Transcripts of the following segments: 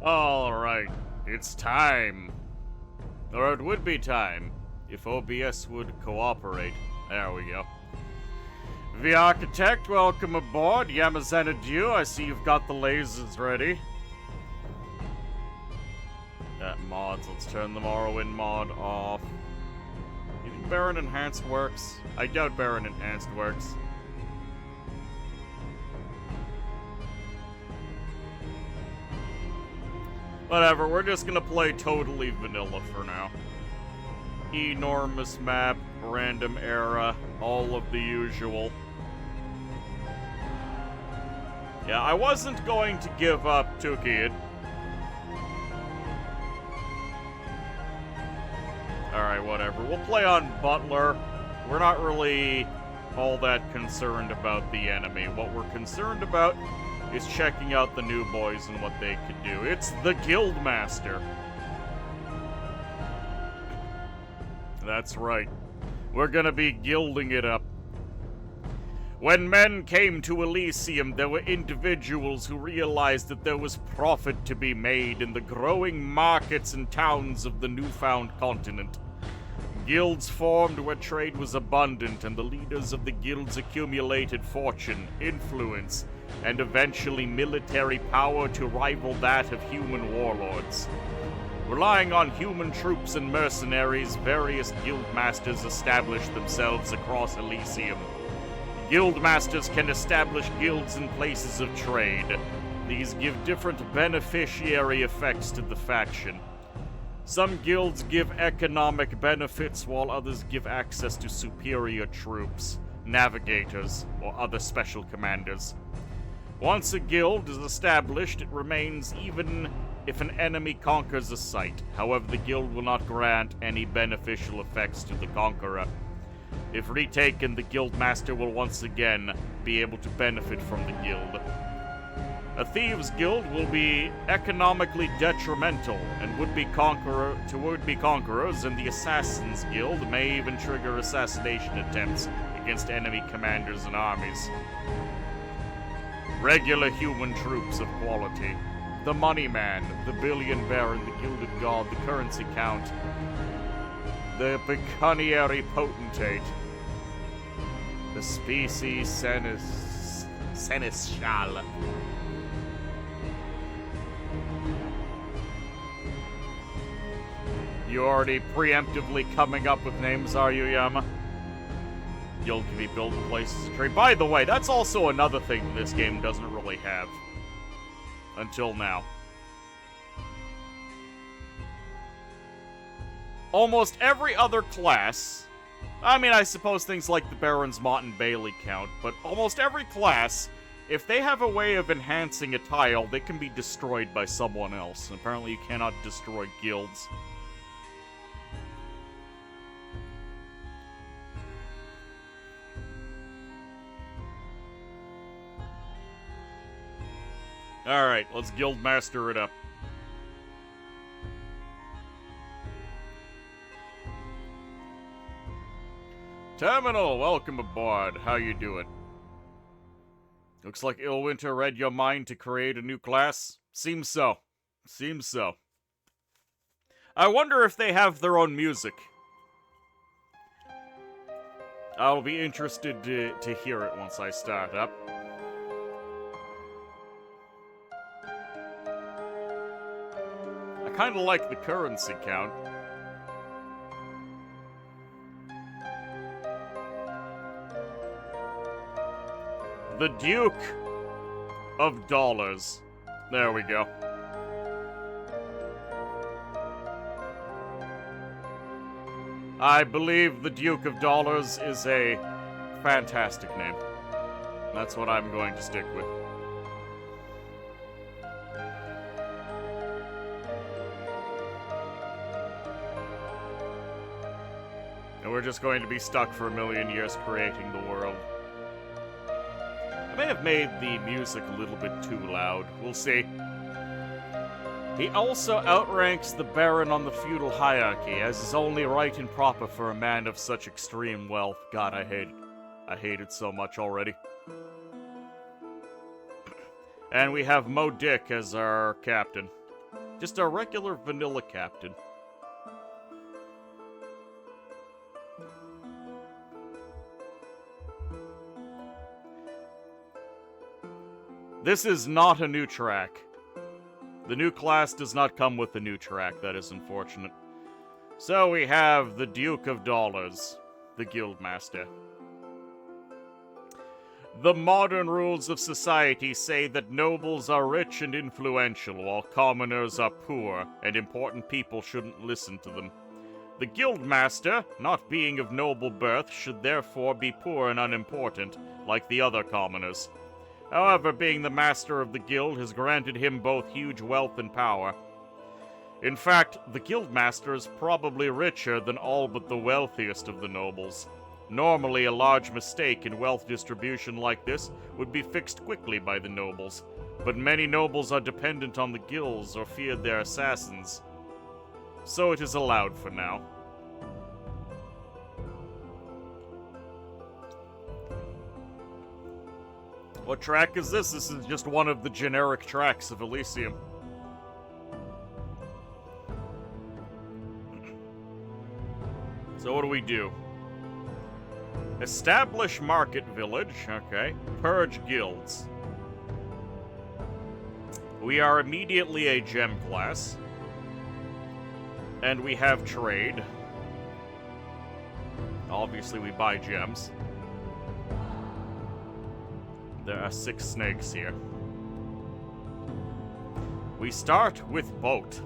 Alright, it's time. Or it would be time, if OBS would cooperate. There we go. The Architect, welcome aboard. Yamazenadu, I see you've got the lasers ready. Mods, let's turn the Morrowind mod off. You think Baron Enhanced works? I doubt Baron Enhanced works. Whatever, we're just gonna play totally vanilla for now. Enormous map, random era, all of the usual. Yeah, I wasn't going to give up Tukid. Alright, whatever. We'll play on Butler. We're not really all that concerned about the enemy. What we're concerned about is checking out the new boys and what they could do. It's the Guildmaster. That's right. We're gonna be gilding it up. When men came to Elysium, there were individuals who realized that there was profit to be made in the growing markets and towns of the newfound continent. Guilds formed where trade was abundant, and the leaders of the guilds accumulated fortune, influence, and eventually military power to rival that of human warlords. Relying on human troops and mercenaries, various guildmasters established themselves across Elysium. Guildmasters can establish guilds in places of trade. These give different beneficiary effects to the faction. Some guilds give economic benefits, while others give access to superior troops, navigators, or other special commanders. Once a guild is established, it remains even if an enemy conquers a site. However, the guild will not grant any beneficial effects to the conqueror. If retaken, the guildmaster will once again be able to benefit from the guild. A thieves' guild will be economically detrimental and would-be conquerors, and the assassins' guild may even trigger assassination attempts against enemy commanders and armies. Regular human troops of quality. The Money Man, the Billion Baron, the Gilded God, the Currency Count, the Pecuniary Potentate, the Species Seneschal. You already preemptively coming up with names, are you, Yama? Guild can be built in places of trade. By the way, that's also another thing this game doesn't really have. Until now. Almost every other class, I mean, I suppose things like the Baron's Mott and Bailey count, but almost every class, if they have a way of enhancing a tile, they can be destroyed by someone else. And apparently you cannot destroy guilds. Alright, let's Guildmaster it up. Terminal, welcome aboard. How you doing? Looks like Illwinter read your mind to create a new class. Seems so. Seems so. I wonder if they have their own music. I'll be interested to hear it once I start up. I kind of like the currency count. The Duke of Dollars. There we go. I believe the Duke of Dollars is a fantastic name. That's what I'm going to stick with. And we're just going to be stuck for 1,000,000 years creating the world. I may have made the music a little bit too loud. We'll see. He also outranks the Baron on the feudal hierarchy, as is only right and proper for a man of such extreme wealth. God, I hate it. I hate it so much already. And we have Mo Dick as our captain. Just a regular vanilla captain. This is not a new track. The new class does not come with a new track. That is unfortunate. So we have the Duke of Dollars, the Guildmaster. The modern rules of society say that nobles are rich and influential, while commoners are poor, and important people shouldn't listen to them. The Guildmaster, not being of noble birth, should therefore be poor and unimportant, like the other commoners. However, being the master of the guild has granted him both huge wealth and power. In fact, the Guildmaster is probably richer than all but the wealthiest of the nobles. Normally, a large mistake in wealth distribution like this would be fixed quickly by the nobles, but many nobles are dependent on the guilds or feared their assassins. So it is allowed for now. What track is this? This is just one of the generic tracks of Elysium. So what do we do? Establish market village, okay. Purge guilds. We are immediately a gem class. And we have trade. Obviously we buy gems. There are 6 snakes here. We start with boat.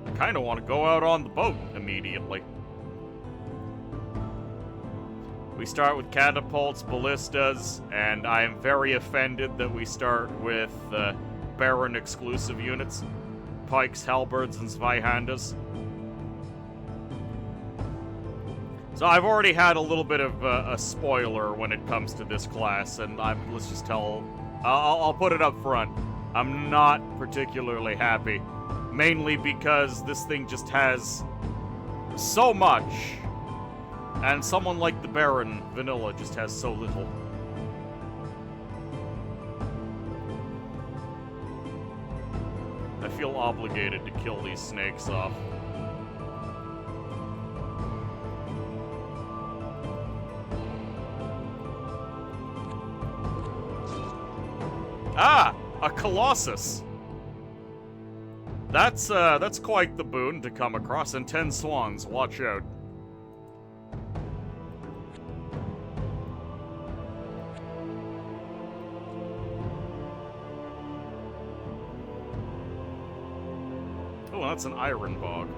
I kind of want to go out on the boat immediately. We start with catapults, ballistas, and I am very offended that we start with Baron exclusive units. Pikes, halberds, and Zweihanders. So I've already had a little bit of a spoiler when it comes to this class, and let's just I'll put it up front. I'm not particularly happy. Mainly because this thing just has so much, and someone like the Baron Vanilla just has so little. I feel obligated to kill these snakes off. Ah! A Colossus! That's quite the boon to come across, and 10 swans, watch out. Oh, that's an iron bog.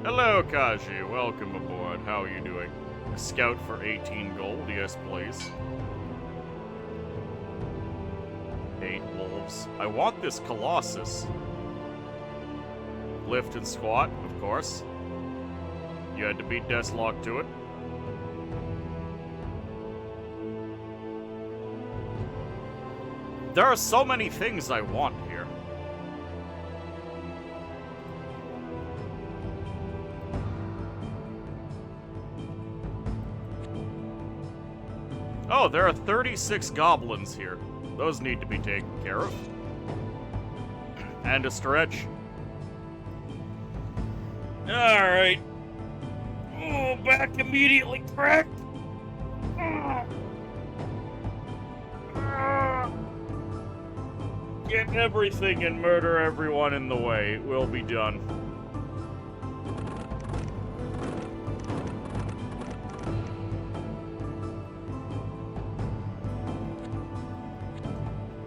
Hello, Kaji. Welcome aboard. How are you doing? A scout for 18 gold. Yes, please. 8 wolves. I want this Colossus. Lift and squat, of course. You had to beat Deathlock to it. There are so many things I want here. Oh, there are 36 goblins here. Those need to be taken care of. And a stretch. Alright. Oh, back immediately cracked. Get everything and murder everyone in the way. It will be done.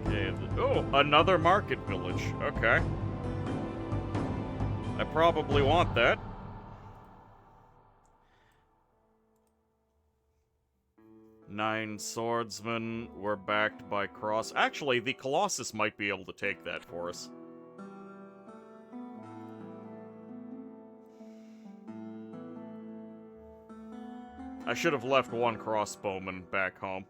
Okay. Oh, another market village. Okay. I probably want that. Nine swordsmen were backed by Cross. Actually, the Colossus might be able to take that for us. I should have left one crossbowman back home.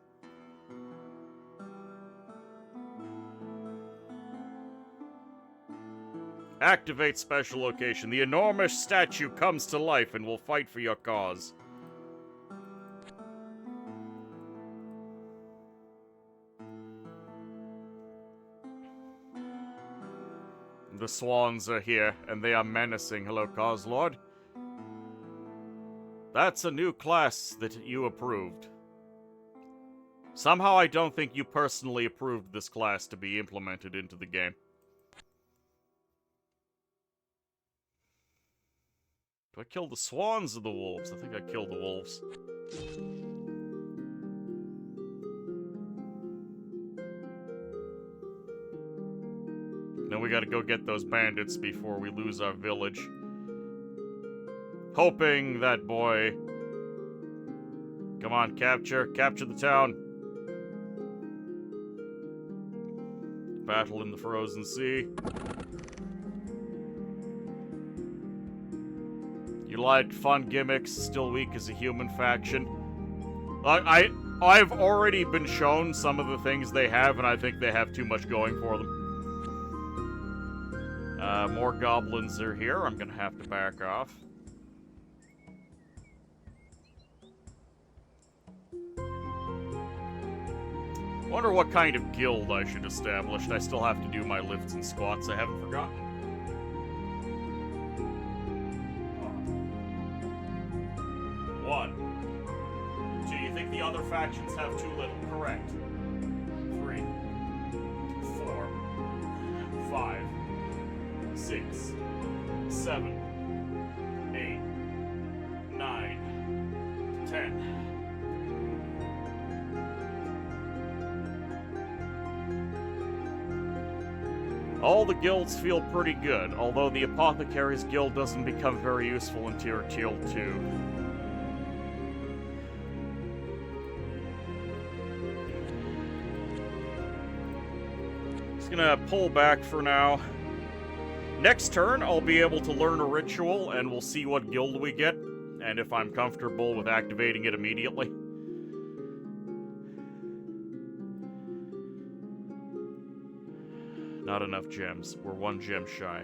Activate special location. The enormous statue comes to life and will fight for your cause. The swans are here, and they are menacing. Hello, Causelord. That's a new class that you approved. Somehow I don't think you personally approved this class to be implemented into the game. Do I kill the swans or the wolves? I think I killed the wolves. Then we gotta go get those bandits before we lose our village. Hoping that boy... Come on, capture the town. Battle in the frozen sea. You like fun gimmicks, still weak as a human faction. I've already been shown some of the things they have, and I think they have too much going for them. More goblins are here. I'm gonna have to back off. Wonder what kind of guild I should establish. I still have to do my lifts and squats. I haven't forgotten. One. Do you think the other factions have too little? Correct. 3, 4, 5, 6, 7, 8, 9, 10. All the guilds feel pretty good, although the Apothecary's Guild doesn't become very useful in Tier 2. Just gonna pull back for now. Next turn, I'll be able to learn a ritual, and we'll see what guild we get, and if I'm comfortable with activating it immediately. Not enough gems. We're 1 gem shy.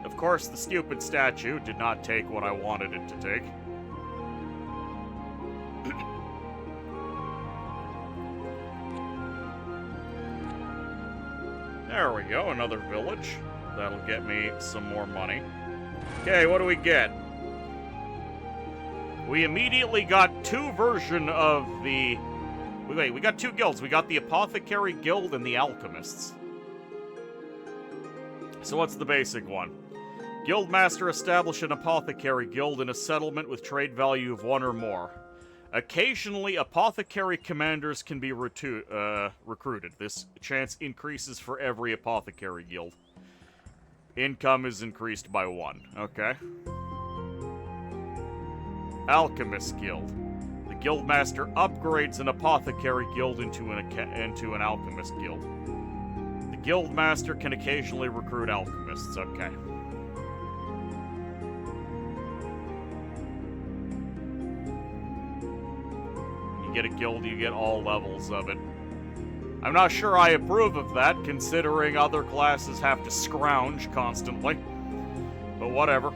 Of course, the stupid statue did not take what I wanted it to take. There we go, another village. That'll get me some more money. Okay, what do we get? We immediately got 2 versions of the... Wait, we got 2 guilds. We got the Apothecary Guild and the Alchemists. So what's the basic one? Guildmaster establish an Apothecary Guild in a settlement with trade value of 1 or more. Occasionally, Apothecary commanders can be recruited. This chance increases for every Apothecary Guild. Income is increased by 1. Okay. Alchemist Guild. The Guildmaster upgrades an Apothecary Guild into an Alchemist Guild. The Guildmaster can occasionally recruit alchemists. Okay. You get a guild, you get all levels of it. I'm not sure I approve of that, considering other classes have to scrounge constantly. But whatever.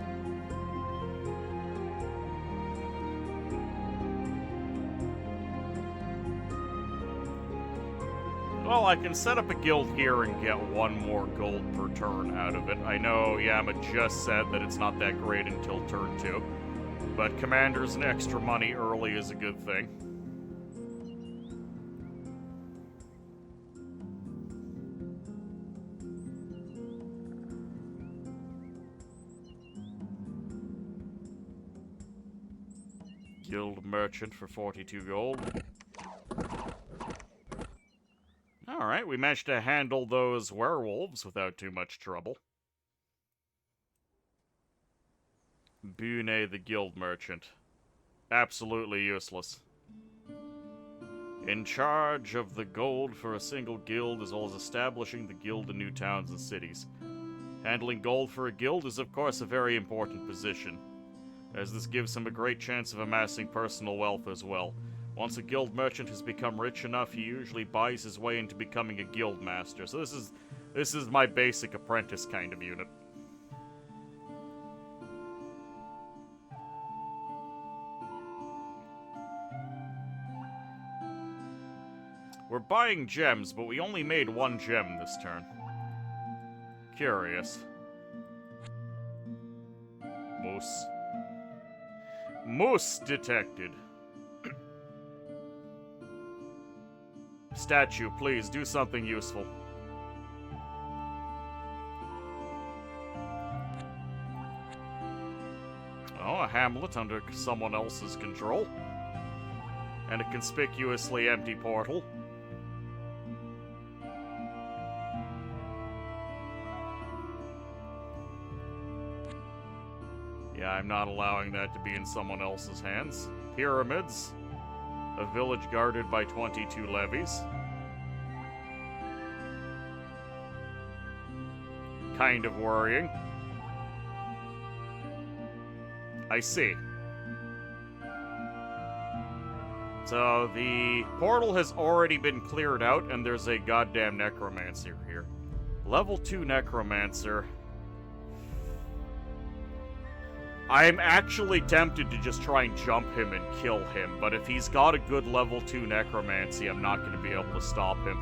Well, I can set up a guild here and get 1 more gold per turn out of it. I know Yama just said that it's not that great until turn 2, but commanders and extra money early is a good thing. Guild merchant for 42 gold. Alright, we managed to handle those werewolves without too much trouble. Bune the guild merchant. Absolutely useless. In charge of the gold for a single guild as well as establishing the guild in new towns and cities. Handling gold for a guild is of course a very important position, as this gives him a great chance of amassing personal wealth as well. Once a guild merchant has become rich enough, he usually buys his way into becoming a guild master. So this is my basic apprentice kind of unit. We're buying gems, but we only made 1 gem this turn. Curious. Moose. Moose detected. Statue, please, do something useful. Oh, a hamlet under someone else's control. And a conspicuously empty portal. Yeah, I'm not allowing that to be in someone else's hands. Pyramids. A village guarded by 22 levies. Kind of worrying. I see. So, the portal has already been cleared out, and there's a goddamn necromancer here. Level 2 necromancer. I'm actually tempted to just try and jump him and kill him, but if he's got a good level 2 necromancy, I'm not going to be able to stop him.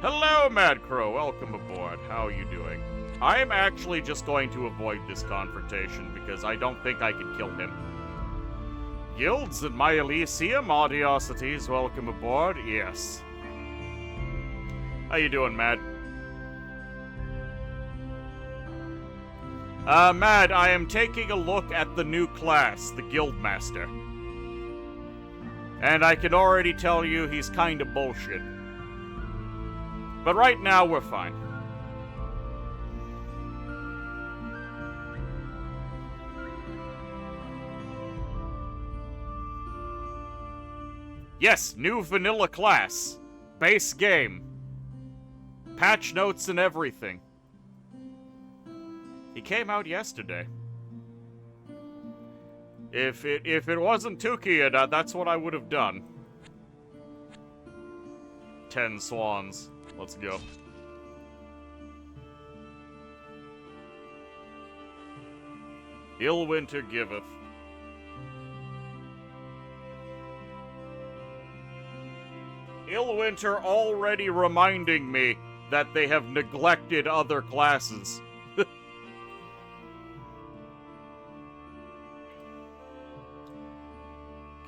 Hello, Mad Crow. Welcome aboard. How are you doing? I am actually just going to avoid this confrontation because I don't think I can kill him. Guilds in my Elysium, Audiosities, welcome aboard. Yes. How you doing, Mad? Mad, I am taking a look at the new class, the Guildmaster. And I can already tell you he's kinda bullshit. But right now, we're fine. Yes, new vanilla class. Base game. Patch notes and everything. He came out yesterday. If it wasn't Tukia, that's what I would have done. 10 swans. Let's go. Illwinter giveth. Illwinter already reminding me that they have neglected other classes.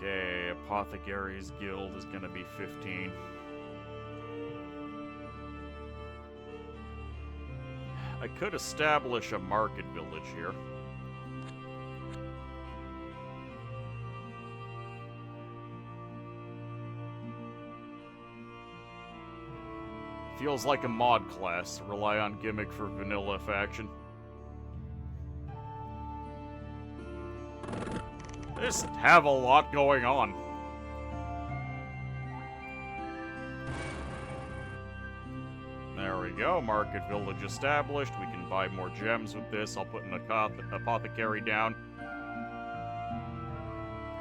Okay, Apothecary's Guild is gonna be 15. I could establish a market village here. Feels like a mod class. Rely on gimmick for vanilla faction. Just have a lot going on. There we go. Market village established. We can buy more gems with this. I'll put an apothecary down.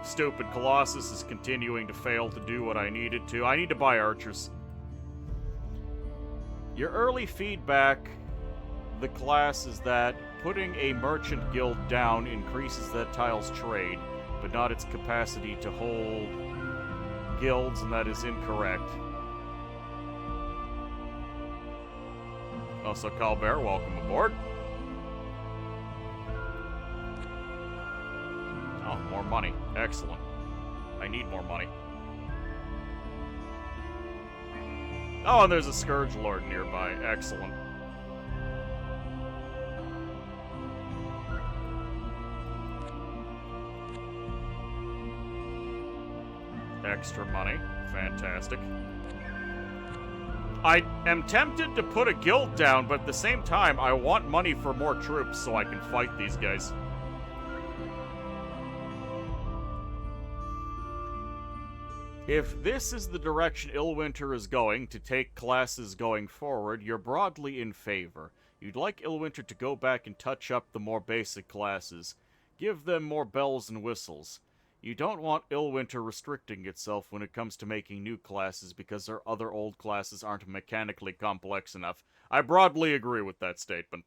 Stupid Colossus is continuing to fail to do what I needed to. I need to buy archers. Your early feedback, the class, is that putting a merchant guild down increases that tile's trade, but not its capacity to hold guilds, and that is incorrect. Also, Calbert, welcome aboard. Oh, more money. Excellent. I need more money. Oh, and there's a Scourge Lord nearby. Excellent. Extra money. Fantastic. I am tempted to put a guild down, but at the same time, I want money for more troops so I can fight these guys. If this is the direction Illwinter is going to take classes going forward, you're broadly in favor. You'd like Illwinter to go back and touch up the more basic classes. Give them more bells and whistles. You don't want Illwinter restricting itself when it comes to making new classes because their other old classes aren't mechanically complex enough. I broadly agree with that statement.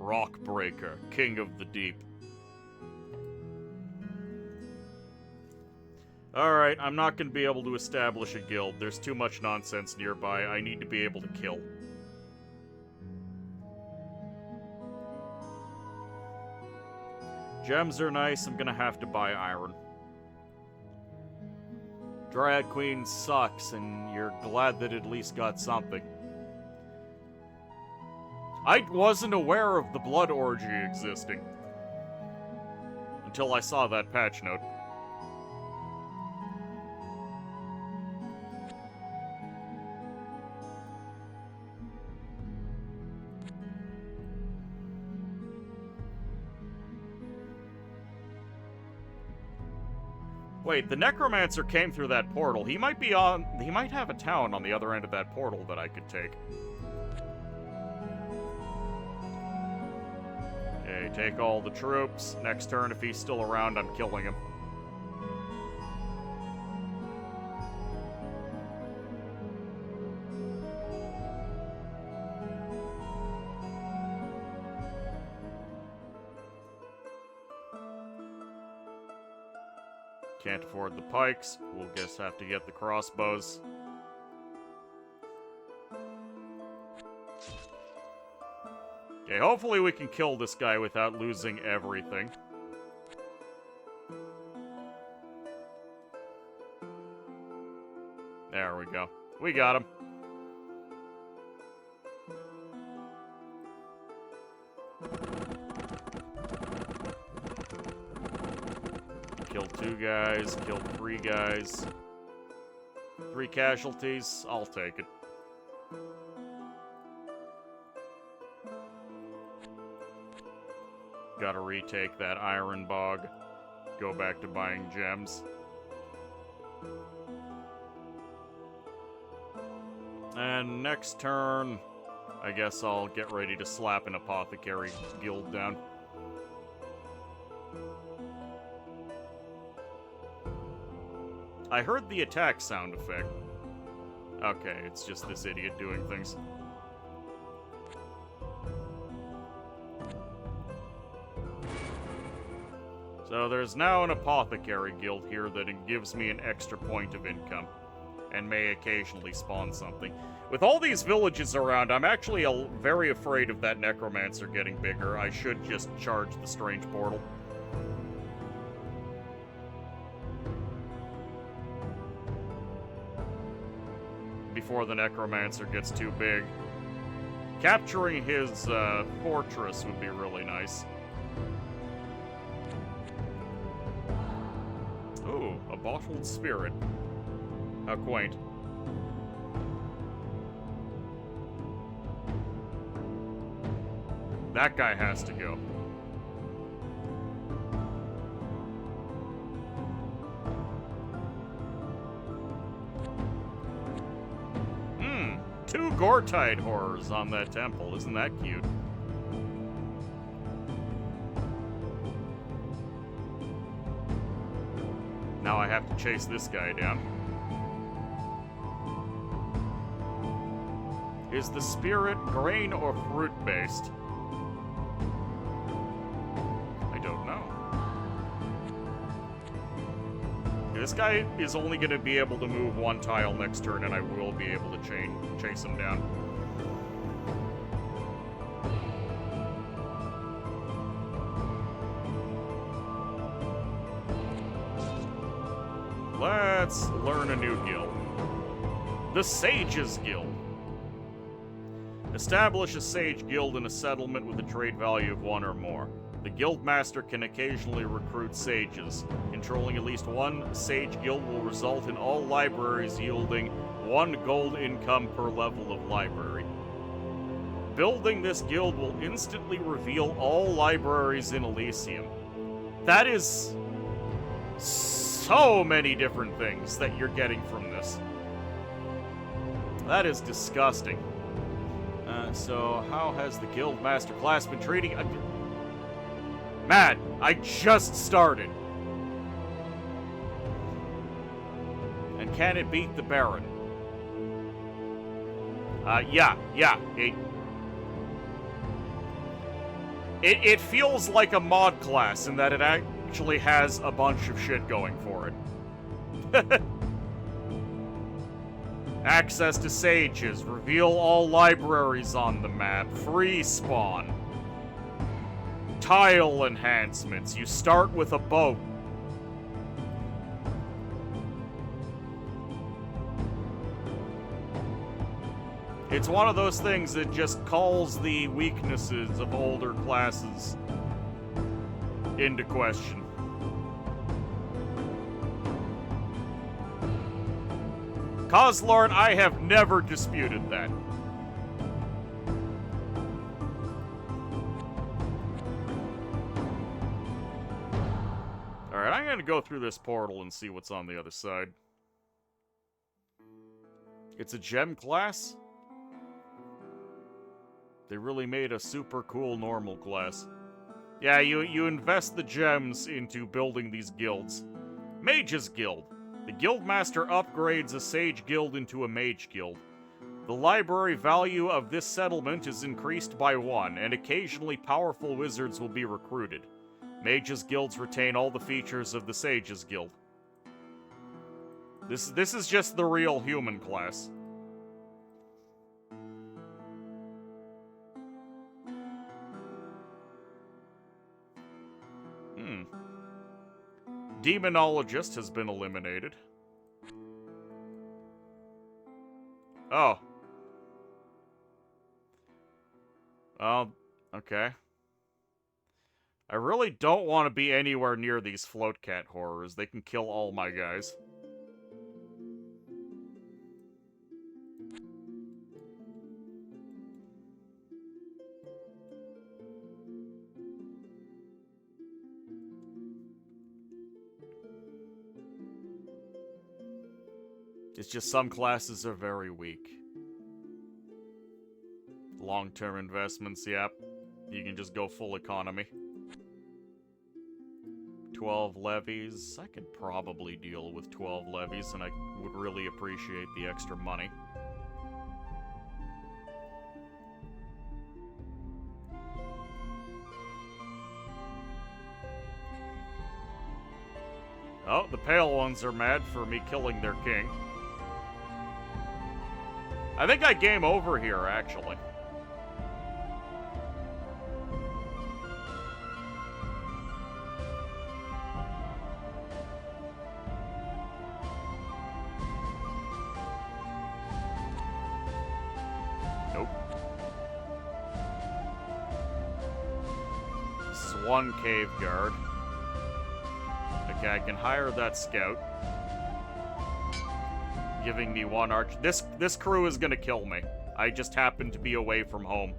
Rockbreaker, King of the Deep. Alright, I'm not going to be able to establish a guild. There's too much nonsense nearby. I need to be able to kill. Gems are nice. I'm going to have to buy iron. Dryad Queen sucks, and you're glad that it at least got something. I wasn't aware of the blood orgy existing until I saw that patch note. Wait, the Necromancer came through that portal. He might have a town on the other end of that portal that I could take. Okay, take all the troops. Next turn, if he's still around, I'm killing him. Can't afford the pikes. We'll just have to get the crossbows. Okay, hopefully we can kill this guy without losing everything. There we go. We got him. Killed 2 guys, killed 3 guys. 3 casualties, I'll take it. Gotta retake that iron bog. Go back to buying gems. And next turn, I guess I'll get ready to slap an apothecary guild down. I heard the attack sound effect. Okay, it's just this idiot doing things. So there's now an apothecary guild here that gives me an extra point of income, and may occasionally spawn something. With all these villages around, I'm actually very afraid of that necromancer getting bigger. I should just charge the strange portal. Before the necromancer gets too big. Capturing his fortress would be really nice. Ooh, a bottled spirit. How quaint. That guy has to go. Two Gortide horrors on that temple. Isn't that cute? Now I have to chase this guy down. Is the spirit grain or fruit based? I don't know. This guy is only going to be able to move 1 tile next turn, and I will be able to chase him down. Let's learn a new guild. The Sages Guild. Establish a Sage Guild in a settlement with a trade value of 1 or more. The Guildmaster can occasionally recruit sages. Controlling at least 1 Sage Guild will result in all libraries yielding 1 gold income per level of library. Building this guild will instantly reveal all libraries in Elysium. That is so many different things that you're getting from this. That is disgusting. So how has the Guildmaster class been treating... Matt, I just started. And can it beat the Baron? Yeah. It feels like a mod class in that it actually has a bunch of shit going for it. Access to sages, reveal all libraries on the map, free spawn. Tile enhancements, you start with a boat. It's one of those things that just calls the weaknesses of older classes into question. Cosslord, I have never disputed that. Alright, I'm gonna go through this portal and see what's on the other side. It's a gem class? They really made a super cool normal class. Yeah, you invest the gems into building these guilds. Mage's Guild. The Guildmaster upgrades a Sage Guild into a Mage Guild. The library value of this settlement is increased by 1, and occasionally powerful wizards will be recruited. Mages Guilds retain all the features of the Sages Guild. This is just the real human class. Demonologist has been eliminated. Oh. Okay. I really don't want to be anywhere near these float cat horrors. They can kill all my guys. It's just some classes are very weak. Long-term investments, yep. You can just go full economy. 12 levies. I could probably deal with 12 levies, and I would really appreciate the extra money. Oh, the pale ones are mad for me killing their king. I think I game over here, actually. Nope. This is one cave guard. Okay, I can hire that scout. Giving me one arch. This crew is gonna kill me. I just happen to be away from home.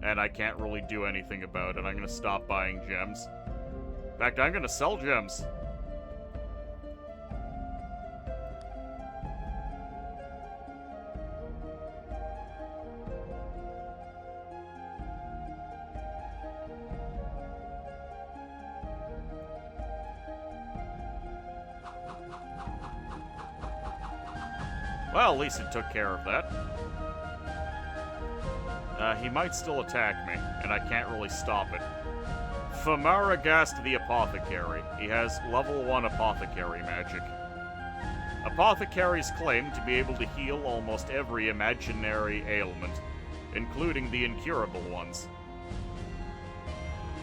And I can't really do anything about it. I'm gonna stop buying gems. In fact, I'm gonna sell gems. Well, at least it took care of that. He might still attack me, and I can't really stop it. Famaragast the Apothecary. He has level 1 Apothecary magic. Apothecaries claim to be able to heal almost every imaginary ailment, including the incurable ones.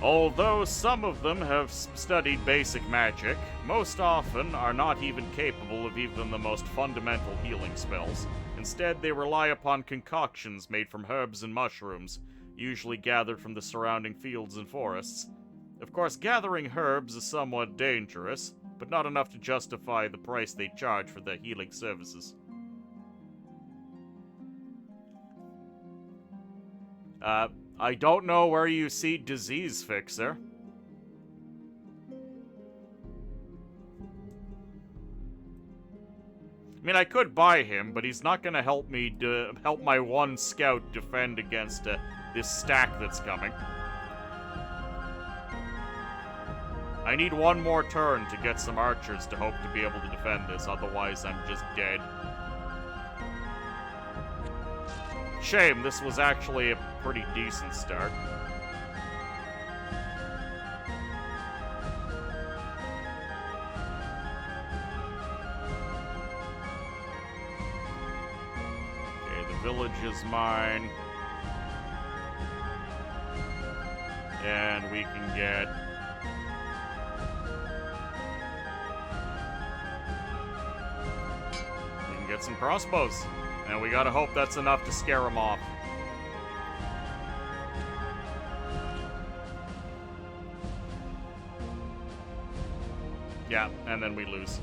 Although some of them have studied basic magic, most often are not even capable of even the most fundamental healing spells. Instead, they rely upon concoctions made from herbs and mushrooms, usually gathered from the surrounding fields and forests. Of course, gathering herbs is somewhat dangerous, but not enough to justify the price they charge for their healing services. I don't know where you see Disease Fixer. I mean, I could buy him, but he's not gonna help me help my one scout defend against this stack that's coming. I need one more turn to get some archers to hope to be able to defend this, otherwise I'm just dead. Shame, this was actually a pretty decent start. village is mine. And we can get... we can get some crossbows. And we gotta hope that's enough to scare them off. Yeah, and then we lose.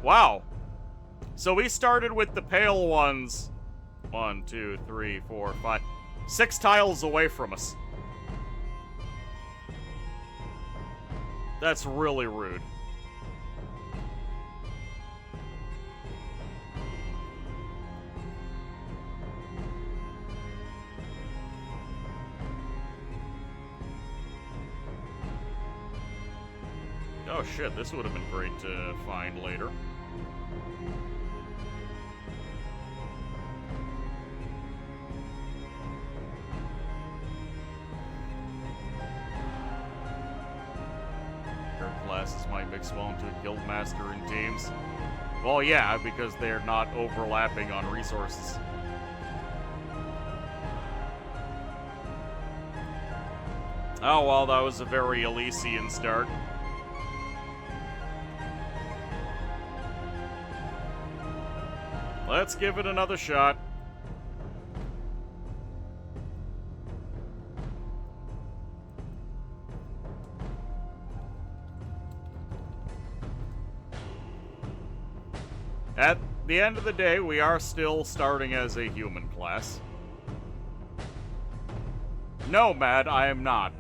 Wow. So we started with the pale ones 1, 2, 3, 4, 5, 6 tiles away from us. That's really rude. Oh shit, this would have been great to find later. Classes might mix well into a guild master in teams. Well, yeah, because they're not overlapping on resources. Oh, well, that was a very Elysian start. Let's give it another shot. At the end of the day, we are still starting as a human class. No, Mad, I am not.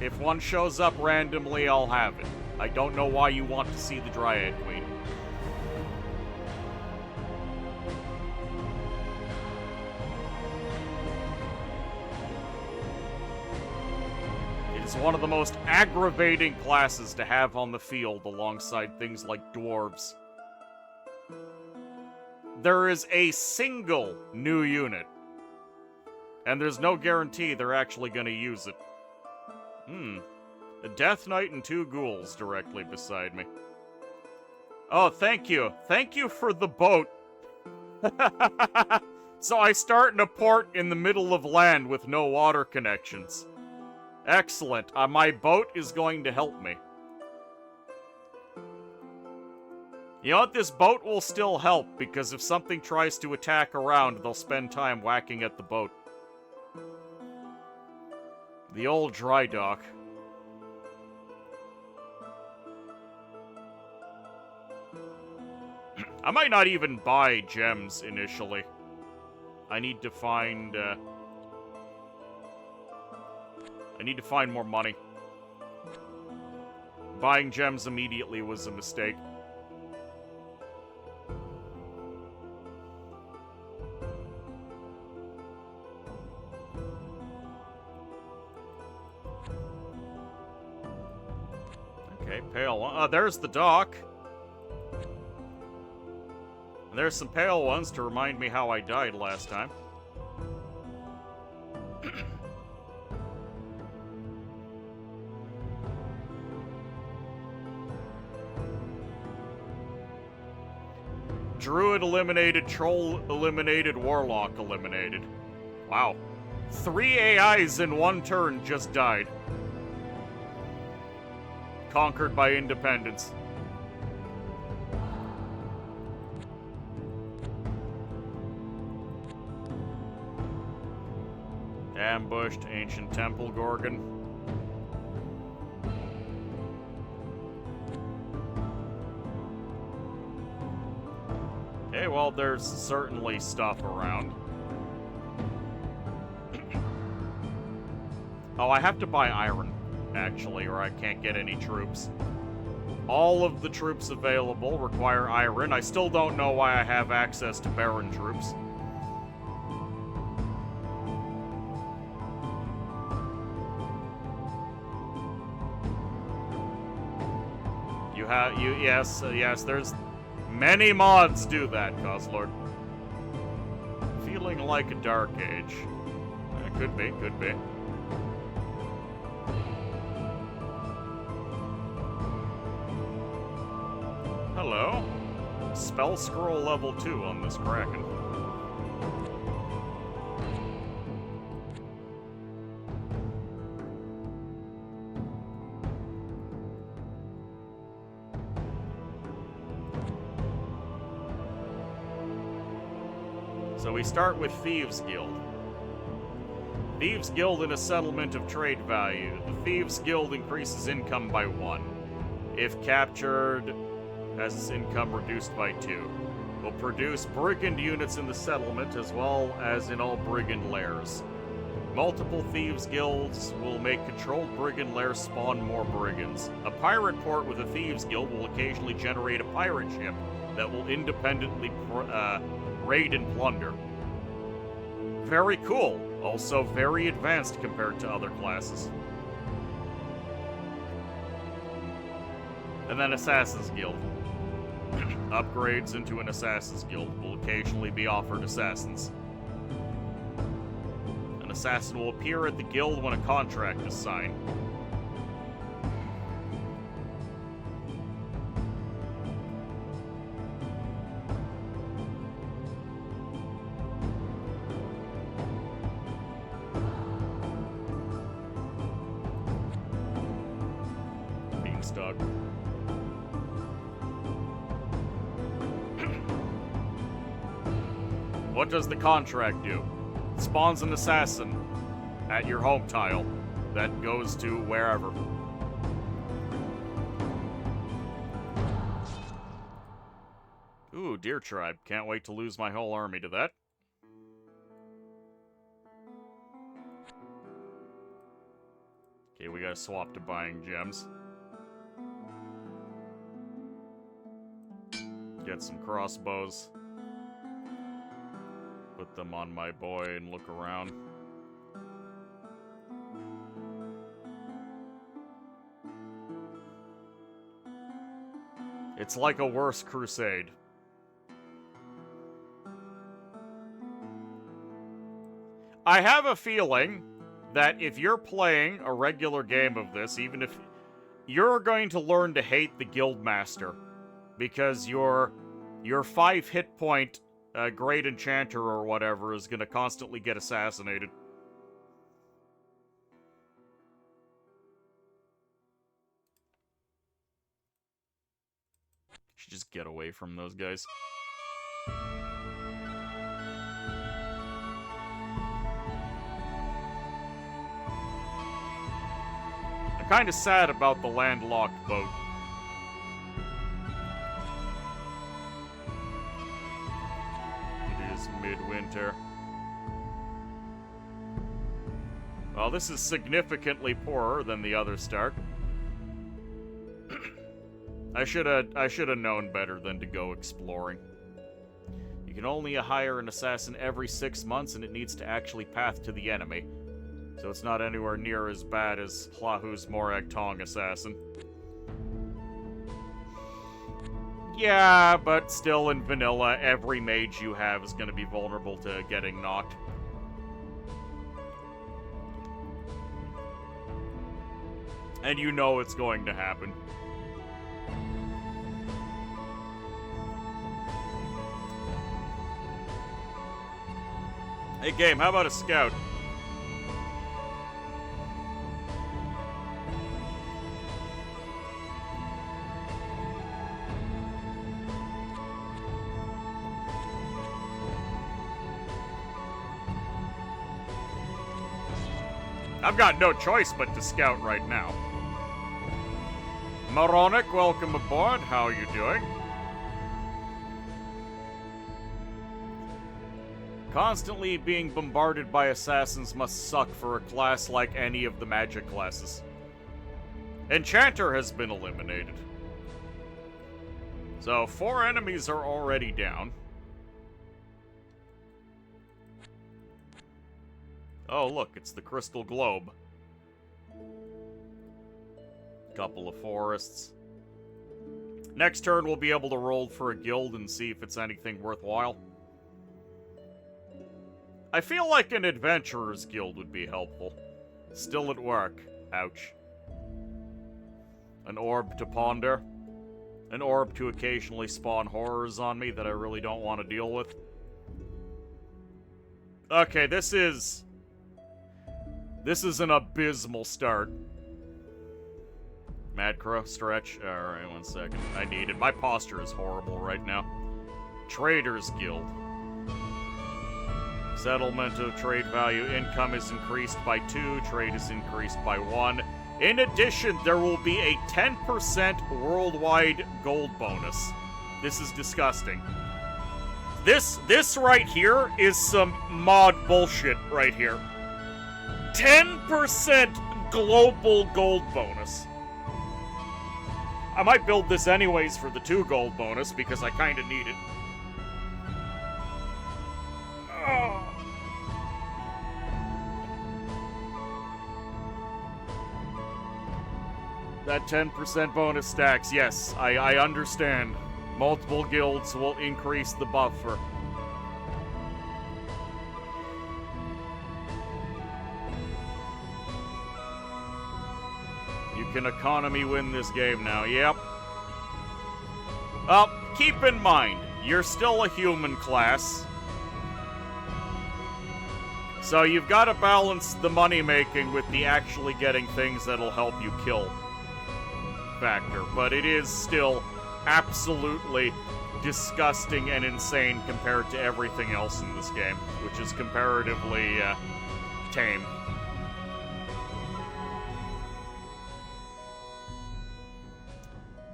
If one shows up randomly, I'll have it. I don't know why you want to see the Dryad Queen. It is one of the most aggravating classes to have on the field alongside things like dwarves. There is a single new unit, and there's no guarantee they're actually going to use it. A Death Knight and 2 ghouls directly beside me. Oh, thank you. Thank you for the boat. So I start in a port in the middle of land with no water connections. Excellent. My boat is going to help me. You know what? This boat will still help, because if something tries to attack around, they'll spend time whacking at the boat. The old dry dock. I might not even buy gems initially. I need to find, I need to find more money. Buying gems immediately was a mistake. Okay, pale one. There's the dock. And there's some pale ones to remind me how I died last time. Druid eliminated, Troll eliminated, Warlock eliminated. Wow. 3 AIs in one turn just died. Conquered by independence. Ambushed Ancient Temple Gorgon. Okay, well, there's certainly stuff around. Oh, I have to buy iron, actually, or I can't get any troops. All of the troops available require iron. I still don't know why I have access to Baron troops. Yes, there's Many mods do that, Cosslord. Feeling like a dark age. Could be, could be. Hello. Spell scroll level 2 on this Kraken. So we start with Thieves Guild. Thieves Guild in a settlement of trade value. The Thieves Guild increases income by 1. If captured, has its income reduced by 2. Will produce brigand units in the settlement as well as in all brigand lairs. Multiple Thieves Guilds will make controlled brigand lairs spawn more brigands. A pirate port with a Thieves Guild will occasionally generate a pirate ship that will independently raid and plunder. Very cool. Also very advanced compared to other classes. And then Assassin's Guild. Upgrades into an Assassin's Guild will occasionally be offered assassins. An assassin will appear at the guild when a contract is signed. Beanstalk. What does the contract do? It spawns an assassin at your home tile that goes to wherever. Ooh, Deer Tribe. Can't wait to lose my whole army to that. Okay, we gotta swap to buying gems. Get some crossbows. Put them on my boy and look around. It's like a worse crusade. I have a feeling that if you're playing a regular game of this, even if you're going to learn to hate the Guildmaster, because your 5 hit point Great Enchanter or whatever is going to constantly get assassinated. Should just get away from those guys. I'm kind of sad about the landlocked boat. Midwinter. Well, this is significantly poorer than the other start. I should have known better than to go exploring. You can only hire an assassin every 6 months, and it needs to actually path to the enemy. So it's not anywhere near as bad as Hlahu's Morag Tong assassin. Yeah, but still in vanilla, every mage you have is going to be vulnerable to getting knocked. And you know it's going to happen. Hey game, how about a scout? I've got no choice but to scout right now. Moronic, welcome aboard. How are you doing? Constantly being bombarded by assassins must suck for a class like any of the magic classes. Enchanter has been eliminated. So 4 enemies are already down. Oh, look, it's the Crystal Globe. Couple of forests. Next turn, we'll be able to roll for a guild and see if it's anything worthwhile. I feel like an adventurer's guild would be helpful. Still at work. Ouch. An orb to ponder. An orb to occasionally spawn horrors on me that I really don't want to deal with. Okay, this is an abysmal start. Mad Crow, stretch. Alright, 1 second. I need it. My posture is horrible right now. Traders Guild. Settlement of trade value. Income is increased by 2. Trade is increased by 1. In addition, there will be a 10% worldwide gold bonus. This is disgusting. This right here is some mod bullshit right here. 10% global gold bonus. I might build this anyways for the 2 gold bonus because I kinda need it. That 10% bonus stacks, yes, I understand. Multiple guilds will increase the buffer. You can economy win this game now, yep. Well, keep in mind, you're still a human class. So you've got to balance the money making with the actually getting things that'll help you kill factor, but it is still absolutely disgusting and insane compared to everything else in this game, which is comparatively tame.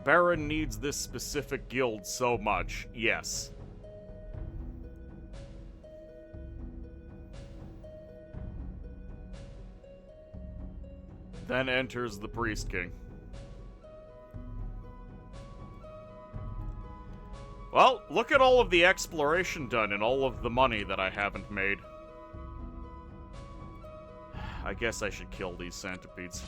Baron needs this specific guild so much, yes. Then enters the Priest King. Well, look at all of the exploration done and all of the money that I haven't made. I guess I should kill these centipedes.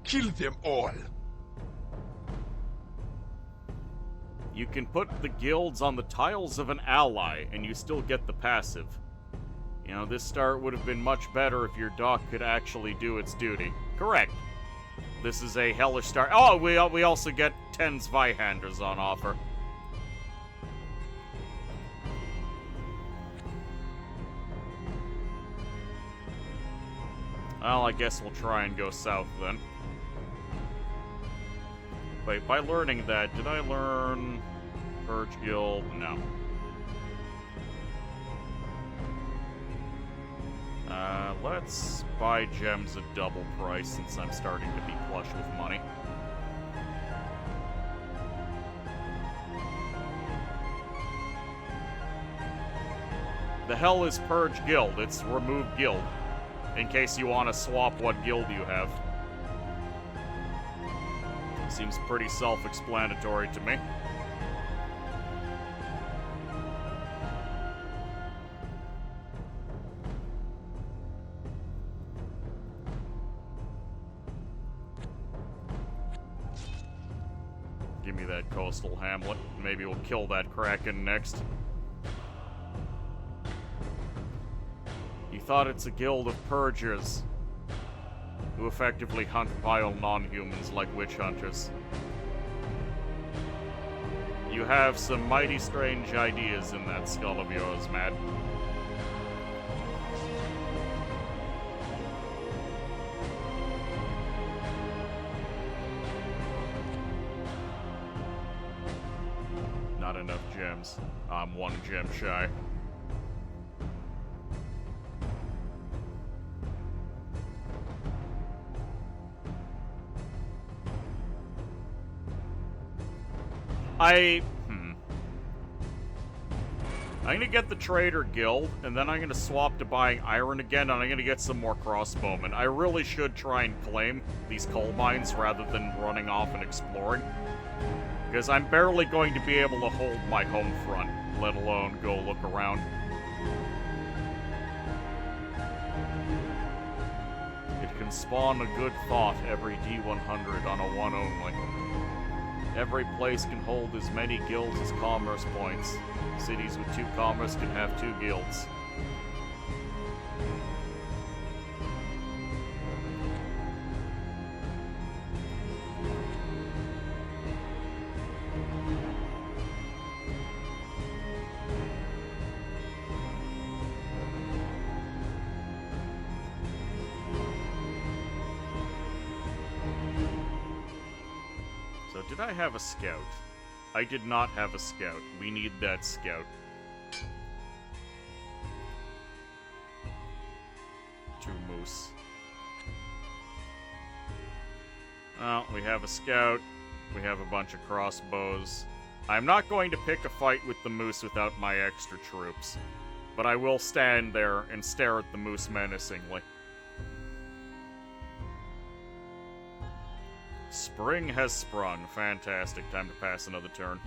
Kill them all. You can put the guilds on the tiles of an ally, and you still get the passive. You know, this start would have been much better if your dock could actually do its duty. Correct. This is a hellish start. Oh, we also get 10 Zweihanders on offer. Well, I guess we'll try and go south then. Wait, by learning that, did I learn Purge Guild? No. Let's buy gems at double price since I'm starting to be flush with money. The hell is Purge Guild? It's Remove Guild. In case you want to swap what guild you have. Seems pretty self-explanatory to me. Give me that coastal hamlet. Maybe we'll kill that Kraken next. You thought it's a guild of purgers who effectively hunt vile non-humans like witch hunters. You have some mighty strange ideas in that skull of yours, Matt. Not enough gems. I'm 1 gem shy. I'm gonna get the Trader Guild, and then I'm gonna swap to buying iron again, and I'm gonna get some more crossbowmen. I really should try and claim these coal mines rather than running off and exploring. Because I'm barely going to be able to hold my home front, let alone go look around. can spawn a good thought every D100 on a 1 only. Every place can hold as many guilds as commerce points. Cities with 2 commerce can have 2 guilds. Did I have a scout? I did not have a scout. We need that scout. 2 moose. Well, we have a scout. We have a bunch of crossbows. I'm not going to pick a fight with the moose without my extra troops. But I will stand there and stare at the moose menacingly. Spring has sprung. Fantastic. Time to pass another turn.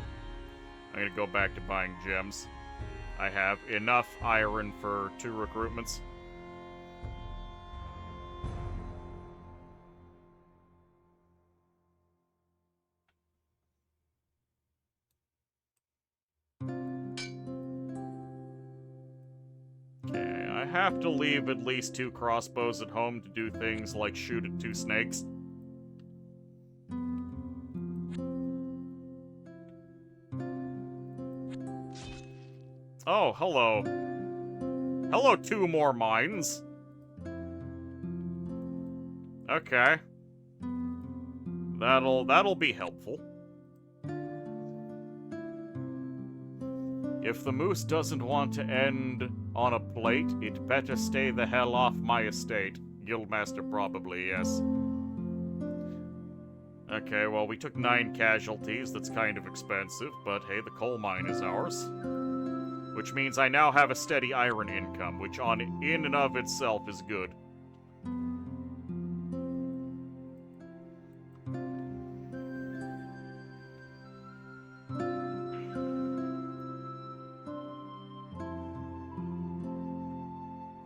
I'm gonna go back to buying gems. I have enough iron for 2 recruitments. Okay, I have to leave at least 2 crossbows at home to do things like shoot at 2 snakes. Oh, hello. Hello, 2 more mines. Okay. That'll be helpful. If the moose doesn't want to end on a plate, it better stay the hell off my estate. Guildmaster probably, yes. Okay, well, we took 9 casualties. That's kind of expensive, but hey, the coal mine is ours. Which means I now have a steady iron income, which in and of itself is good.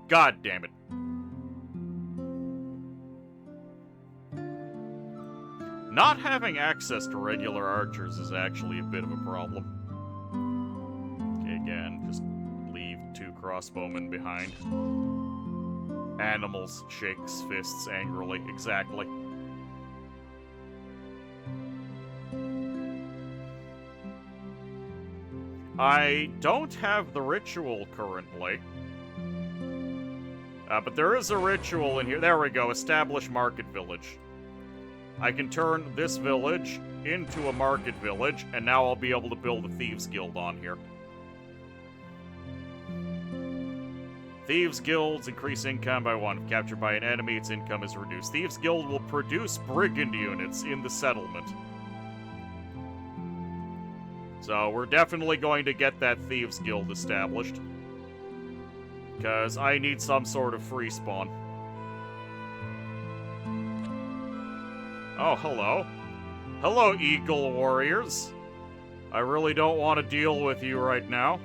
God damn it. Not having access to regular archers is actually a bit of a problem. Again, just leave 2 crossbowmen behind. Animals shakes fists angrily. Exactly. I don't have the ritual currently. But there is a ritual in here. There we go. Establish market village. I can turn this village into a market village, and now I'll be able to build a Thieves Guild on here. Thieves Guilds increase income by 1. If captured by an enemy, its income is reduced. Thieves Guild will produce brigand units in the settlement. So we're definitely going to get that Thieves Guild established. Because I need some sort of free spawn. Oh, hello. Hello, Eagle Warriors. I really don't want to deal with you right now.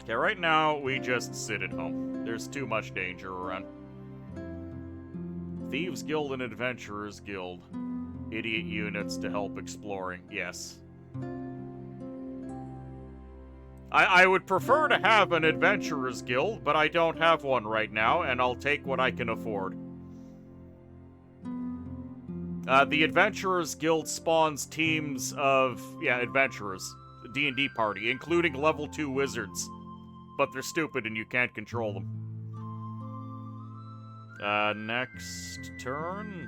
Okay, right now, we just sit at home. There's too much danger around. Thieves Guild and Adventurers Guild. Idiot units to help exploring. Yes. I would prefer to have an Adventurers Guild, but I don't have one right now, and I'll take what I can afford. The Adventurers Guild spawns teams of, adventurers. D&D party, including level 2 wizards. But they're stupid and you can't control them. Next turn?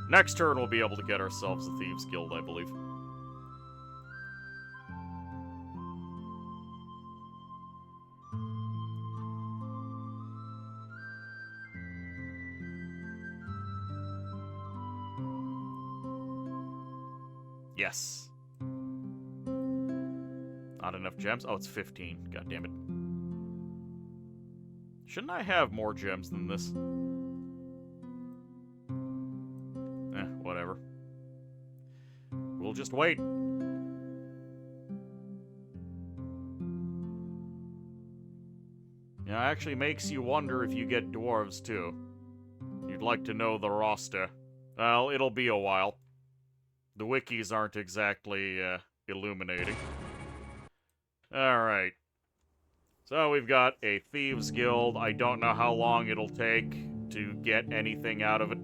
Next turn we'll be able to get ourselves a Thieves Guild, I believe. Yes. Not enough gems? Oh, it's 15. God damn it. Shouldn't I have more gems than this? Whatever. We'll just wait. It actually makes you wonder if you get dwarves too. You'd like to know the roster. Well, it'll be a while. The wikis aren't exactly illuminating. Alright. So we've got a Thieves Guild. I don't know how long it'll take to get anything out of it.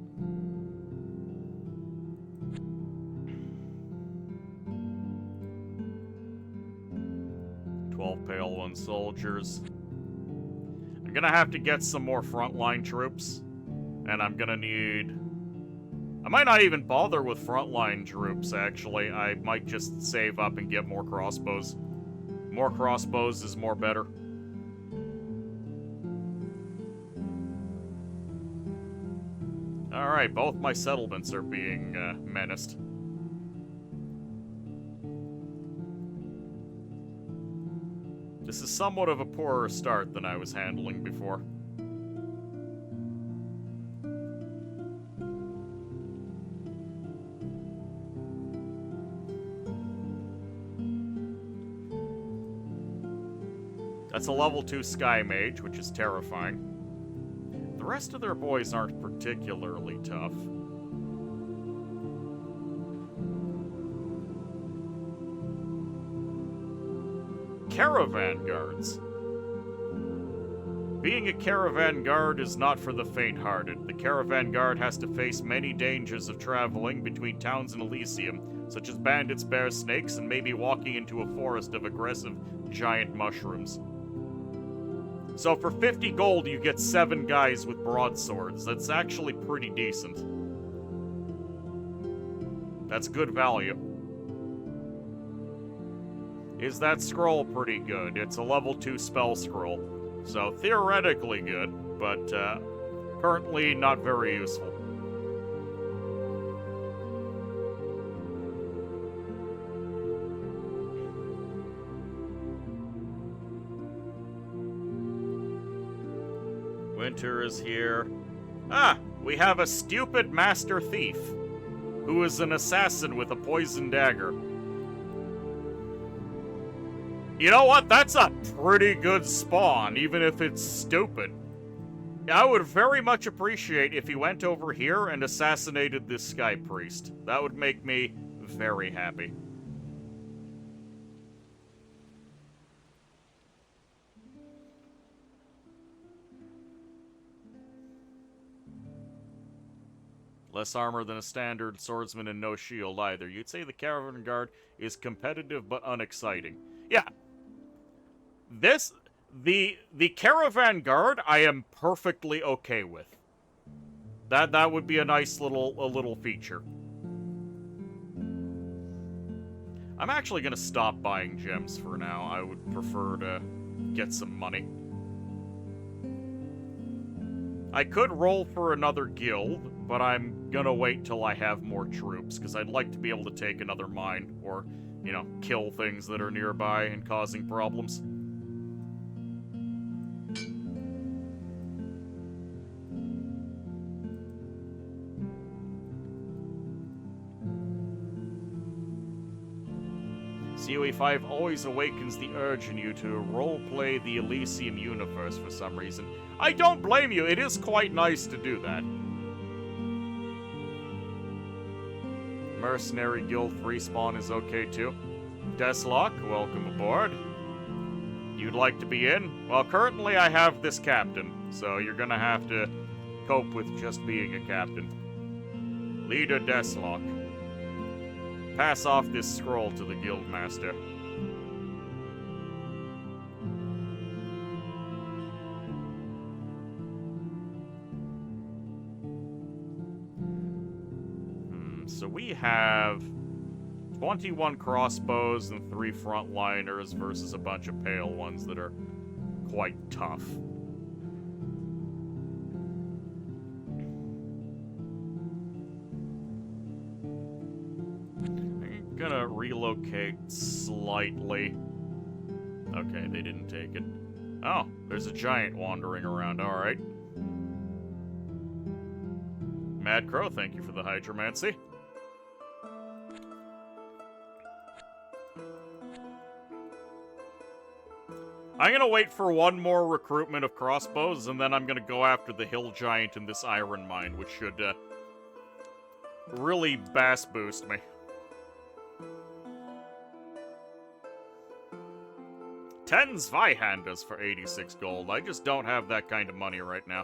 Pale One soldiers. I'm gonna have to get some more frontline troops. And I'm gonna need... I might not even bother with frontline troops, actually. I might just save up and get more crossbows. More crossbows is more better. Alright, both my settlements are being menaced. This is somewhat of a poorer start than I was handling before. That's a level 2 Sky Mage, which is terrifying. The rest of their boys aren't particularly tough. Caravan Guards. Being a Caravan Guard is not for the faint-hearted. The Caravan Guard has to face many dangers of traveling between towns in Elysium, such as bandits, bear snakes, and maybe walking into a forest of aggressive giant mushrooms. So for 50 gold, you get 7 guys with broadswords. That's actually pretty decent. That's good value. Is that scroll pretty good? It's a level 2 spell scroll. So theoretically good, but currently not very useful. Winter is here. Ah, we have a stupid master thief, who is an assassin with a poison dagger. You know what? That's a pretty good spawn, even if it's stupid. I would very much appreciate if he went over here and assassinated this Sky Priest. That would make me very happy. Less armor than a standard swordsman and no shield either. You'd say the Caravan Guard is competitive but unexciting. Yeah. The Caravan Guard I am perfectly okay with. That would be a nice little feature. I'm actually gonna stop buying gems for now. I would prefer to get some money. I could roll for another guild, but I'm gonna wait till I have more troops, because I'd like to be able to take another mine, or, you know, kill things that are nearby and causing problems. COE 5 always awakens the urge in you to roleplay the Elysium universe for some reason. I don't blame you, it is quite nice to do that. Mercenary Guild respawn is okay too. Deslock, welcome aboard. You'd like to be in? Well, currently I have this captain, so you're gonna have to cope with just being a captain. Leader Deslock. Pass off this scroll to the Guildmaster. So we have 21 crossbows and 3 frontliners versus a bunch of pale ones that are quite tough. I'm gonna relocate slightly. Okay, they didn't take it. Oh, there's a giant wandering around, alright. Mad Crow, thank you for the hydromancy. I'm gonna wait for one more recruitment of crossbows, and then I'm gonna go after the hill giant in this iron mine, which should really bass boost me. 10 Zweihanders for 86 gold. I just don't have that kind of money right now.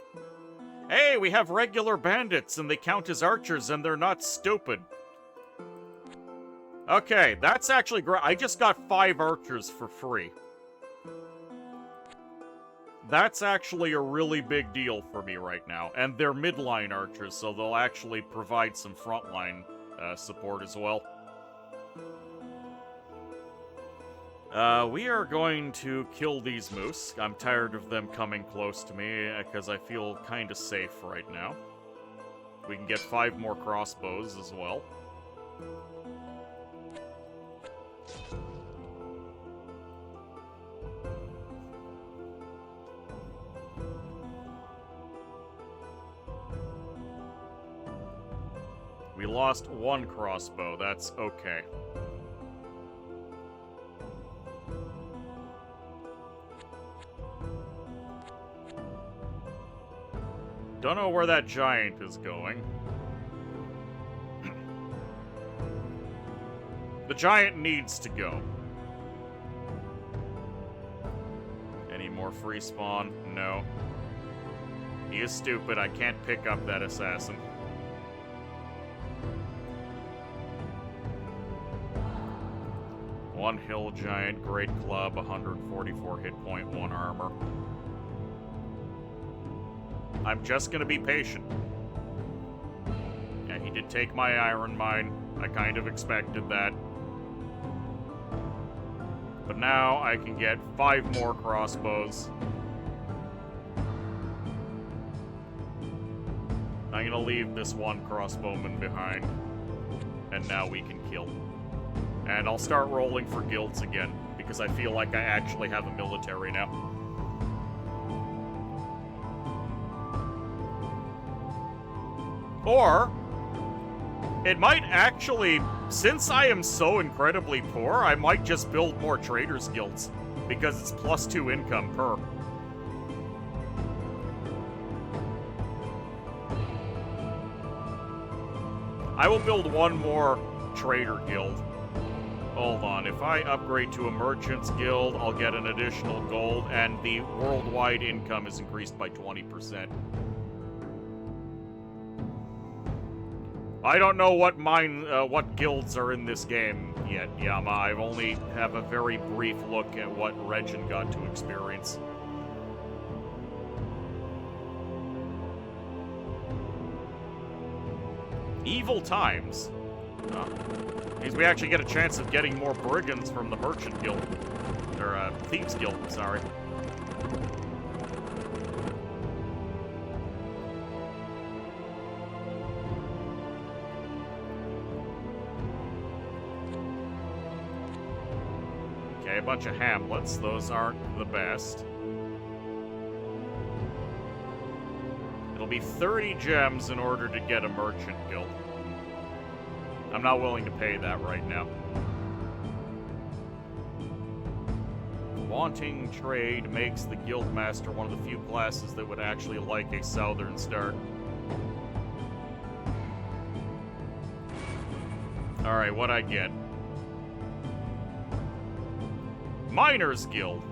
Hey, we have regular bandits, and they count as archers, and they're not stupid. Okay, that's actually great. I just got 5 archers for free. That's actually a really big deal for me right now. And they're midline archers, so they'll actually provide some frontline support as well. We are going to kill these moose. I'm tired of them coming close to me because I feel kind of safe right now. We can get 5 more crossbows as well. We lost 1 crossbow. That's okay. Don't know where that giant is going. The giant needs to go. Any more free spawn? No. He is stupid. I can't pick up that assassin. One hill giant, great club, 144 hit point, 1 armor. I'm just gonna be patient. Yeah, he did take my iron mine. I kind of expected that. But now I can get 5 more crossbows. I'm gonna leave this 1 crossbowman behind. And now we can kill. And I'll start rolling for guilds again, because I feel like I actually have a military now. Or, it might actually, since I am so incredibly poor, I might just build more traders guilds, because it's +2 income per. I will build 1 more trader guild. Hold on, if I upgrade to a merchant's guild, I'll get an additional gold, and the worldwide income is increased by 20%. I don't know what guilds are in this game yet, Yama. I've only have a very brief look at what Regin got to experience. Evil times. Means we actually get a chance of getting more brigands from the merchant guild. Or, thieves guild, sorry. Okay, a bunch of hamlets. Those aren't the best. It'll be 30 gems in order to get a merchant guild. I'm not willing to pay that right now. Wanting trade makes the guildmaster one of the few classes that would actually like a southern start. Alright, what'd I get? Miners Guild.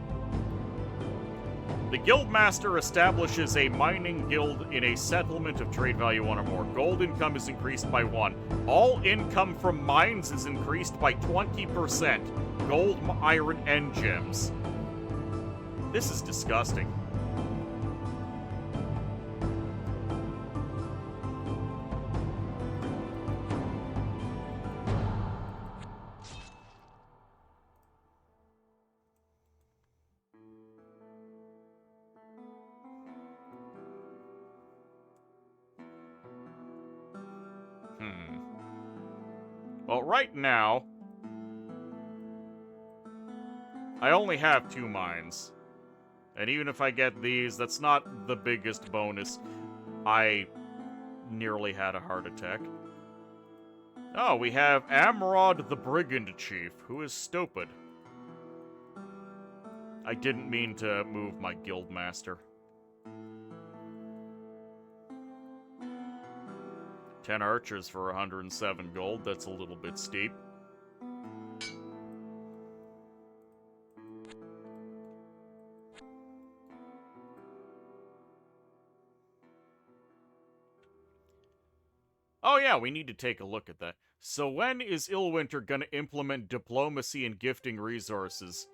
The Guildmaster establishes a mining guild in a settlement of trade value 1 or more. Gold income is increased by 1. All income from mines is increased by 20%. Gold, iron, and gems. This is disgusting. Well, right now, I only have 2 mines. And even if I get these, that's not the biggest bonus. I nearly had a heart attack. Oh, we have Amrod the Brigand Chief, who is stupid. I didn't mean to move my guild master. 10 archers for 107 gold, that's a little bit steep. Oh yeah, we need to take a look at that. So when is Illwinter gonna implement diplomacy and gifting resources?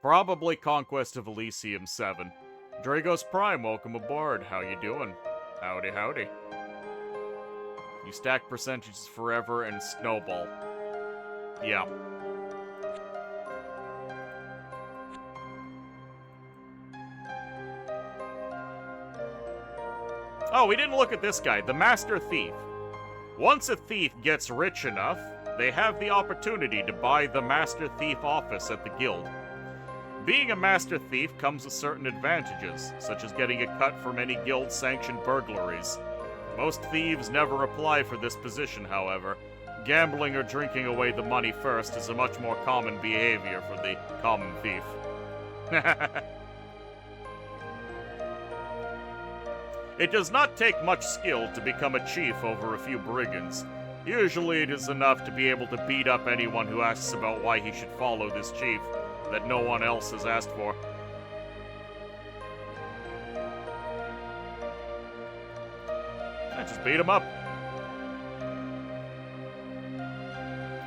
Probably Conquest of Elysium 7. Dragos Prime, welcome aboard. How you doing? Howdy, howdy. You stack percentages forever and snowball. Yeah. Oh, we didn't look at this guy, the Master Thief. Once a thief gets rich enough, they have the opportunity to buy the Master Thief office at the guild. Being a Master Thief comes with certain advantages, such as getting a cut from any guild-sanctioned burglaries. Most thieves never apply for this position, however. Gambling or drinking away the money first is a much more common behavior for the common thief. It does not take much skill to become a chief over a few brigands. Usually it is enough to be able to beat up anyone who asks about why he should follow this chief that no one else has asked for. I just beat him up.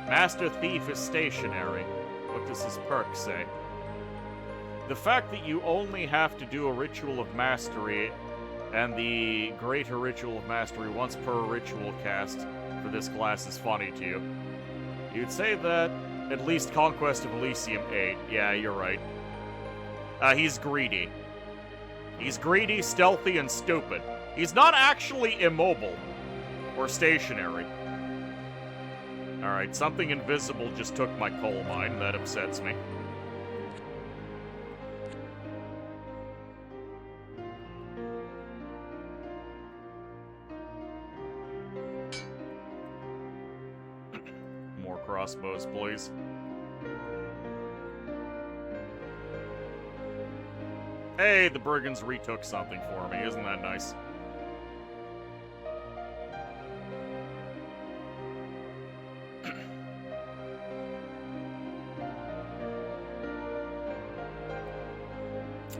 Master Thief is stationary. What does his perk say? The fact that you only have to do a Ritual of Mastery and the Greater Ritual of Mastery once per ritual cast for this class is funny to you. You'd say that at least Conquest of Elysium 8. Yeah, you're right. He's greedy. He's greedy, stealthy, and stupid. He's not actually immobile or stationary. Alright, something invisible just took my coal mine. That upsets me. More crossbows, please. Hey, the brigands retook something for me. Isn't that nice?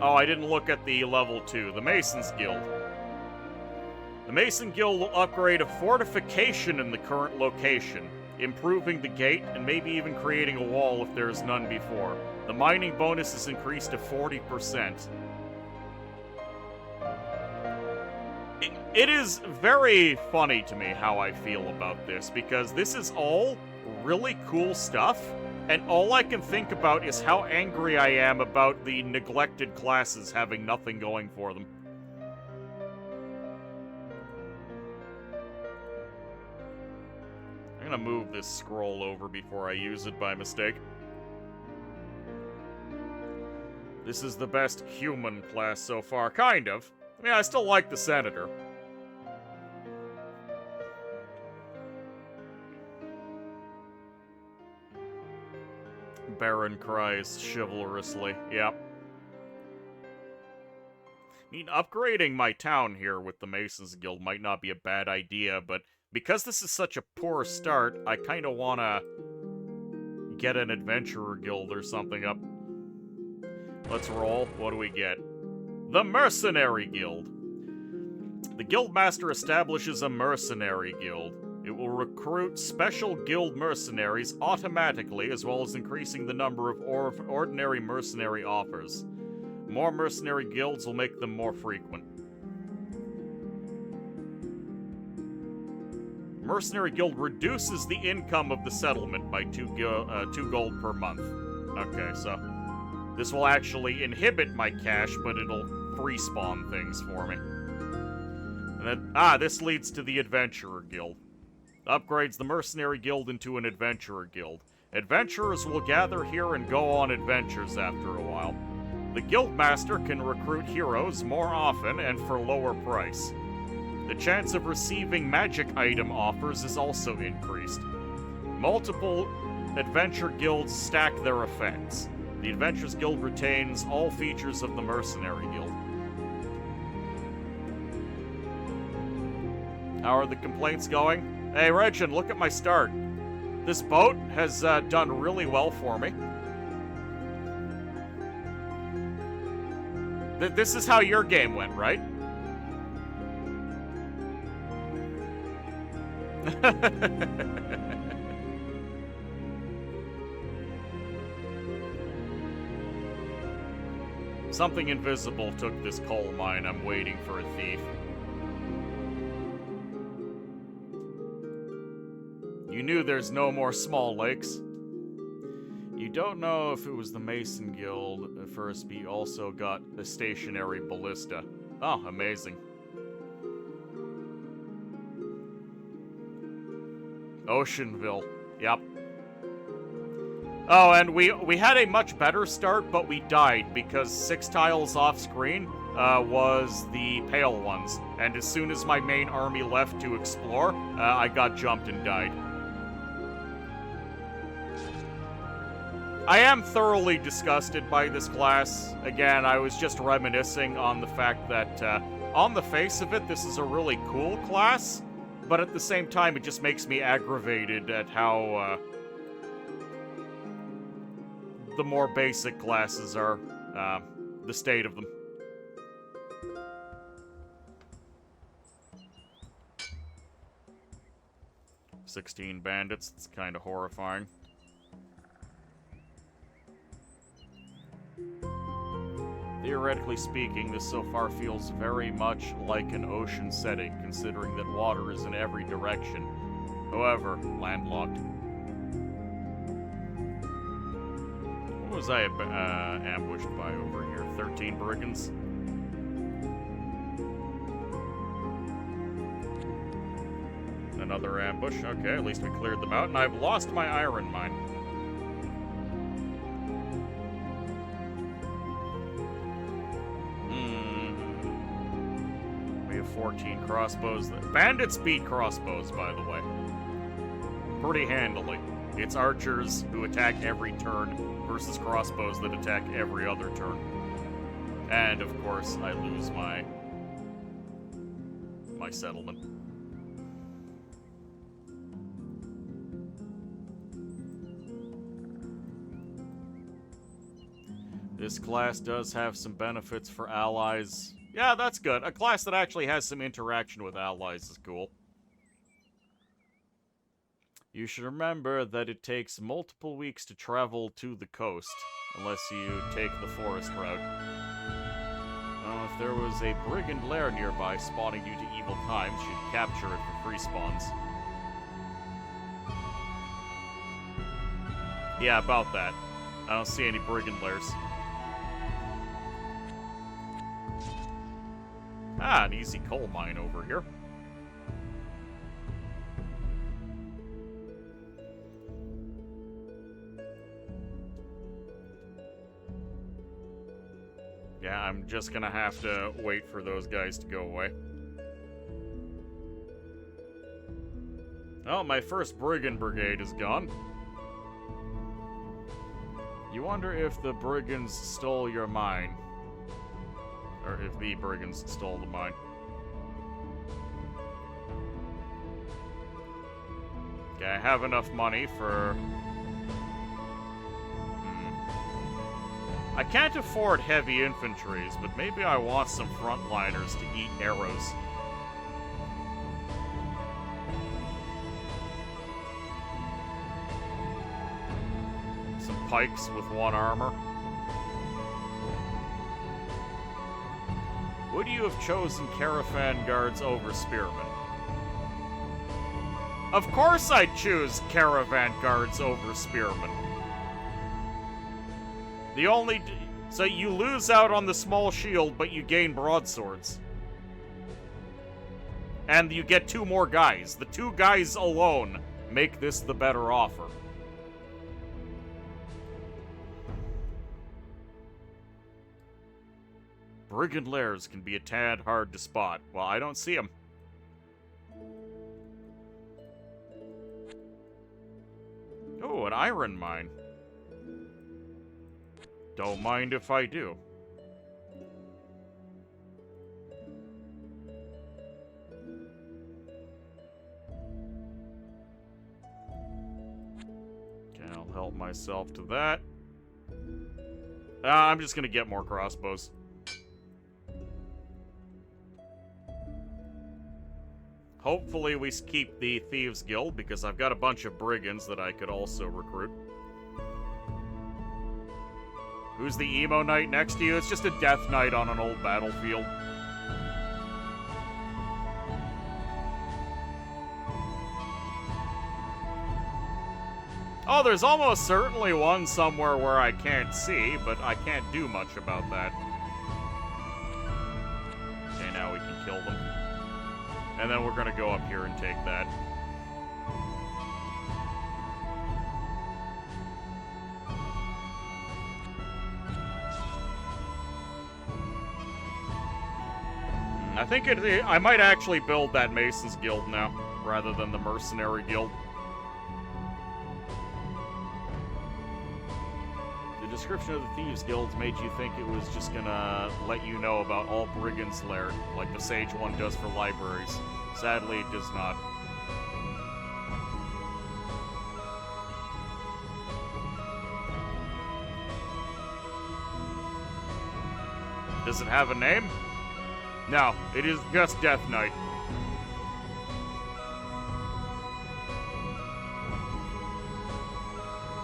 Oh, I didn't look at the level 2, the Masons Guild. The Mason Guild will upgrade a fortification in the current location, improving the gate and maybe even creating a wall if there is none before. The mining bonus is increased to 40%. It is very funny to me how I feel about this, because this is all really cool stuff, and all I can think about is how angry I am about the neglected classes having nothing going for them. I'm gonna move this scroll over before I use it by mistake. This is the best human class so far, kind of. I mean, I still like the Senator. Baron cries chivalrously. Yep. I mean, upgrading my town here with the Masons Guild might not be a bad idea, but because this is such a poor start, I kind of want to get an Adventurer Guild or something up. Let's roll. What do we get? The Mercenary Guild. The Guildmaster establishes a Mercenary Guild. It will recruit special guild mercenaries automatically, as well as increasing the number of ordinary mercenary offers. More mercenary guilds will make them more frequent. Mercenary Guild reduces the income of the settlement by 2 gold per month. Okay, so this will actually inhibit my cash, but it'll free spawn things for me. And then, this leads to the Adventurer Guild. Upgrades the Mercenary Guild into an Adventurer Guild. Adventurers will gather here and go on adventures after a while. The Guildmaster can recruit heroes more often and for lower price. The chance of receiving magic item offers is also increased. Multiple adventure guilds stack their effects. The Adventurers Guild retains all features of the Mercenary Guild. How are the complaints going? Hey, Regin, look at my start. This boat has done really well for me. This is how your game went, right? Something invisible took this coal mine. I'm waiting for a thief. You knew there's no more small lakes. You don't know if it was the Mason Guild at first, but you also got a stationary ballista. Oh, amazing. Oceanville. Yep. Oh, and we had a much better start, but we died because 6 tiles off screen was the Pale Ones. And as soon as my main army left to explore, I got jumped and died. I am thoroughly disgusted by this class. Again, I was just reminiscing on the fact that, on the face of it, this is a really cool class, but at the same time, it just makes me aggravated at how, the more basic classes are, the state of them. "16 bandits, it's kind of horrifying. Theoretically speaking, this so far feels very much like an ocean setting, considering that water is in every direction. However, landlocked. What was I ambushed by over here? 13 brigands? Another ambush. Okay, at least we cleared them out, and I've lost my iron mine. We have 14 crossbows. Bandits beat crossbows, by the way. Pretty handily. It's archers who attack every turn versus crossbows that attack every other turn. And, of course, I lose my settlement. This class does have some benefits for allies. Yeah, that's good. A class that actually has some interaction with allies is cool. You should remember that it takes multiple weeks to travel to the coast, unless you take the forest route. If there was a brigand lair nearby spawning due to evil times, you'd capture it for free spawns. Yeah, about that. I don't see any brigand lairs. Ah, an easy coal mine over here. Yeah, I'm just gonna have to wait for those guys to go away. Oh, my first brigand brigade is gone. You wonder if the brigands stole your mine. Or if the brigands stole the mine. Okay, I have enough money for... I can't afford heavy infantries, but maybe I want some frontliners to eat arrows. Some pikes with 1 armor. Would you have chosen caravan guards over spearmen? Of course I'd choose caravan guards over spearmen. The only... So you lose out on the small shield, but you gain broadswords. And you get 2 more guys. The 2 guys alone make this the better offer. Brigand lairs can be a tad hard to spot. Well, I don't see them. Oh, an iron mine. Don't mind if I do. Okay, I'll help myself to that. I'm just gonna get more crossbows. Hopefully we keep the Thieves Guild, because I've got a bunch of brigands that I could also recruit. Who's the emo knight next to you? It's just a death knight on an old battlefield. Oh, there's almost certainly one somewhere where I can't see, but I can't do much about that. Okay, now we can kill them. And then we're gonna go up here and take that. I think I might actually build that Mason's Guild now, rather than the Mercenary Guild. The description of the Thieves Guilds made you think it was just gonna let you know about all brigands' lair, like the Sage one does for libraries. Sadly, it does not. Does it have a name? No, it is just Death Knight.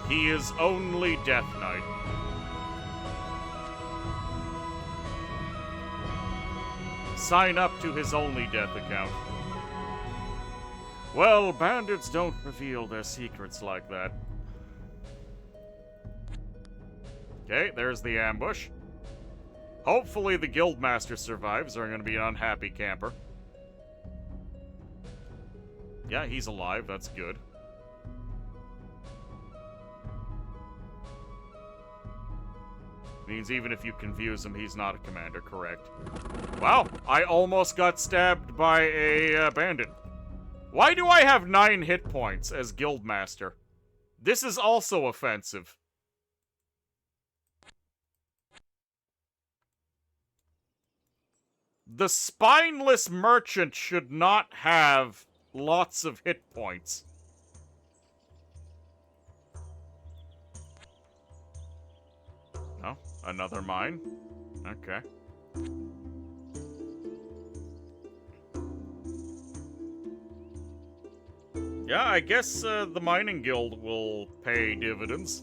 He is only Death Knight. Sign up to his Only Death account. Well, bandits don't reveal their secrets like that. Okay, there's the ambush. Hopefully the Guildmaster survives, or I'm gonna be an unhappy camper. Yeah, he's alive, that's good. Means even if you confuse him, he's not a commander, correct? Wow, I almost got stabbed by a bandit. Why do I have 9 hit points as Guildmaster? This is also offensive. The spineless merchant should not have lots of hit points. Oh, another mine? Okay. Yeah, I guess the mining guild will pay dividends.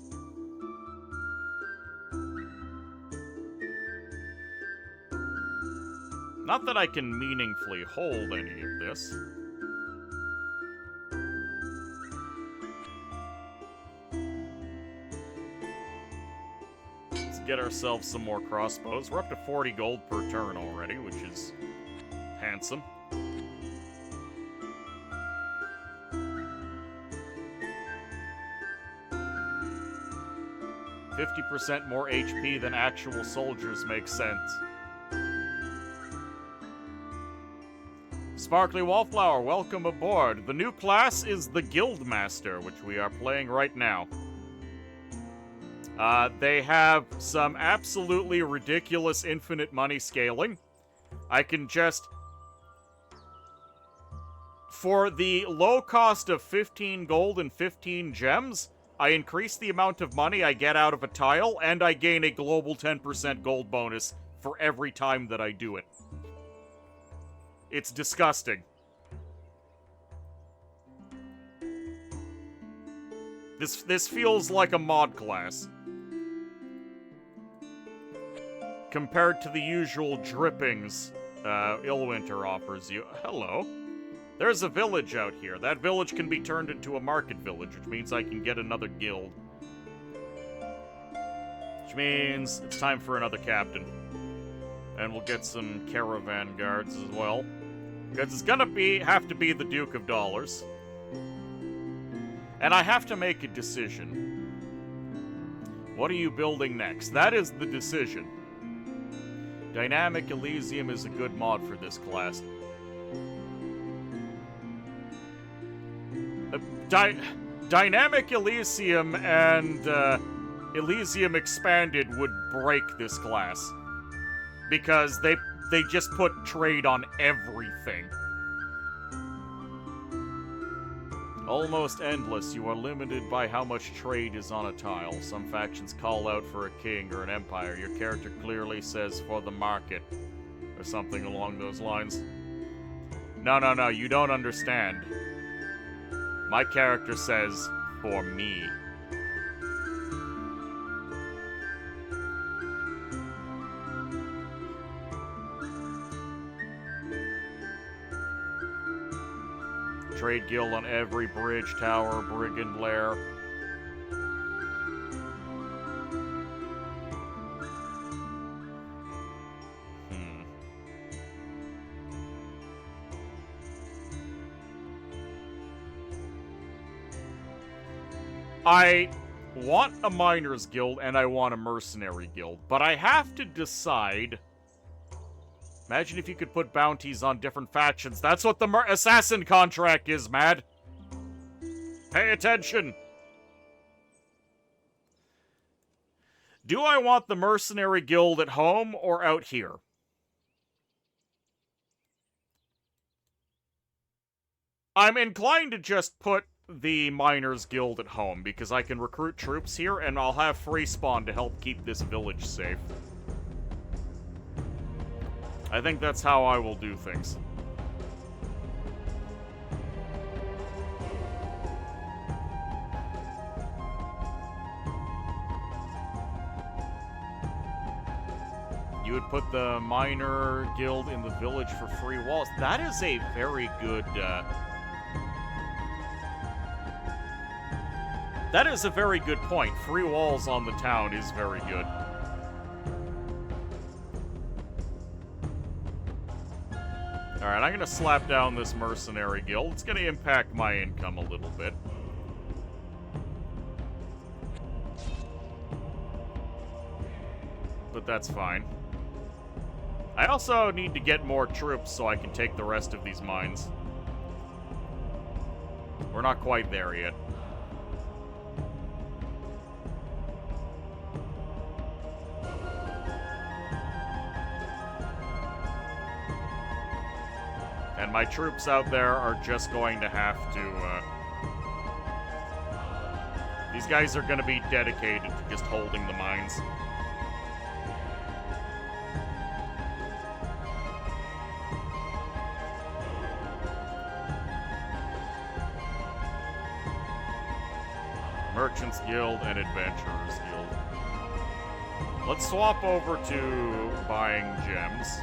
Not that I can meaningfully hold any of this. Let's get ourselves some more crossbows. We're up to 40 gold per turn already, which is handsome. %50 more HP than actual soldiers makes sense. Sparkly Wallflower, welcome aboard. The new class is the Guildmaster, which we are playing right now. They have some absolutely ridiculous infinite money scaling. I can just... For the low cost of 15 gold and 15 gems, I increase the amount of money I get out of a tile, and I gain a global 10% gold bonus for every time that I do it. It's disgusting. This feels like a mod class. Compared to the usual drippings Illwinter offers you. Hello. There's a village out here. That village can be turned into a market village, which means I can get another guild. Which means it's time for another captain. And we'll get some caravan guards as well. Because it's gonna have to be the Duke of Dollars. And I have to make a decision. What are you building next? That is the decision. Dynamic Elysium is a good mod for this class. Dynamic Elysium and Elysium Expanded would break this class. Because they just put trade on everything. Almost endless, you are limited by how much trade is on a tile. Some factions call out for a king or an empire. Your character clearly says for the market, or something along those lines. No, you don't understand. My character says, for me. Trade guild on every bridge, tower, brigand lair. I want a miners guild and I want a mercenary guild, but I have to decide. Imagine if you could put bounties on different factions. That's what the assassin contract is, Mad. Pay attention. Do I want the mercenary guild at home or out here? I'm inclined to just put the miners guild at home because I can recruit troops here and I'll have free spawn to help keep this village safe. I think that's how I will do things. You would put the miner guild in the village for free walls. That is a very good, that is a very good point. Free walls on the town is very good. Alright, I'm gonna slap down this mercenary guild. It's gonna impact my income a little bit. But that's fine. I also need to get more troops so I can take the rest of these mines. We're not quite there yet. And my troops out there are just going to have to, these guys are going to be dedicated to just holding the mines. Merchants Guild and Adventurers Guild. Let's swap over to buying gems.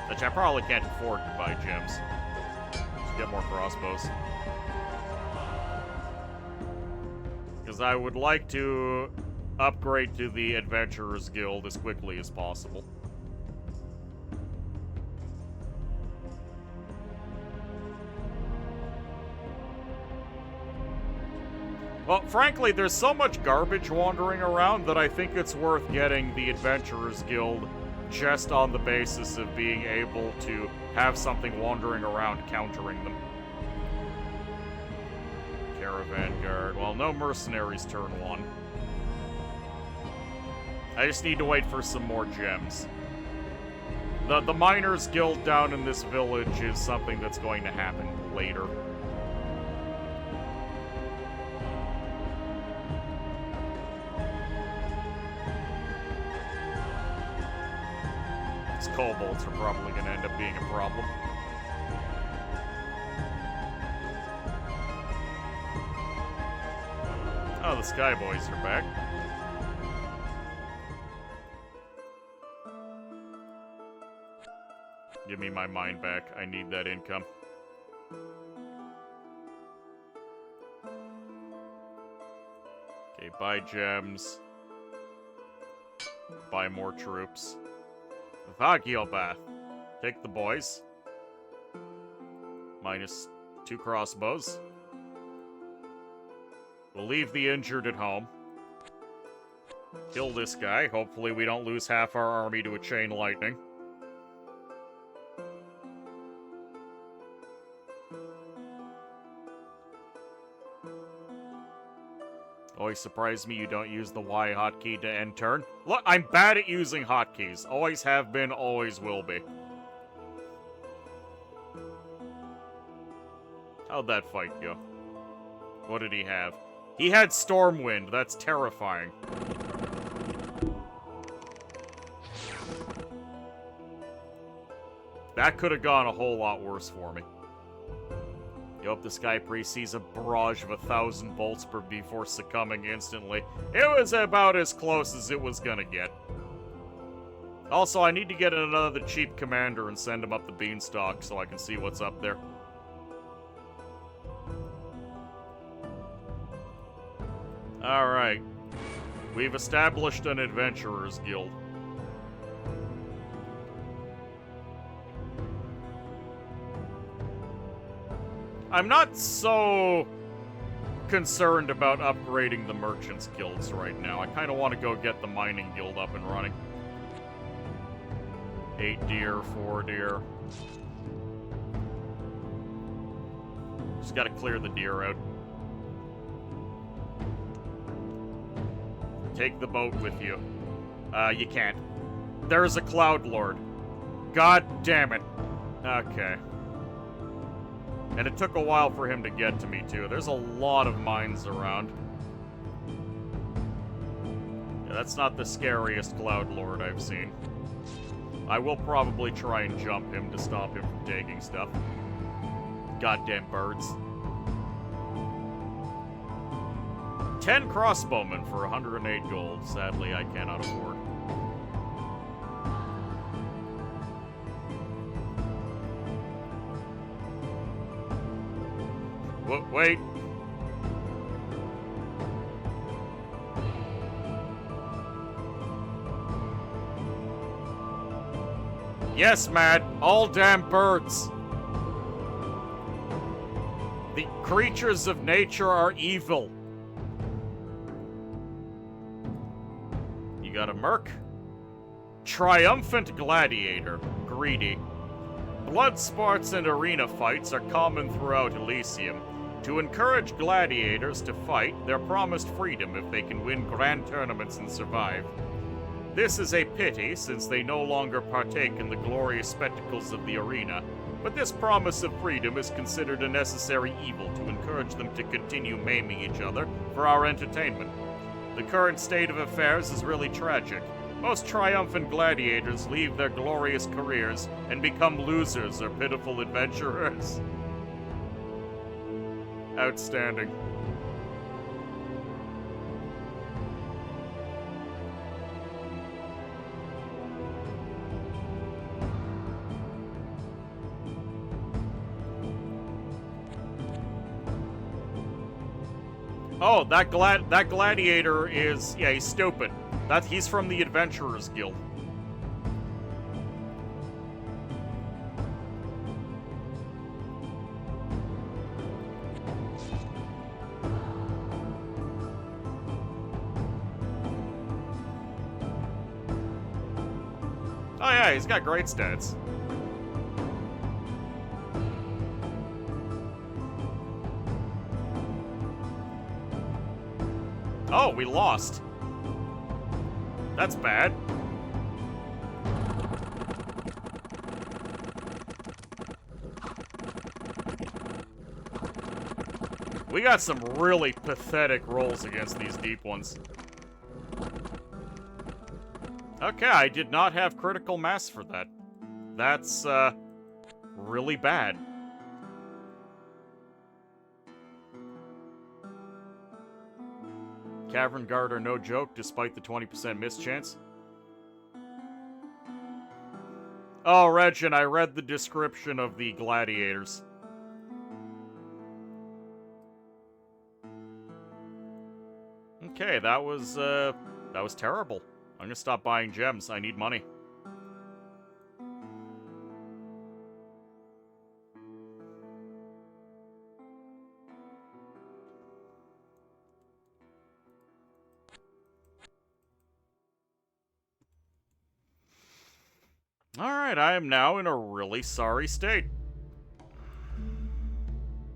Which I probably can't afford to buy gems. Just get more crossbows. Because I would like to upgrade to the Adventurers Guild as quickly as possible. Well, frankly, there's so much garbage wandering around that I think it's worth getting the Adventurers Guild just on the basis of being able to have something wandering around countering them. Caravan Guard. Well, no mercenaries turn 1. I just need to wait for some more gems. The Miners Guild down in this village is something that's going to happen later. Kobolds are probably going to end up being a problem. Oh, the Sky Boys are back. Give me my mine back. I need that income. Okay, buy gems. Buy more troops. Thagiobath. Take the boys. Minus 2 crossbows. We'll leave the injured at home. Kill this guy. Hopefully we don't lose half our army to a chain lightning. always surprise me you don't use the Y hotkey to end turn. Look, I'm bad at using hotkeys. Always have been, always will be. How'd that fight go? What did he have? He had Stormwind. That's terrifying. That could have gone a whole lot worse for me. You hope the Sky Priest sees a barrage of 1,000 bolts before succumbing instantly. It was about as close as it was gonna get. Also, I need to get another cheap commander and send him up the beanstalk so I can see what's up there. Alright. We've established an adventurer's guild. I'm not so concerned about upgrading the merchants' guilds right now. I kind of want to go get the mining guild up and running. 8 deer, 4 deer. Just gotta clear the deer out. Take the boat with you. You can't. There's a Cloud Lord. God damn it. Okay. And it took a while for him to get to me, too. There's a lot of mines around. Yeah, that's not the scariest Cloud Lord I've seen. I will probably try and jump him to stop him from taking stuff. Goddamn birds. 10 crossbowmen for 108 gold. Sadly, I cannot afford. Wait. Yes, Matt. All damn birds. The creatures of nature are evil. You got a merc? Triumphant gladiator. Greedy. Blood sports and arena fights are common throughout Elysium. To encourage gladiators to fight, they're promised freedom if they can win grand tournaments and survive. This is a pity, since they no longer partake in the glorious spectacles of the arena, but this promise of freedom is considered a necessary evil to encourage them to continue maiming each other for our entertainment. The current state of affairs is really tragic. Most triumphant gladiators leave their glorious careers and become losers or pitiful adventurers. Outstanding. Oh, that gladiator is, yeah, he's stupid. He's from the Adventurers Guild. Oh yeah, he's got great stats. Oh, we lost. That's bad. We got some really pathetic rolls against these deep ones. Okay, I did not have critical mass for that. That's, really bad. Cavern Guard are no joke, despite the 20% miss chance. Oh, Regin, I read the description of the gladiators. Okay, that was terrible. I'm gonna stop buying gems. I need money. Alright, I am now in a really sorry state.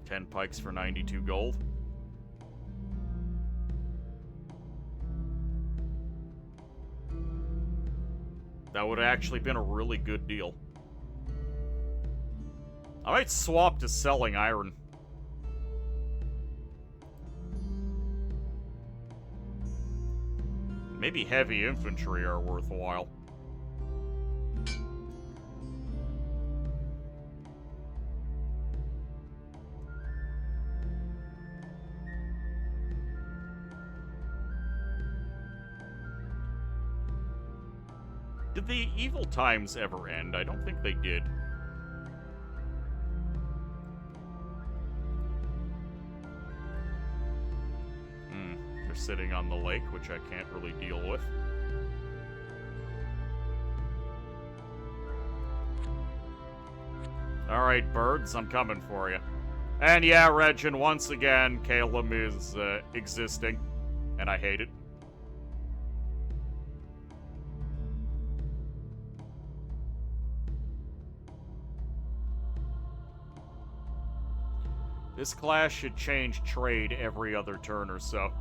10 pikes for 92 gold. That would have actually been a really good deal. I might swap to selling iron. Maybe heavy infantry are worthwhile. Did the evil times ever end? I don't think they did. They're sitting on the lake, which I can't really deal with. Alright, birds, I'm coming for you. And yeah, Regin, once again, Calum is existing, and I hate it. This class should change trade every other turn or so.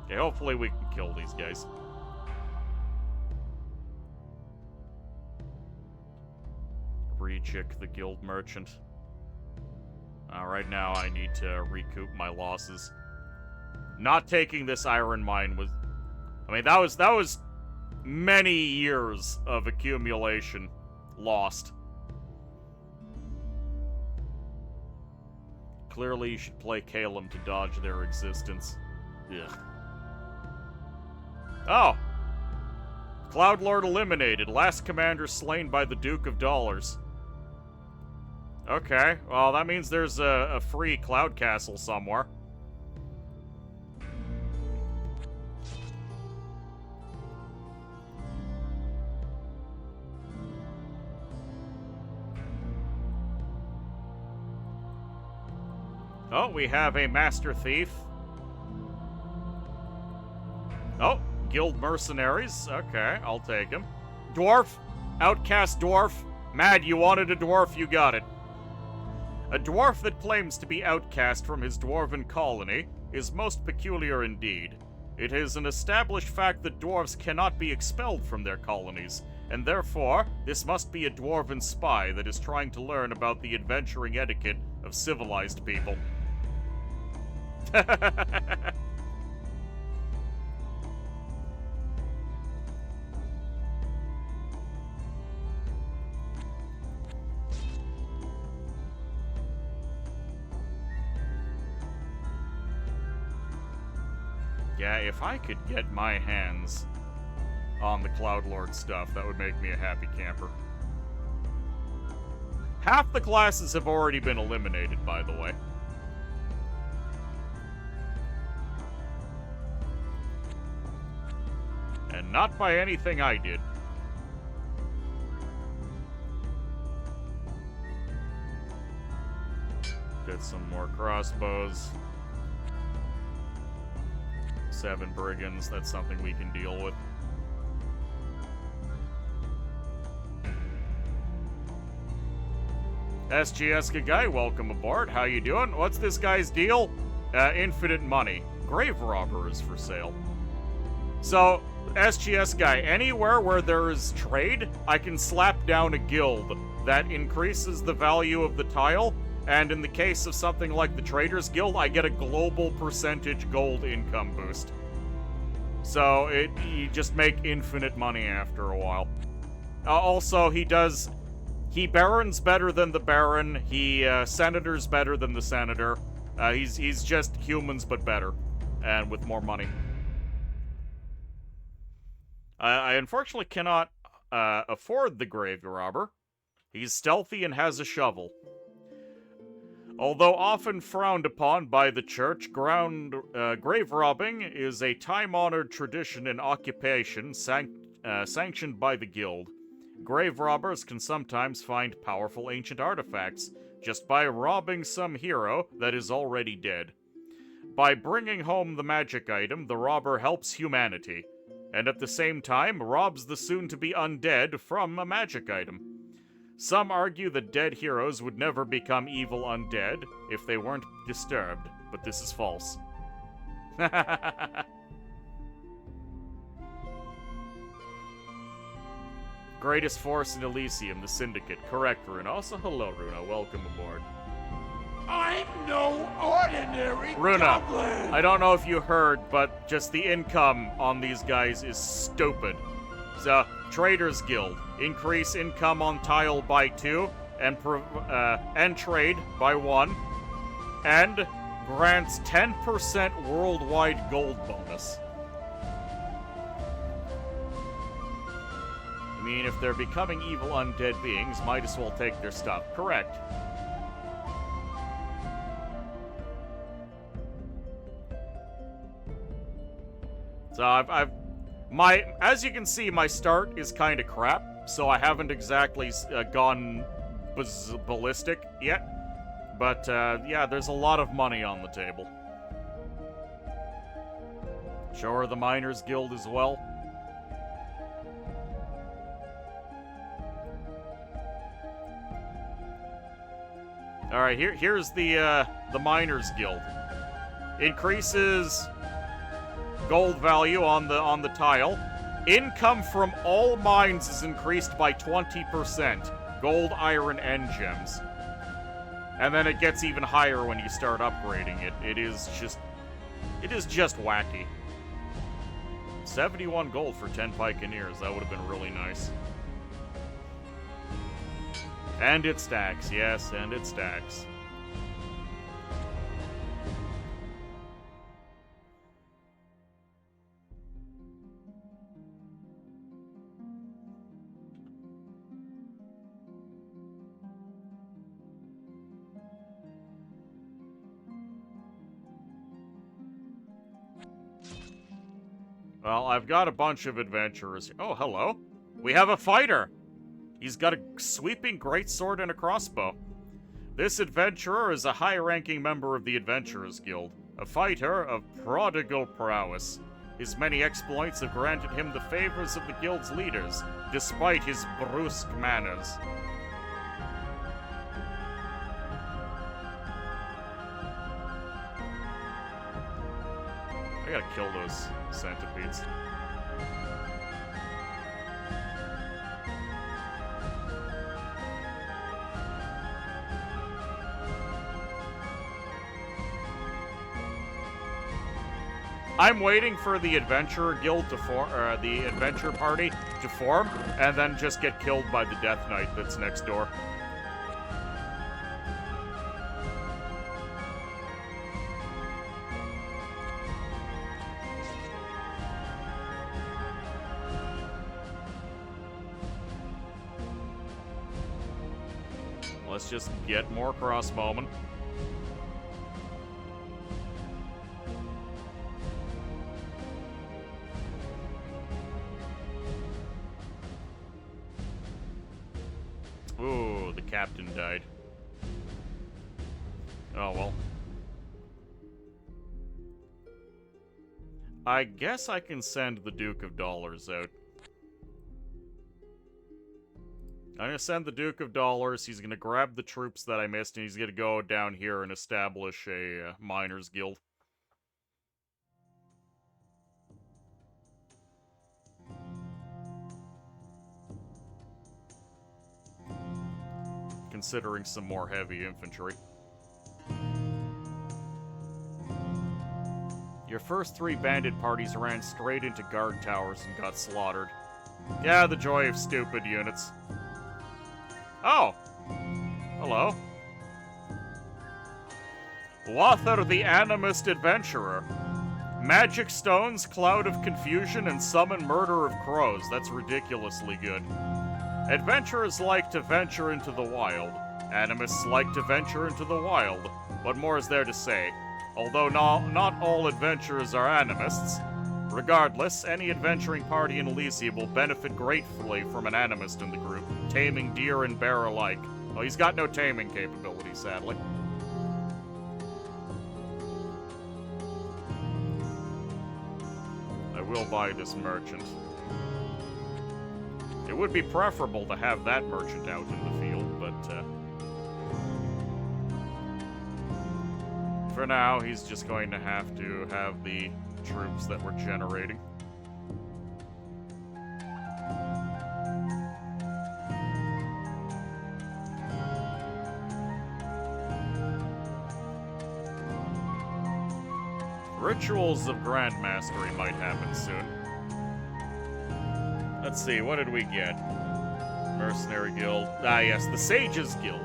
Okay, hopefully we can kill these guys. Recheck the guild merchant. Alright, now I need to recoup my losses. Not taking this iron mine was... I mean, that was many years of accumulation lost. Clearly you should play Calum to dodge their existence. Ugh. Oh! Cloud Lord eliminated. Last commander slain by the Duke of Dollars. Okay, well that means there's a free Cloud Castle somewhere. Oh, we have a Master Thief. Oh, Guild Mercenaries. Okay, I'll take him. Dwarf. Outcast Dwarf. Mad, you wanted a dwarf, you got it. A dwarf that claims to be outcast from his dwarven colony is most peculiar indeed. It is an established fact that dwarves cannot be expelled from their colonies, and therefore, this must be a dwarven spy that is trying to learn about the adventuring etiquette of civilized people. Yeah, if I could get my hands on the Cloud Lord stuff, that would make me a happy camper. Half the classes have already been eliminated, by the way. And not by anything I did. Get some more crossbows. 7 brigands, that's something we can deal with. SGS guy, welcome aboard. How you doing? What's this guy's deal? Infinite money. Grave robber is for sale. So, SGS guy, anywhere where there is trade, I can slap down a guild that increases the value of the tile, and in the case of something like the Traders Guild, I get a global percentage gold income boost. So, you just make infinite money after a while. Also, he barons better than the baron, he senators better than the senator. He's just humans but better, and with more money. I unfortunately cannot afford the grave robber. He's stealthy and has a shovel. Although often frowned upon by the church, grave robbing is a time-honored tradition and occupation sanctioned by the guild. Grave robbers can sometimes find powerful ancient artifacts just by robbing some hero that is already dead. By bringing home the magic item, the robber helps humanity, and at the same time robs the soon-to-be undead from a magic item. Some argue that dead heroes would never become evil undead if they weren't disturbed. but this is false. Greatest force in Elysium, the Syndicate. Correct, Runa. Also, hello, Runa. Welcome aboard. I'm no ordinary Runa, goblin! I don't know if you heard, but just the income on these guys is stupid. So, Traders Guild. Increase income on tile by 2, and trade by 1, and grants 10% worldwide gold bonus. I mean, if they're becoming evil undead beings, might as well take their stuff. Correct. So as you can see, my start is kind of crap, so I haven't exactly gone ballistic yet. But, yeah, there's a lot of money on the table. Show her the Miners Guild as well. Alright, here's the Miners Guild. Increases gold value on the tile. Income from all mines is increased by 20%. Gold, iron, and gems. And then it gets even higher when you start upgrading it. It is just wacky. 71 gold for 10 Pikeneers. That would have been really nice. And it stacks, yes, and it stacks. Well, I've got a bunch of adventurers. Oh, hello. We have a fighter. He's got a sweeping greatsword and a crossbow. This adventurer is a high-ranking member of the Adventurers Guild, a fighter of prodigal prowess. His many exploits have granted him the favors of the guild's leaders, despite his brusque manners. I gotta kill those centipedes. I'm waiting for the Adventurer Guild to form, the Adventure Party to form, and then just get killed by the Death Knight that's next door. Let's just get more crossbowmen. Ooh, the captain died. Oh well. I guess I can send the Duke of Dollars out. I'm gonna send the Duke of Dollars. He's gonna grab the troops that I missed, and he's gonna go down here and establish a miners' guild. Considering some more heavy infantry. Your first 3 bandit parties ran straight into guard towers and got slaughtered. Yeah, the joy of stupid units. Oh! Hello. Lothar the Animist Adventurer. Magic stones, cloud of confusion, and summon murder of crows. That's ridiculously good. Adventurers like to venture into the wild. Animists like to venture into the wild. What more is there to say? Although not all adventurers are animists. Regardless, any adventuring party in Elysium will benefit gratefully from an animist in the group, taming deer and bear alike. Well, he's got no taming capability, sadly. I will buy this merchant. It would be preferable to have that merchant out in the field, but, For now, he's just going to have the troops that we're generating. Rituals of Grand Mastery might happen soon. Let's see, what did we get? Mercenary Guild. Ah, yes, the Sages Guild.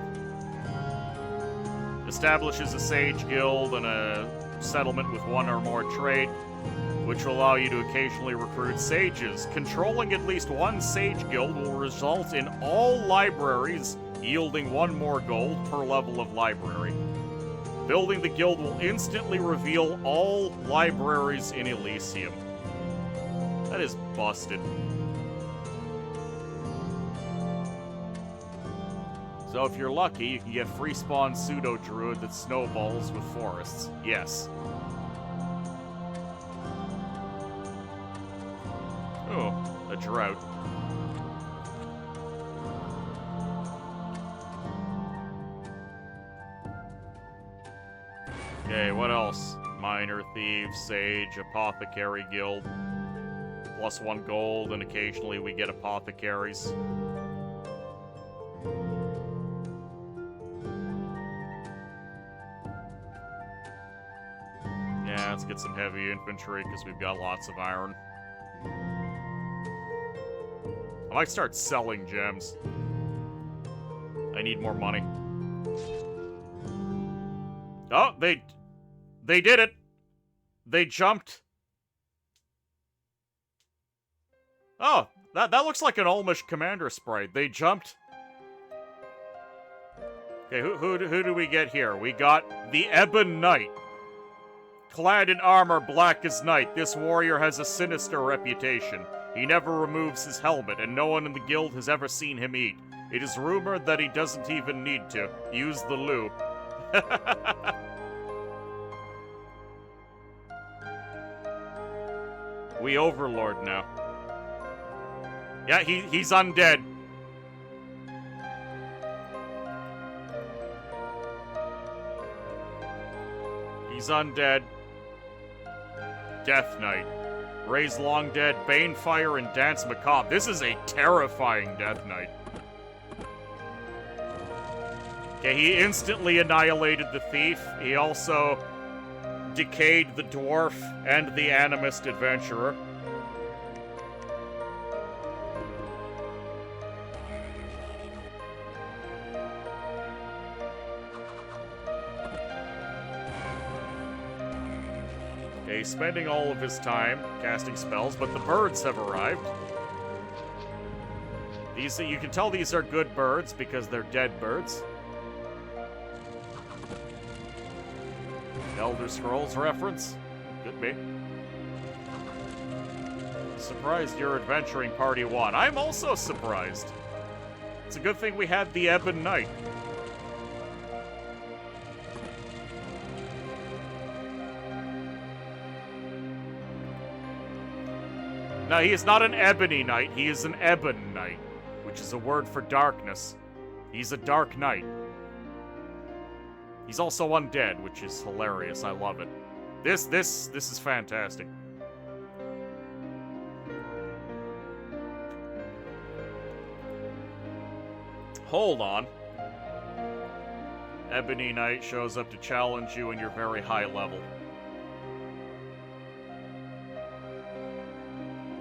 Establishes a Sage Guild and a settlement with one or more trade, which will allow you to occasionally recruit sages. Controlling at least one Sage Guild will result in all libraries yielding 1 more gold per level of library. Building the guild will instantly reveal all libraries in Elysium. That is busted. So if you're lucky, you can get free spawn pseudo-druid that snowballs with forests. Yes. Oh, a drought. Okay, what else? Miner, Thieves, Sage, Apothecary Guild. +1 gold, and occasionally we get apothecaries. Yeah, let's get some heavy infantry, because we've got lots of iron. I might start selling gems. I need more money. Oh, they did it! They jumped. Oh, that looks like an Olmish commander sprite. They jumped. Okay, who do we get here? We got the Ebon Knight. Clad in armor black as night, this warrior has a sinister reputation. He never removes his helmet, and no one in the guild has ever seen him eat. It is rumored that he doesn't even need to. Use the loo. We overlord now. Yeah, he's undead. He's undead. Death Knight. Raise Long Dead, Banefire, and Dance Macabre. This is a terrifying Death Knight. Okay, he instantly annihilated the Thief. He also decayed the Dwarf and the Animist Adventurer. Okay, he's spending all of his time casting spells, but the birds have arrived. These, you can tell these are good birds because they're dead birds. Elder Scrolls reference? Could be. Surprised your adventuring party won. I'm also surprised. It's a good thing we had the Ebon Knight. No, he is not an Ebony Knight, he is an Ebon Knight, which is a word for darkness. He's a Dark Knight. He's also undead, which is hilarious. I love it. This is fantastic. Hold on. Ebony Knight shows up to challenge you and you're very high level.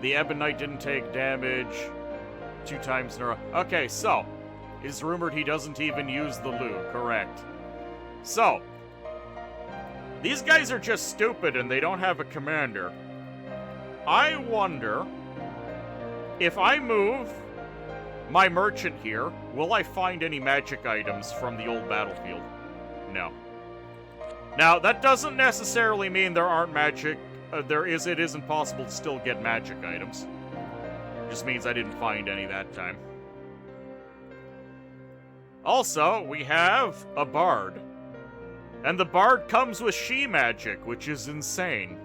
The Ebon Knight didn't take damage 2 times in a row. Okay, so, it's rumored he doesn't even use the loo, correct. So, these guys are just stupid and they don't have a commander. I wonder if I move my merchant here, will I find any magic items from the old battlefield? No. Now, that doesn't necessarily mean there aren't magic. It is impossible to still get magic items. Just means I didn't find any that time. Also, we have a bard. And the bard comes with she-magic, which is insane.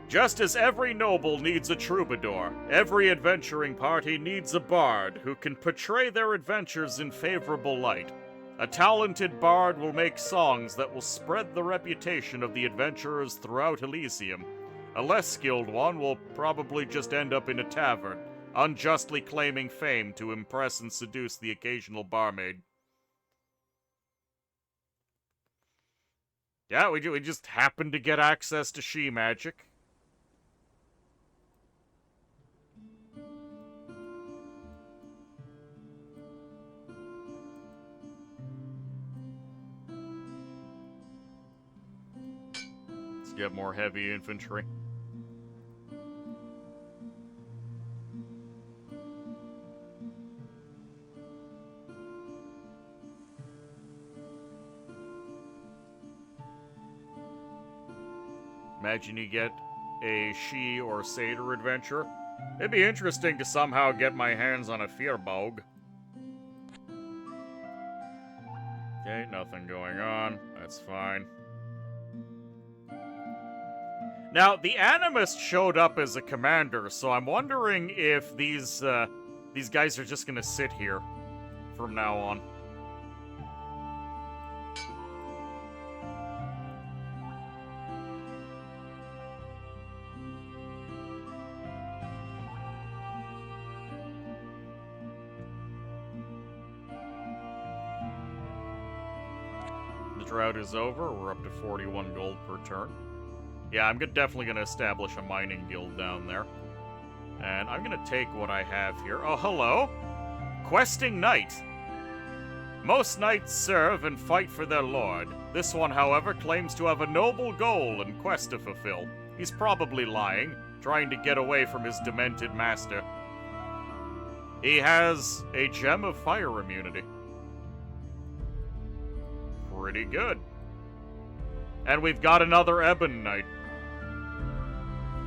Just as every noble needs a troubadour, every adventuring party needs a bard who can portray their adventures in favorable light. A talented bard will make songs that will spread the reputation of the adventurers throughout Elysium. A less skilled one will probably just end up in a tavern, unjustly claiming fame to impress and seduce the occasional barmaid. Yeah, we just happen to get access to she magic. Let's get more heavy infantry. Imagine you get a she or satyr adventure. It'd be interesting to somehow get my hands on a Firbolg. Okay, nothing going on. That's fine. Now, the Animist showed up as a commander, so I'm wondering if these guys are just gonna sit here from now on. The drought is over. We're up to 41 gold per turn. Yeah, I'm definitely going to establish a mining guild down there. And I'm going to take what I have here. Oh, hello! Questing Knight. Most knights serve and fight for their lord. This one, however, claims to have a noble goal and quest to fulfill. He's probably lying, trying to get away from his demented master. He has a Gem of Fire immunity. Pretty good. And we've got another Ebon Knight.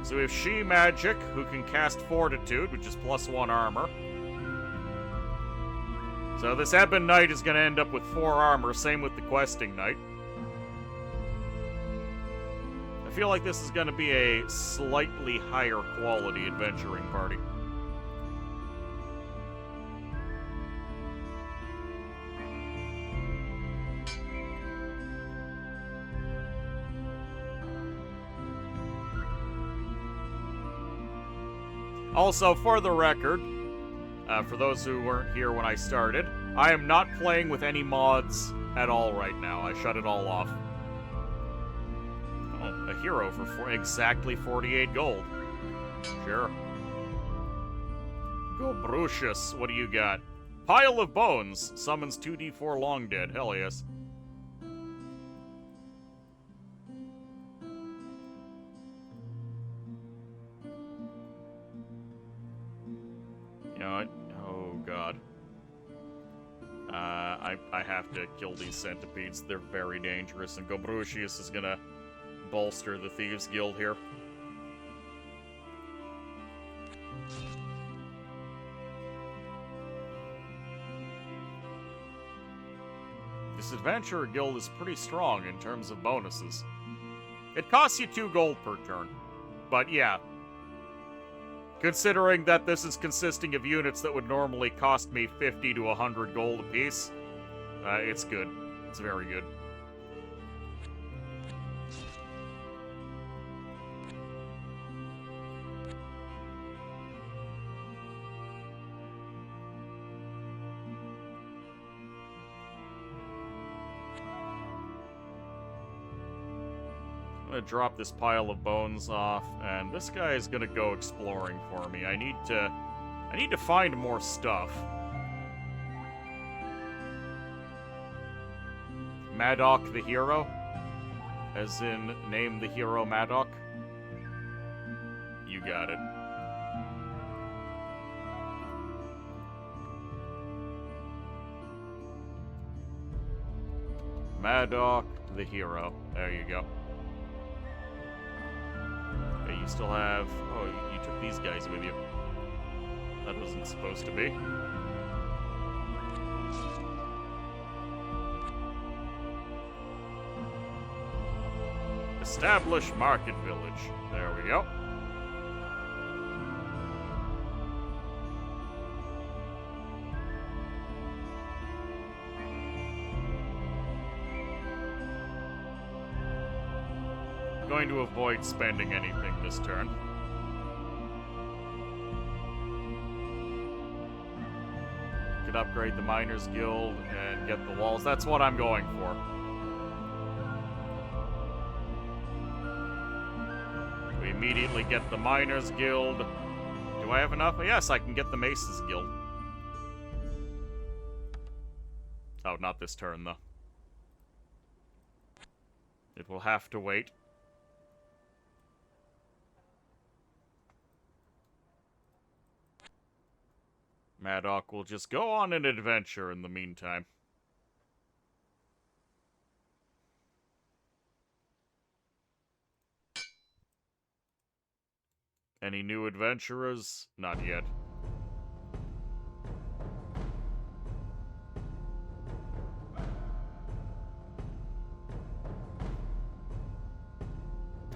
So we have She Magic, who can cast Fortitude, which is +1 armor. So this Ebon Knight is going to end up with 4 armor, same with the Questing Knight. I feel like this is going to be a slightly higher quality adventuring party. Also, for the record, for those who weren't here when I started, I am not playing with any mods at all right now. I shut it all off. Oh, a hero for exactly 48 gold. Sure. Go Brucius, what do you got? Pile of Bones summons 2d4 Long Dead. Hell yes. You know what? Oh, God. I have to kill these centipedes. They're very dangerous, and Gobrucius is gonna bolster the Thieves Guild here. This Adventurer Guild is pretty strong in terms of bonuses. It costs you 2 gold per turn, but yeah. Considering that this is consisting of units that would normally cost me 50 to 100 gold apiece, it's good. It's very good. I'm gonna drop this pile of bones off, and this guy is gonna go exploring for me. I need to find more stuff. Madoc the hero? As in, name the hero Madoc? You got it. Madoc the hero. There you go. Okay, you still have... Oh, you took these guys with you. That wasn't supposed to be. Establish Market Village. There we go. Going to avoid spending anything this turn. Could upgrade the Miners Guild and get the walls. That's what I'm going for. We immediately get the Miners Guild. Do I have enough? Yes, I can get the Maces Guild. Oh, not this turn, though. It will have to wait. Madoc will just go on an adventure in the meantime. Any new adventurers? Not yet.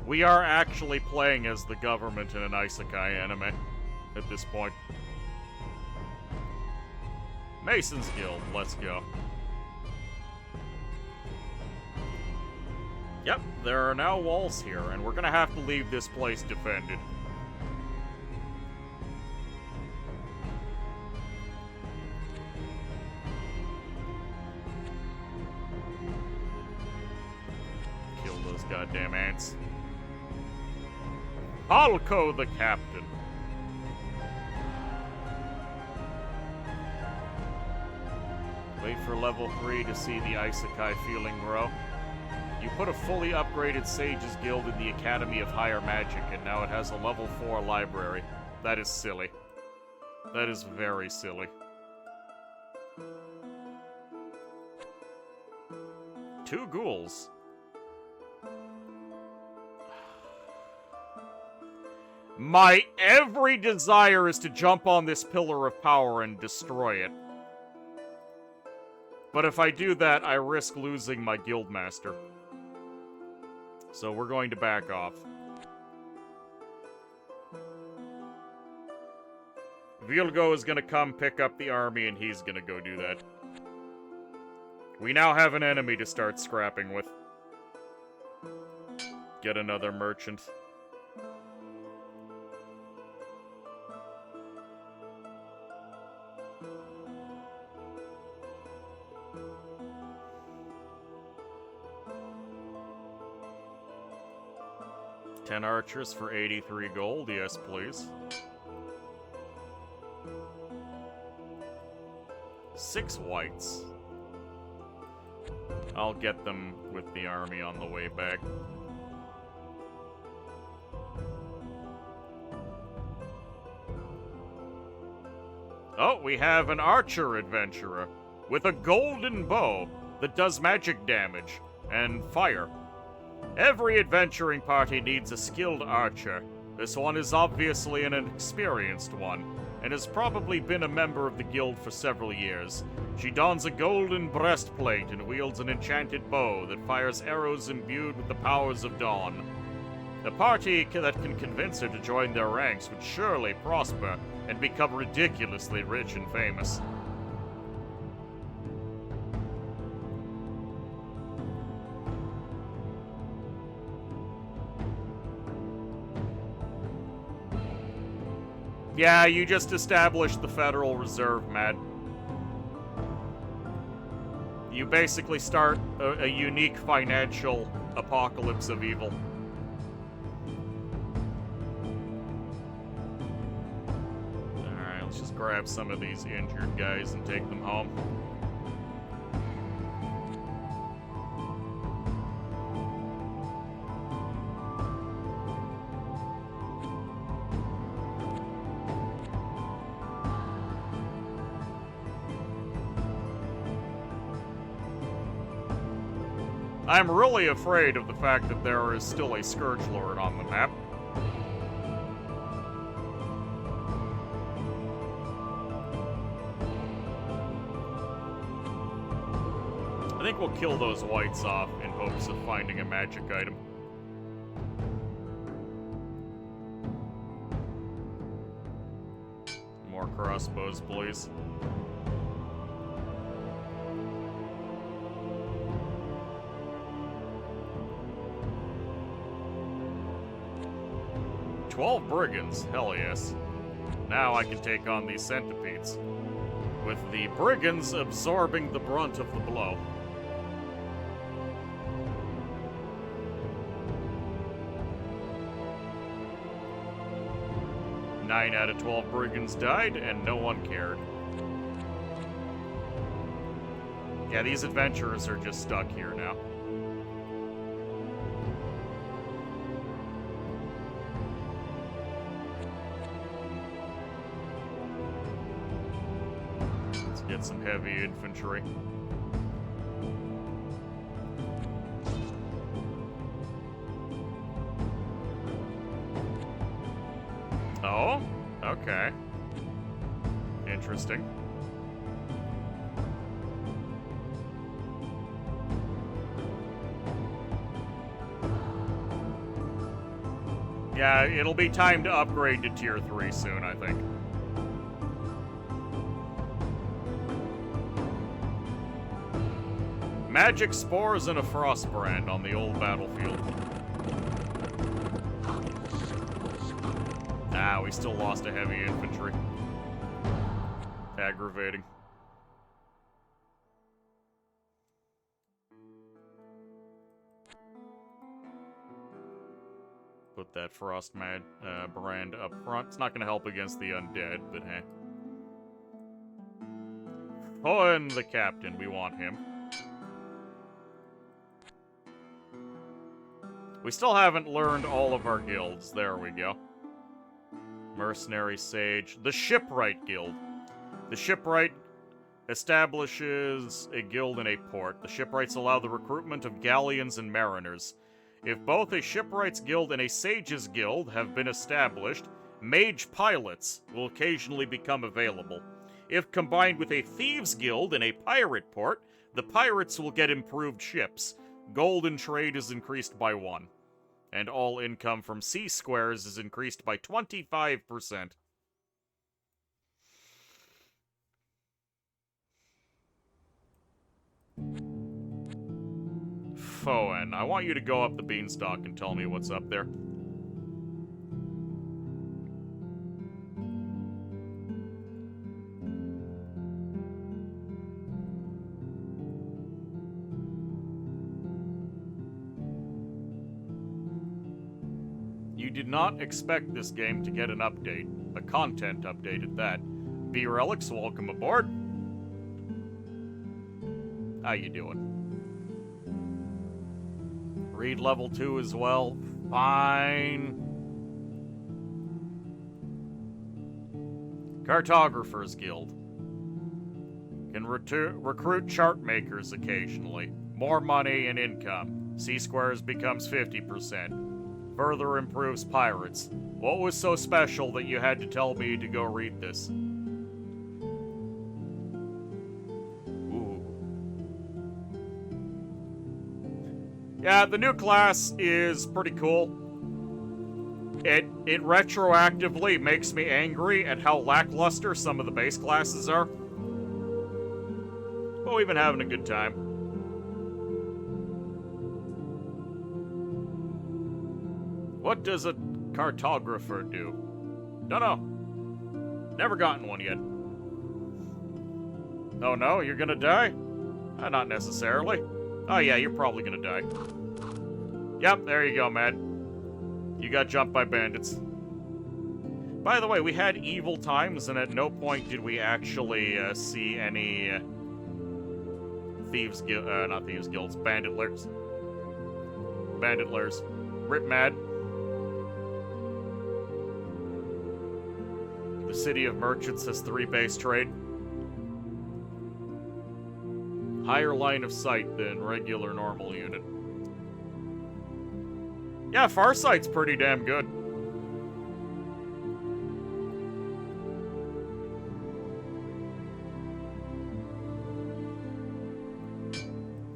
We are actually playing as the government in an isekai anime at this point. Mason's Guild, let's go. Yep, there are now walls here, and we're gonna have to leave this place defended. Kill those goddamn ants. Falco the captain. Wait for level 3 to see the Isekai feeling grow. You put a fully upgraded Sage's Guild in the Academy of Higher Magic, and now it has a level 4 library. That is silly. That is very silly. Two ghouls. My every desire is to jump on this pillar of power and destroy it. But if I do that, I risk losing my guildmaster. So we're going to back off. Vilgo is gonna come pick up the army and he's gonna go do that. We now have an enemy to start scrapping with. Get another merchant. Ten archers for 83 gold, yes please. 6 whites. I'll get them with the army on the way back. Oh, we have an archer adventurer with a golden bow that does magic damage and fire. Every adventuring party needs a skilled archer. This one is obviously an experienced one, and has probably been a member of the guild for several years. She dons a golden breastplate and wields an enchanted bow that fires arrows imbued with the powers of dawn. A party that can convince her to join their ranks would surely prosper and become ridiculously rich and famous. Yeah, you just established the Federal Reserve, Matt. You basically start a unique financial apocalypse of evil. Alright, let's just grab some of these injured guys and take them home. I'm really afraid of the fact that there is still a Scourge Lord on the map. I think we'll kill those whites off in hopes of finding a magic item. More crossbows, please. 12 brigands, hell yes. Now I can take on these centipedes, with the brigands absorbing the brunt of the blow. Nine out of 12 brigands died, and no one cared. Yeah, these adventurers are just stuck here now. Let's get some heavy infantry. Oh, okay. Interesting. Yeah, it'll be time to upgrade to Tier 3 soon, I think. Magic spores and a frostbrand on the old battlefield. Ah, we still lost a heavy infantry. Aggravating. Put that frost brand up front. It's not going to help against the undead, but hey. Hoenn the captain, we want him. We still haven't learned all of our guilds. There we go. Mercenary Sage. The Shipwright Guild. The Shipwright establishes a guild in a port. The Shipwrights allow the recruitment of galleons and mariners. If both a Shipwrights Guild and a Sages Guild have been established, mage pilots will occasionally become available. If combined with a Thieves Guild and a pirate port, the pirates will get improved ships. Golden trade is increased by 1. And all income from sea squares is increased by 25%. Hoenn, I want you to go up the beanstalk and tell me what's up there. You did not expect this game to get an update. A content update at that. B-Relics, welcome aboard. How you doing? Read level 2 as well. Fine. Cartographers Guild. Can recruit chart makers occasionally. More money and income. C-Squares becomes 50%. Further improves pirates. What was so special that you had to tell me to go read this? Yeah, the new class is pretty cool. It retroactively makes me angry at how lackluster some of the base classes are. But we've been having a good time. What does a cartographer do? Dunno. Never gotten one yet. Oh no, you're gonna die? Not necessarily. Oh yeah, you're probably gonna die. Yep, there you go, man. You got jumped by bandits. By the way, we had evil times, and at no point did we actually see any not thieves guilds, banditlers. Banditlers. Rip mad. The City of Merchants has 3 base trade. Higher line of sight than regular normal unit. Yeah, Farsight's pretty damn good.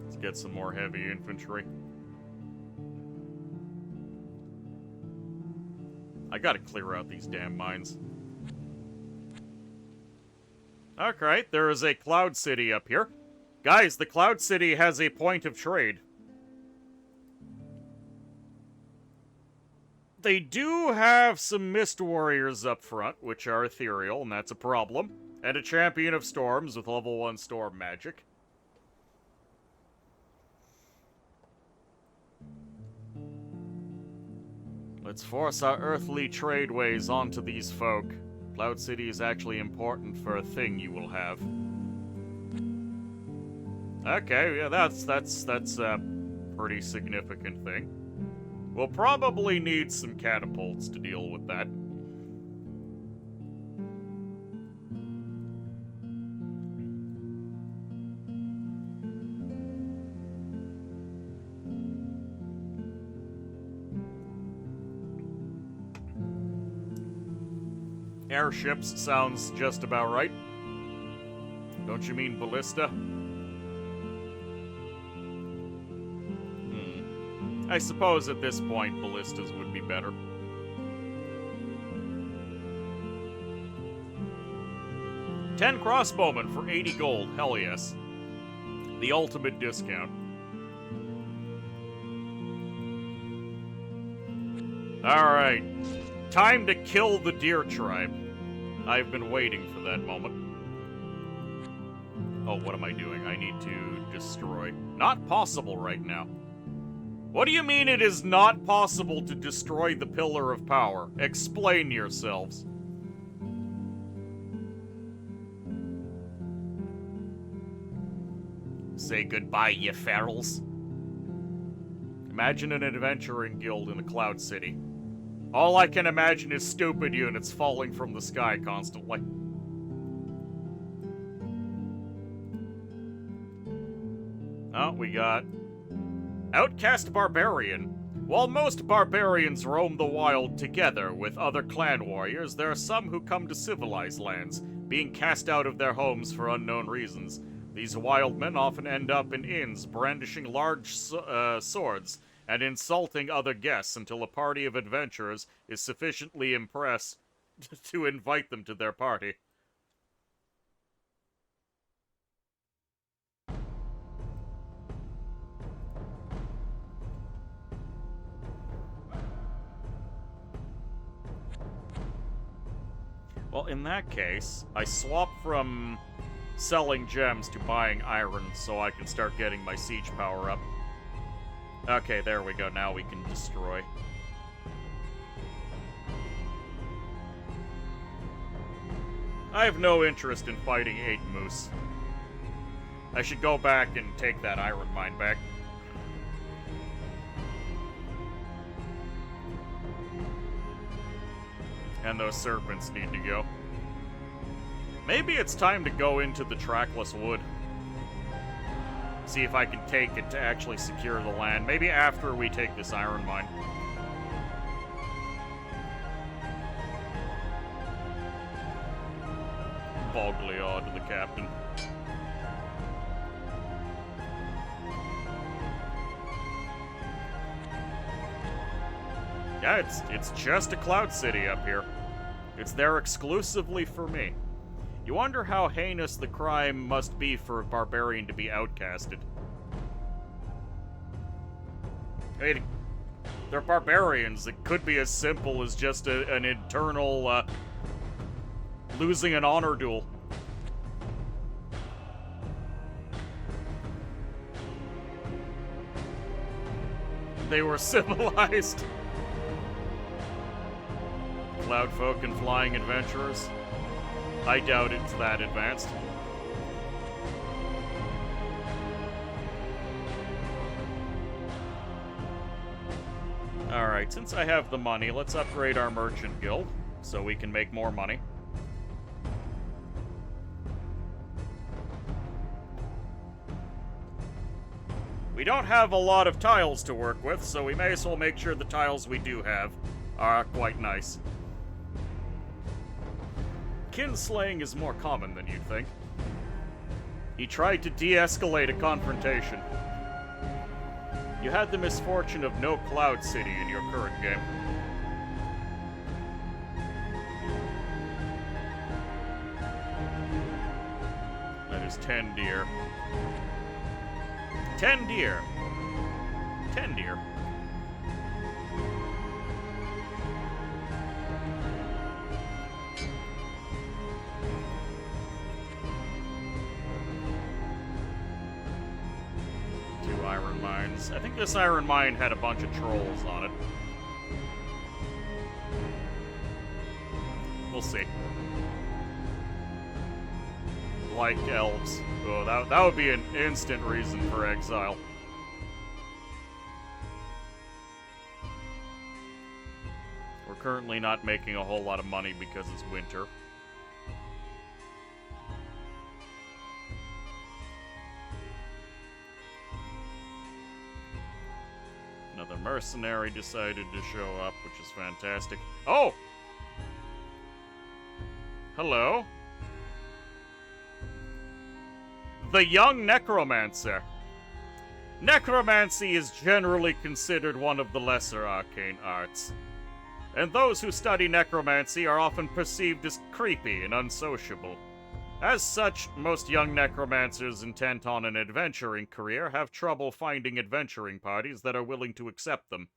Let's get some more heavy infantry. I gotta clear out these damn mines. Alright, there is a Cloud City up here. Guys, the Cloud City has a point of trade. They do have some Mist Warriors up front, which are ethereal, and that's a problem. And a Champion of Storms with level 1 Storm magic. Let's force our earthly tradeways onto these folk. Cloud City is actually important for a thing you will have. Okay, yeah, that's a pretty significant thing. We'll probably need some catapults to deal with that. Airships sounds just about right. Don't you mean ballista? I suppose at this point ballistas would be better. $10 crossbowmen for 80 gold, hell yes. The ultimate discount. Alright. Time to kill the deer tribe. I've been waiting for that moment. Oh, what am I doing? I need to destroy. Not possible right now. What do you mean it is not possible to destroy the Pillar of Power? Explain yourselves. Say goodbye, ye ferals. Imagine an adventuring guild in a Cloud City. All I can imagine is stupid units falling from the sky constantly. Oh, we got Outcast Barbarian. While most barbarians roam the wild together with other clan warriors, there are some who come to civilized lands, being cast out of their homes for unknown reasons. These wild men often end up in inns, brandishing large swords and insulting other guests until a party of adventurers is sufficiently impressed to invite them to their party. Well, in that case, I swap from selling gems to buying iron so I can start getting my siege power up. Okay, there we go. Now we can destroy. I have no interest in fighting 8 moose. I should go back and take that iron mine back. And those serpents need to go. Maybe it's time to go into the trackless wood. See if I can take it to actually secure the land. Maybe after we take this iron mine. Bogliod, the captain. Yeah, it's just a Cloud City up here. It's there exclusively for me. You wonder how heinous the crime must be for a barbarian to be outcasted. I mean, they're barbarians. It could be as simple as just an internal, losing an honor duel. They were civilized. Cloudfolk and flying adventurers. I doubt it's that advanced. Alright, since I have the money, let's upgrade our merchant guild so we can make more money. We don't have a lot of tiles to work with, so we may as well make sure the tiles we do have are quite nice. Kinslaying is more common than you'd think. He tried to de-escalate a confrontation. You had the misfortune of no Cloud City in your current game. That is 10 deer. 10 deer. 10 deer. mines. I think this iron mine had a bunch of trolls on it. We'll see. Like elves. Oh, that would be an instant reason for exile. We're currently not making a whole lot of money because it's winter. Another mercenary decided to show up, which is fantastic. Oh! Hello? The young necromancer. Necromancy is generally considered one of the lesser arcane arts, and those who study necromancy are often perceived as creepy and unsociable. As such, most young necromancers intent on an adventuring career have trouble finding adventuring parties that are willing to accept them.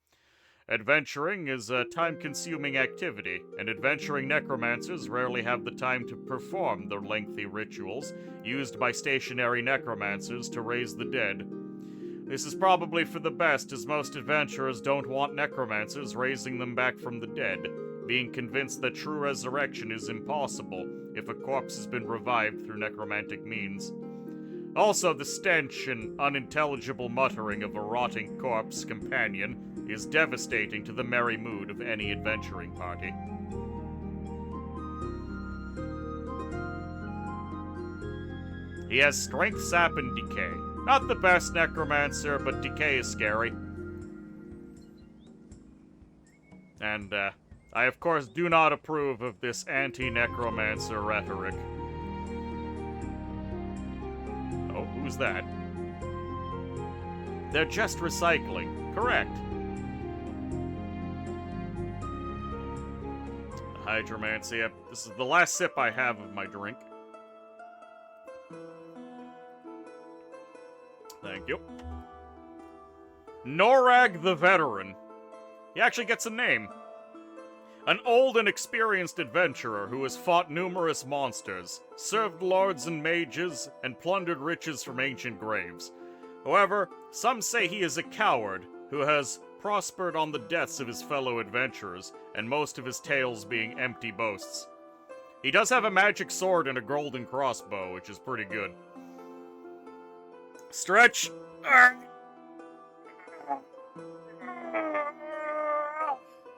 Adventuring is a time-consuming activity, and adventuring necromancers rarely have the time to perform the lengthy rituals used by stationary necromancers to raise the dead. This is probably for the best, as most adventurers don't want necromancers raising them back from the dead, being convinced that true resurrection is impossible if a corpse has been revived through necromantic means. Also, the stench and unintelligible muttering of a rotting corpse companion is devastating to the merry mood of any adventuring party. He has strength, sap, and decay. Not the best necromancer, but decay is scary. And, I of course do not approve of this anti-necromancer rhetoric. Oh, who's that? They're just recycling. Correct. Hydromancy. This is the last sip I have of my drink. Thank you. Norag the Veteran. He actually gets a name. An old and experienced adventurer who has fought numerous monsters, served lords and mages, and plundered riches from ancient graves. However, some say he is a coward who has prospered on the deaths of his fellow adventurers, and most of his tales being empty boasts. He does have a magic sword and a golden crossbow, which is pretty good. Stretch!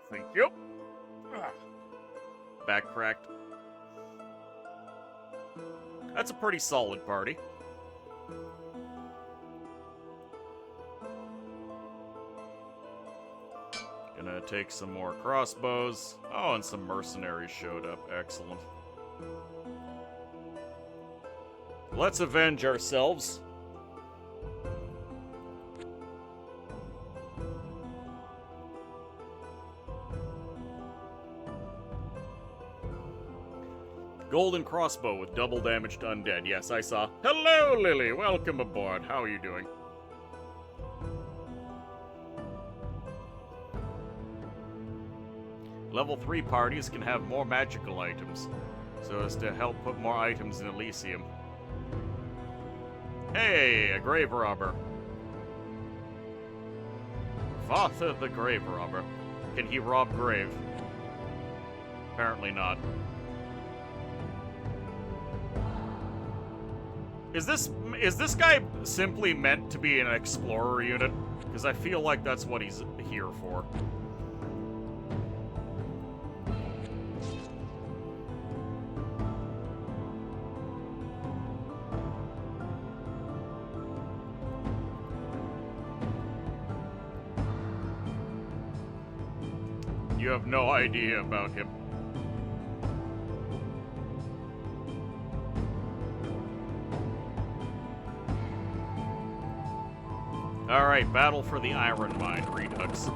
Thank you. Back cracked. That's a pretty solid party. Gonna take some more crossbows. Oh, and some mercenaries showed up. Excellent. Let's avenge ourselves. Golden crossbow with double damage to undead. Yes, I saw. Hello, Lily. Welcome aboard. How are you doing? Level 3 parties can have more magical items, so as to help put more items in Elysium. Hey, a grave robber. Vatha the grave robber. Can he rob grave? Apparently not. Is this guy simply meant to be an explorer unit? Because I feel like that's what he's here for. You have no idea about him. Alright, battle for the iron mine, Redux.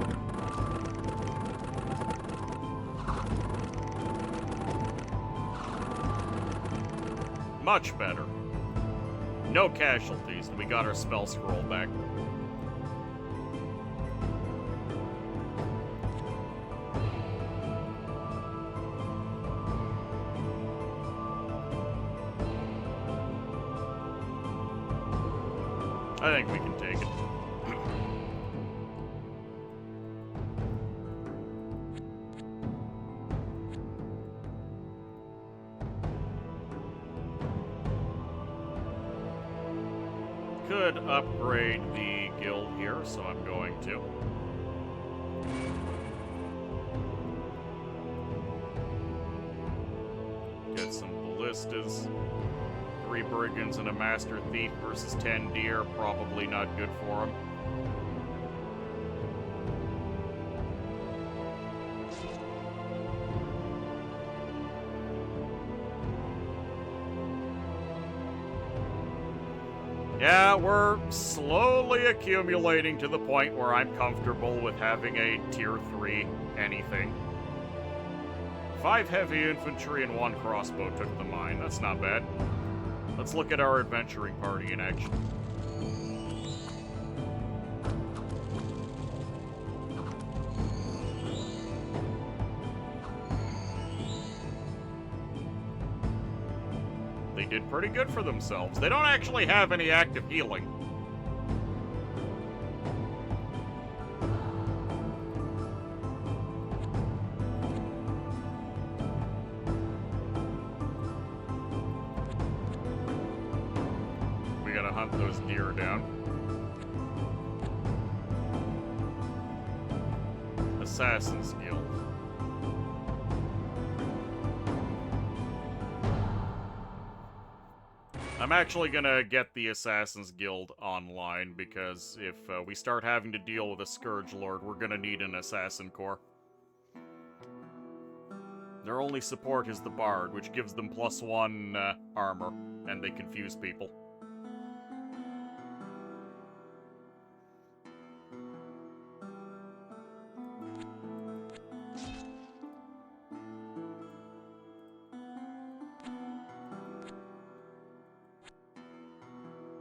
Much better. No casualties, and we got our spell scroll back. I think we can take it. could upgrade the guild here, so I'm going to. Get some ballistas. 3 brigands and a master thief versus 10 deer. Probably not good for him. Yeah, we're slowly accumulating to the point where I'm comfortable with having a tier 3 anything. 5 heavy infantry and 1 crossbow took the mine. That's not bad. Let's look at our adventuring party in action. They did pretty good for themselves. They don't actually have any active healing. We gotta hunt those deer down. Assassin's Guild. I'm actually gonna get the Assassin's Guild online, because if we start having to deal with a Scourge Lord, we're gonna need an Assassin Corps. Their only support is the Bard, which gives them +1 armor, and they confuse people.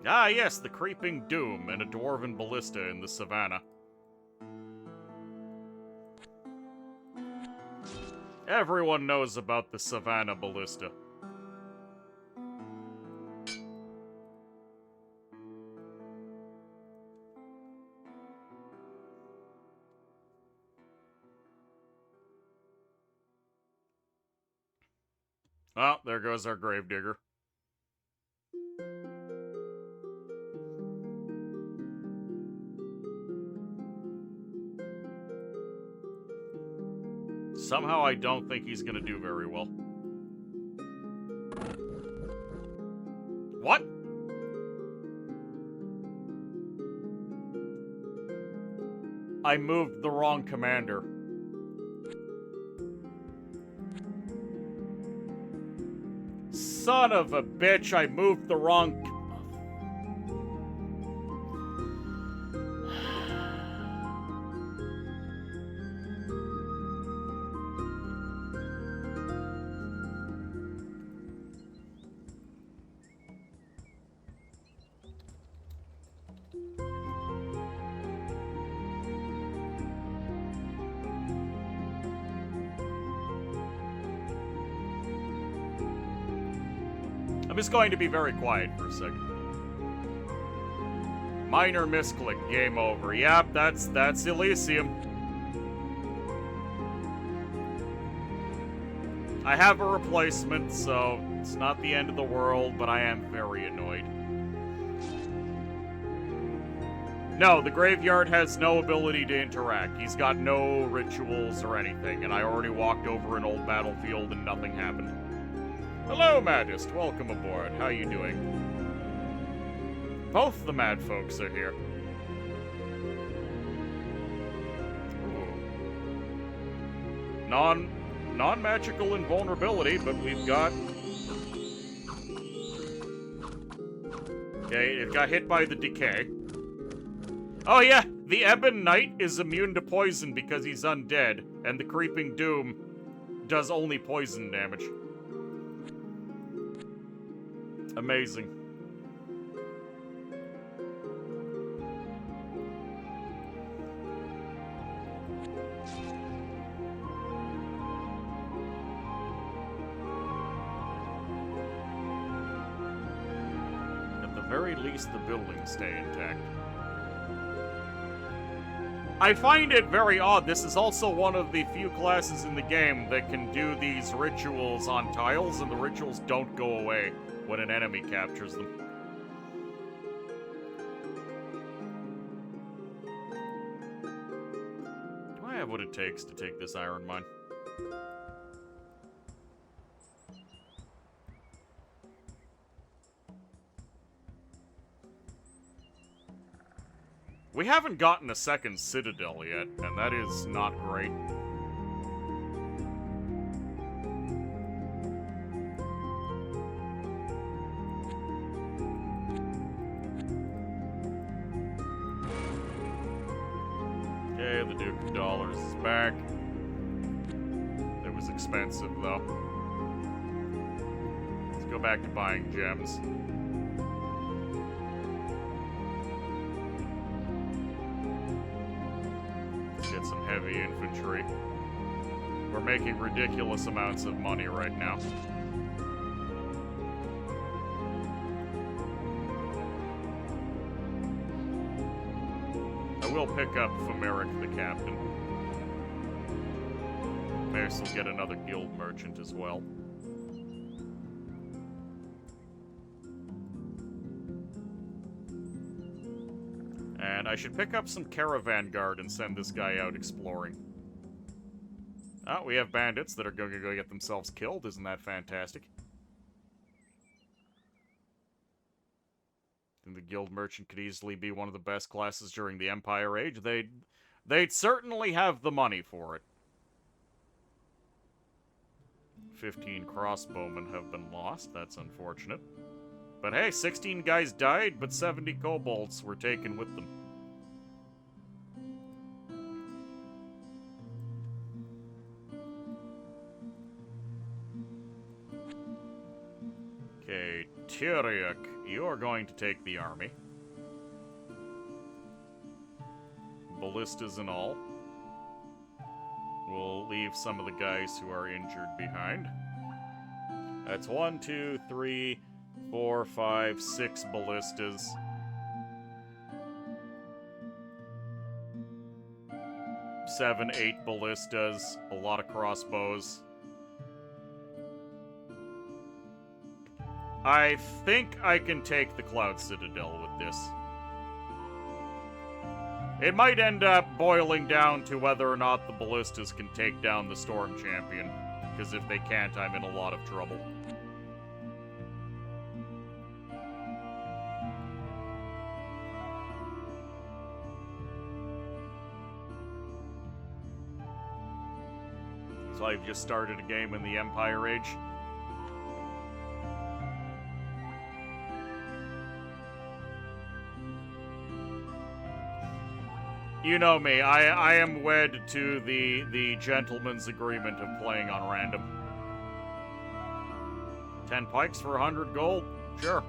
Ah, yes, the Creeping Doom and a Dwarven Ballista in the Savannah. Everyone knows about the Savannah Ballista. Oh, there goes our Gravedigger. Somehow I don't think he's gonna do very well. What? I moved the wrong commander. Son of a bitch, I moved the wrong... I'm just going to be very quiet for a second. Minor misclick, game over. Yep, that's Elysium. I have a replacement, so it's not the end of the world, but I am very annoyed. No, the graveyard has no ability to interact. He's got no rituals or anything, and I already walked over an old battlefield and nothing happened. Hello, Maddest. Welcome aboard. How you doing? Both the mad folks are here. Ooh. Non-magical invulnerability, but we've got... Okay, it got hit by the decay. Oh yeah, the Ebon Knight is immune to poison because he's undead, and the Creeping Doom does only poison damage. Amazing. At the very least, the buildings stay intact. I find it very odd. This is also one of the few classes in the game that can do these rituals on tiles, and the rituals don't go away when an enemy captures them. have what it takes to take this iron mine. We haven't gotten a second citadel yet, and that is not great. Okay, the Duke of Dollars is back. It was expensive, though. Let's go back to buying gems. Get some heavy infantry. We're making ridiculous amounts of money right now. I will pick up Fameric the captain. Maybe we'll get another guild merchant as well. And I should pick up some caravan guard and send this guy out exploring. Oh, we have bandits that are going to go get themselves killed. Isn't that fantastic? And the guild merchant could easily be one of the best classes during the Empire Age. They'd certainly have the money for it. 15 crossbowmen have been lost. That's unfortunate. But hey, 16 guys died, but 70 kobolds were taken with them. Okay, Tyriok, you're going to take the army. Ballistas and all. We'll leave some of the guys who are injured behind. That's 1, 2, 3... 4, 5, 6 ballistas. 7, 8 ballistas. A lot of crossbows. I think I can take the Cloud Citadel with this. It might end up boiling down to whether or not the ballistas can take down the Storm Champion. Because if they can't, I'm in a lot of trouble. So I've just started a game in the Empire Age. You know me, I am wed to the gentleman's agreement of playing on random. 10 pikes for 100 gold? Sure.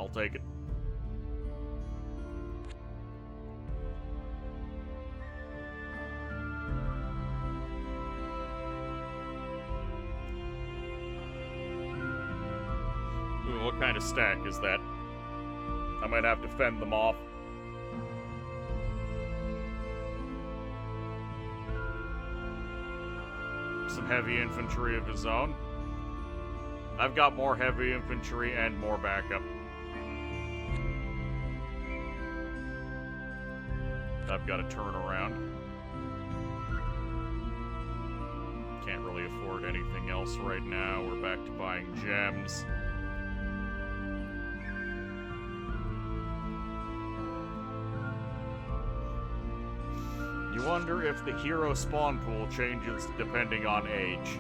I'll take it. Ooh, what kind of stack is that? I might have to fend them off. Some heavy infantry of his own. I've got more heavy infantry and more backup. I've got to turn around. Can't really afford anything else right now. We're back to buying gems. You wonder if the hero spawn pool changes depending on age.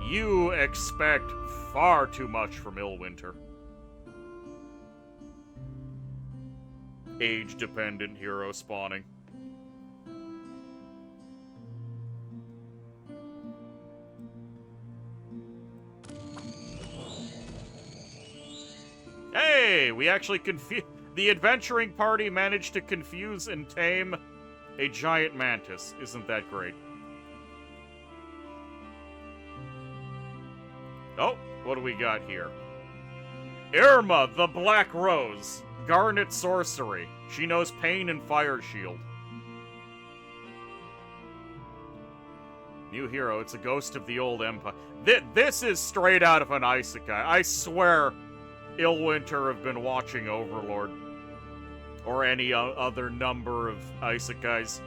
You expect far too much from Illwinter. Age-dependent hero spawning. Hey, we actually the adventuring party managed to confuse and tame a giant mantis. Isn't that great? Oh, what do we got here? Irma, the Black Rose. Garnet sorcery. She knows pain and fire shield. New hero. It's a ghost of the old empire. This is straight out of an isekai. I swear Illwinter have been watching Overlord. Or any other number of isekais.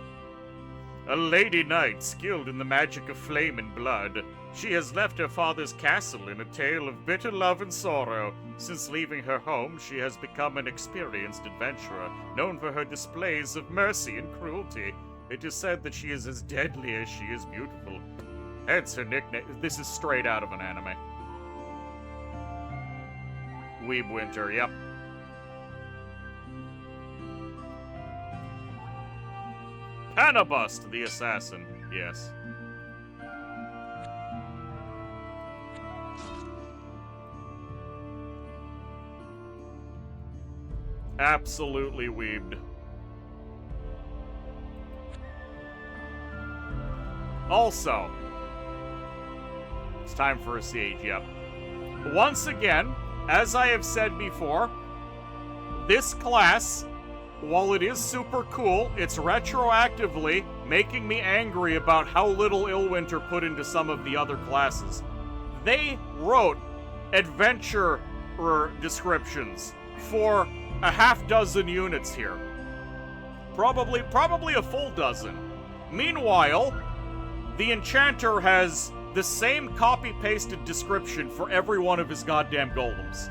A lady knight skilled in the magic of flame and blood. She has left her father's castle in a tale of bitter love and sorrow. Since leaving her home, she has become an experienced adventurer, known for her displays of mercy and cruelty. It is said that she is as deadly as she is beautiful. Hence her nickname. This is straight out of an anime. Weeb Winter, yep. Panabust, the assassin, yes. Absolutely weebed. Also, it's time for a siege, yep. Once again, as I have said before, this class, while it is super cool, it's retroactively making me angry about how little Illwinter put into some of the other classes. They wrote adventure descriptions for a half dozen units here. Probably a full dozen. Meanwhile, the Enchanter has the same copy-pasted description for every one of his goddamn golems.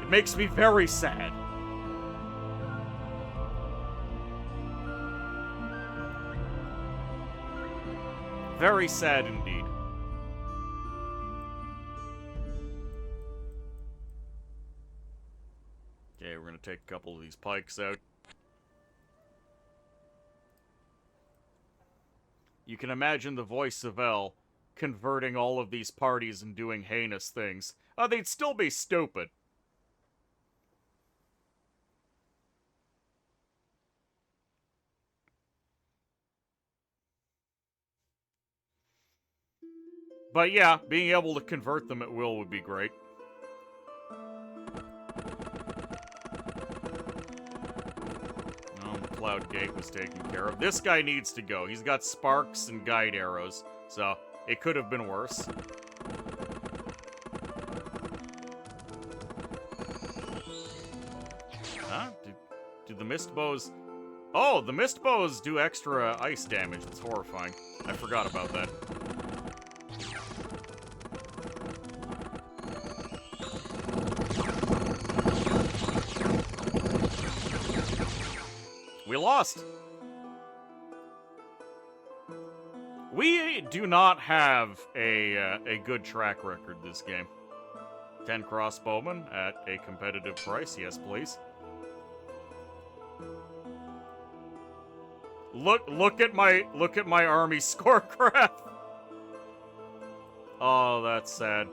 It makes me very sad. Very sad indeed. Okay, we're gonna take a couple of these pikes out. You can imagine the voice of El converting all of these parties and doing heinous things. They'd still be stupid. But yeah, being able to convert them at will would be great. Cloud Gate was taken care of. This guy needs to go. He's got sparks and guide arrows, so it could have been worse. Huh? Do the mist bows... Oh, the mist bows do extra ice damage. That's horrifying. I forgot about that. We lost. We do not have a good track record this game. 10 crossbowmen at a competitive price, yes please. Look at my army score graph. Oh, that's sad.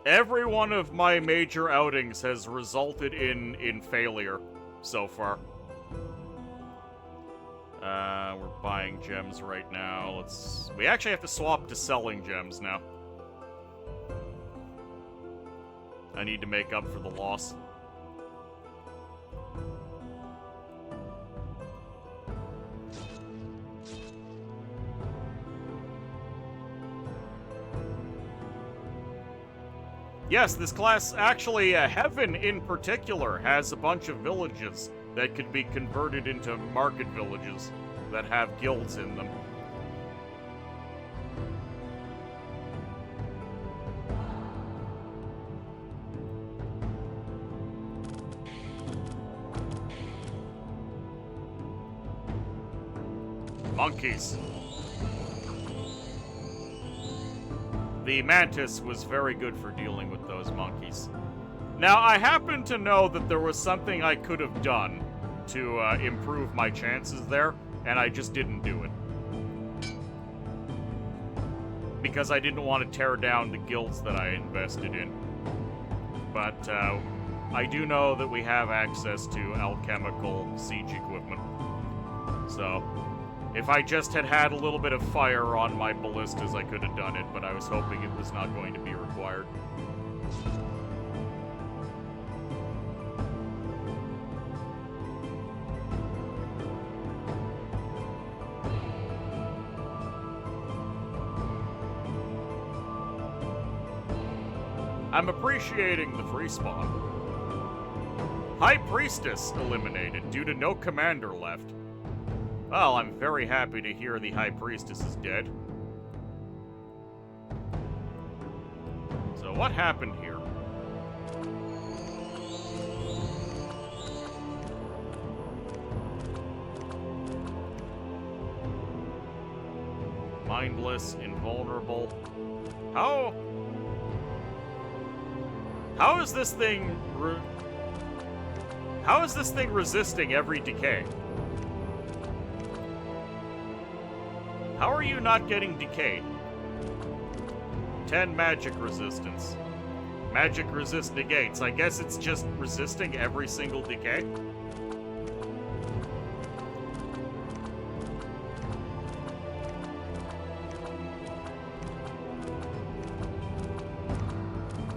Every one of my major outings has resulted in failure so far. We're buying gems right now. We actually have to swap to selling gems now. I need to make up for the loss. Yes, this class, actually, Heaven in particular, has a bunch of villages that could be converted into market villages that have guilds in them. Monkeys. The Mantis was very good for dealing with those monkeys. Now, I happen to know that there was something I could have done to improve my chances there, and I just didn't do it. Because I didn't want to tear down the guilds that I invested in. But I do know that we have access to alchemical siege equipment. So, if I just had a little bit of fire on my ballistas, I could have done it, but I was hoping it was not going to be required. I'm appreciating the free spawn. High Priestess eliminated due to no commander left. Well, I'm very happy to hear the High Priestess is dead. So what happened here? Mindless, invulnerable. How is this thing how is this thing resisting every decay? How are you not getting decayed? 10 magic resistance. Magic resist negates. I guess it's just resisting every single decay.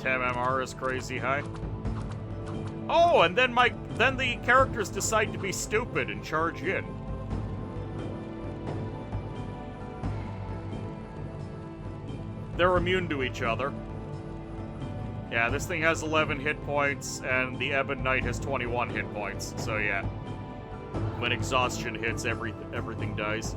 MMR is crazy high. Oh, and then the characters decide to be stupid and charge in. They're immune to each other. Yeah, this thing has 11 hit points, and the Ebon Knight has 21 hit points. So yeah, when exhaustion hits, everything dies.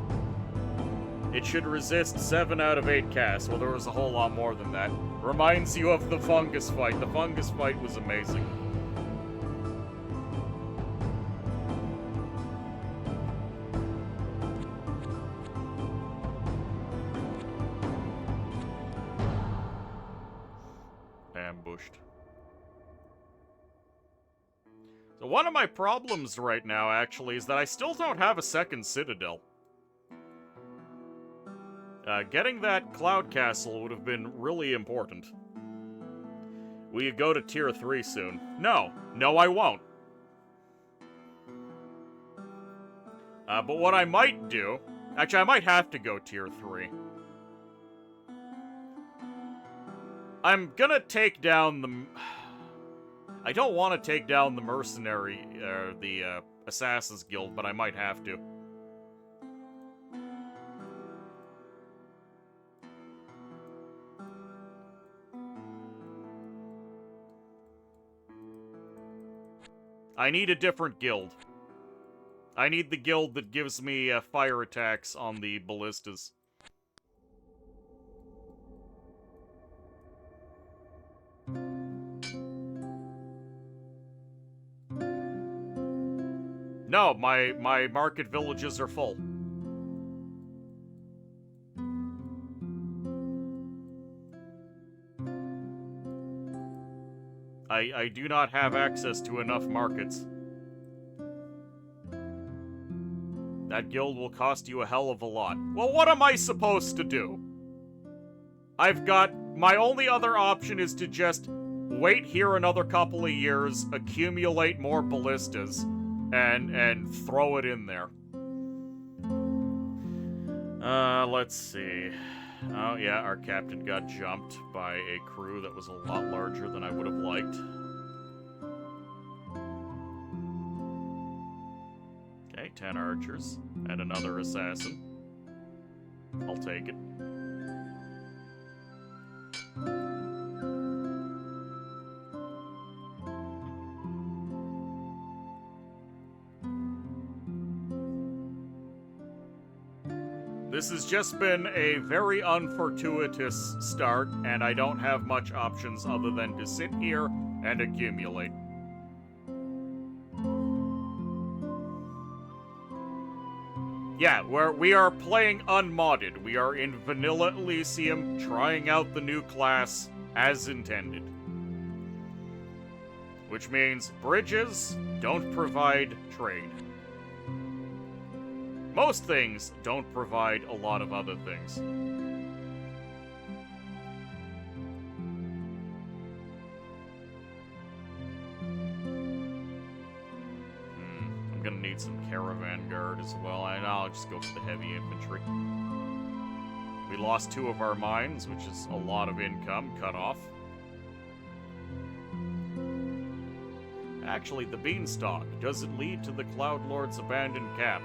It should resist 7 out of 8 casts. Well, there was a whole lot more than that. Reminds you of the fungus fight. The fungus fight was amazing. Ambushed. So one of my problems right now, actually, is that I still don't have a second Citadel. Getting that Cloud Castle would have been really important. Will you go to Tier 3 soon? No. No, I won't. But what I might do... Actually, I might have to go Tier 3. I'm gonna take down the... I don't want to take down the Mercenary, the Assassin's Guild, but I might have to. I need a different guild. I need the guild that gives me fire attacks on the ballistas. No, my market villages are full. I do not have access to enough markets. That guild will cost you a hell of a lot. Well, what am I supposed to do? My only other option is to just wait here another couple of years, accumulate more ballistas, and throw it in there. Let's see. Oh, yeah, our captain got jumped by a crew that was a lot larger than I would have liked. Okay, 10 archers and another assassin. I'll take it. This has just been a very unfortuitous start, and I don't have much options other than to sit here and accumulate. Yeah, we are playing unmodded. We are in Vanilla Elysium, trying out the new class as intended. Which means bridges don't provide trade. Most things don't provide a lot of other things. I'm gonna need some caravan guard as well, and I'll just go for the heavy infantry. We lost 2 of our mines, which is a lot of income cut off. Actually, the beanstalk, does it lead to the Cloud Lord's abandoned camp?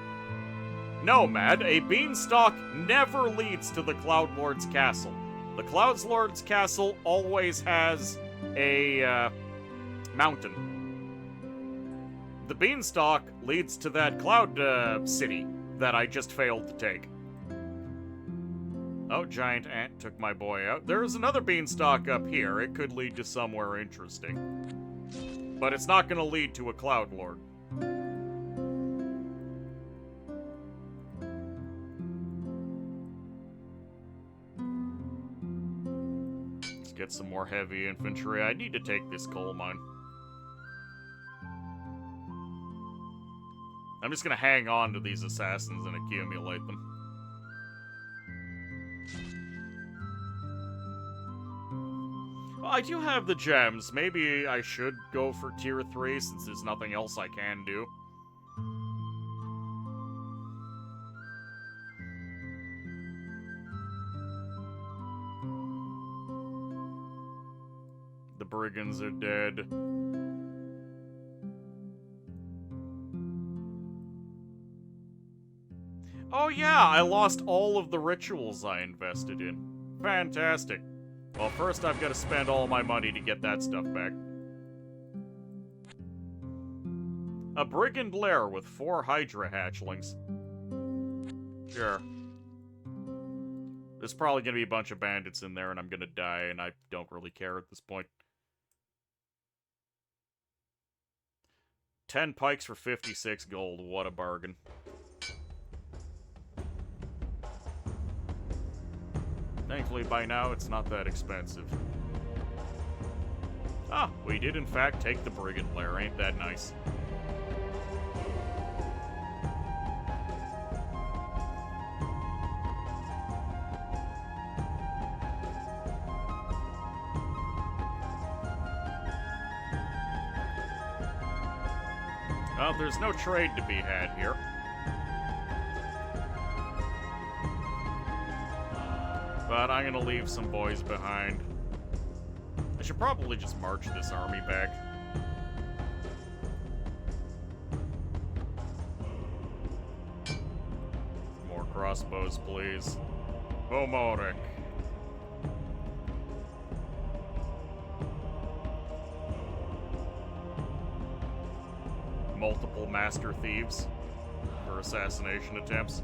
No, Mad, a beanstalk never leads to the Cloud Lord's castle. The Cloud Lord's castle always has a mountain. the beanstalk leads to that cloud city that I just failed to take. Oh, giant ant took my boy out. There's another beanstalk up here. It could lead to somewhere interesting. But it's not going to lead to a Cloud Lord. Let's get some more heavy infantry. I need to take this coal mine. I'm just going to hang on to these assassins and accumulate them. Well, I do have the gems. Maybe I should go for tier 3 since there's nothing else I can do. The brigands are dead. Oh yeah, I lost all of the rituals I invested in. Fantastic. Well, first I've got to spend all my money to get that stuff back. A brigand lair with 4 Hydra hatchlings. Sure. There's probably going to be a bunch of bandits in there and I'm going to die, and I don't really care at this point. 10 pikes for 56 gold. What a bargain. Thankfully, by now, it's not that expensive. Ah, we did in fact take the brigand lair. Ain't that nice? Well, there's no trade to be had here. But I'm gonna leave some boys behind. I should probably just march this army back. More crossbows, please. Bomoric. Multiple master thieves for assassination attempts.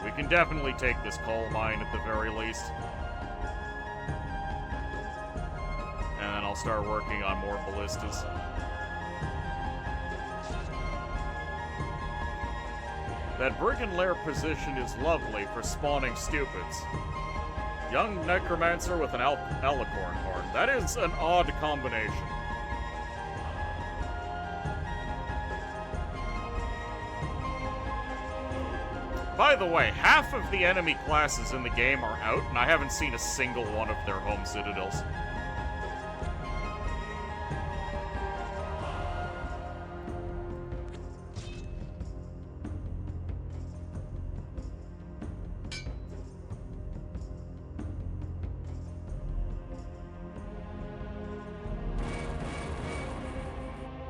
We can definitely take this coal mine at the very least. And then I'll start working on more ballistas. That brigand lair position is lovely for spawning stupids. Young necromancer with an alicorn horn. That is an odd combination. By the way, half of the enemy classes in the game are out, and I haven't seen a single one of their home citadels.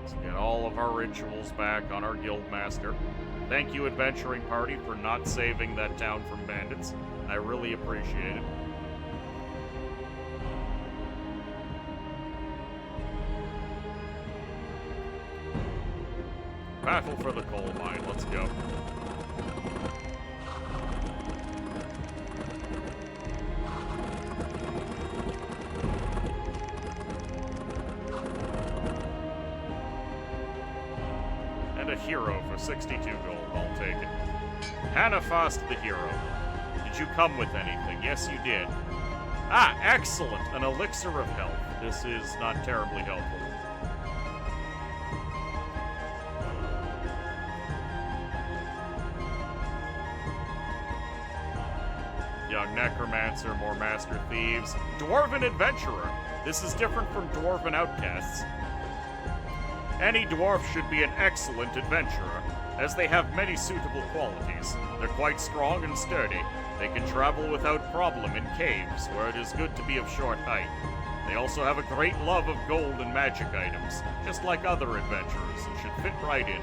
Let's get all of our rituals back on our guildmaster. Thank you, Adventuring Party, for not saving that town from bandits. I really appreciate it. Battle for the coal mine. Let's go. A hero for 62 gold. I'll take it. Hanafast the hero. Did you come with anything? Yes, you did. Ah, excellent! An elixir of health. This is not terribly helpful. Young necromancer, more master thieves. Dwarven adventurer. This is different from dwarven outcasts. Any dwarf should be an excellent adventurer, as they have many suitable qualities. They're quite strong and sturdy. They can travel without problem in caves, where it is good to be of short height. They also have a great love of gold and magic items, just like other adventurers, and should fit right in.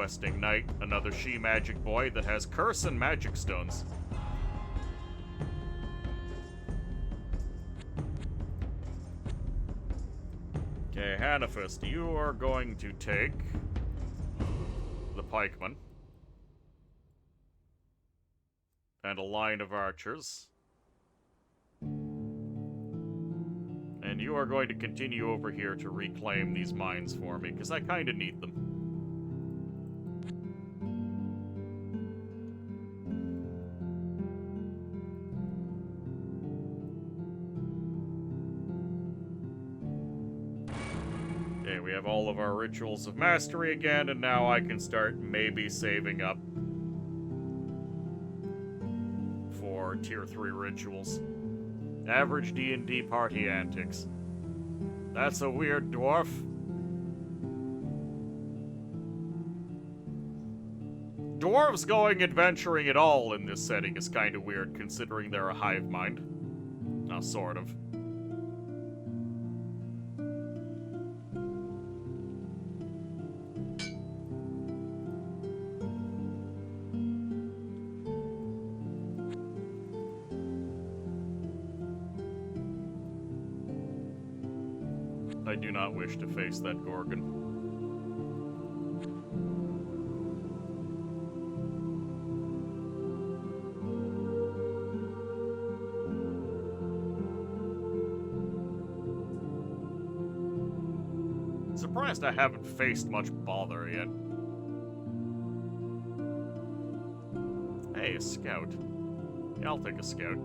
questing knight, another she-magic boy that has curse and magic stones. Okay, Hannafist, you are going to take the pikeman and a line of archers. And you are going to continue over here to reclaim these mines for me, because I kind of need them. Okay, we have all of our rituals of mastery again, and now I can start maybe saving up for tier 3 rituals. Average D&D party antics. That's a weird dwarf. Dwarves going adventuring at all in this setting is kind of weird, considering they're a hive mind. Now, sort of. I do not wish to face that Gorgon. Surprised I haven't faced much bother yet. Hey, a scout. Yeah, I'll take a scout.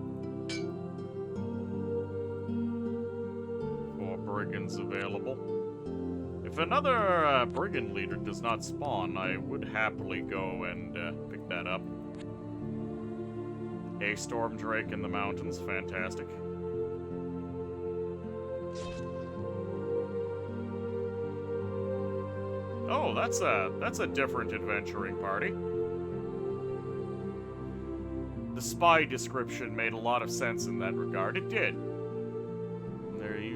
Brigands available. If another brigand leader does not spawn, I would happily go and pick that up. A storm drake in the mountains, fantastic. Oh, that's a different adventuring party. The spy description made a lot of sense in that regard. It did.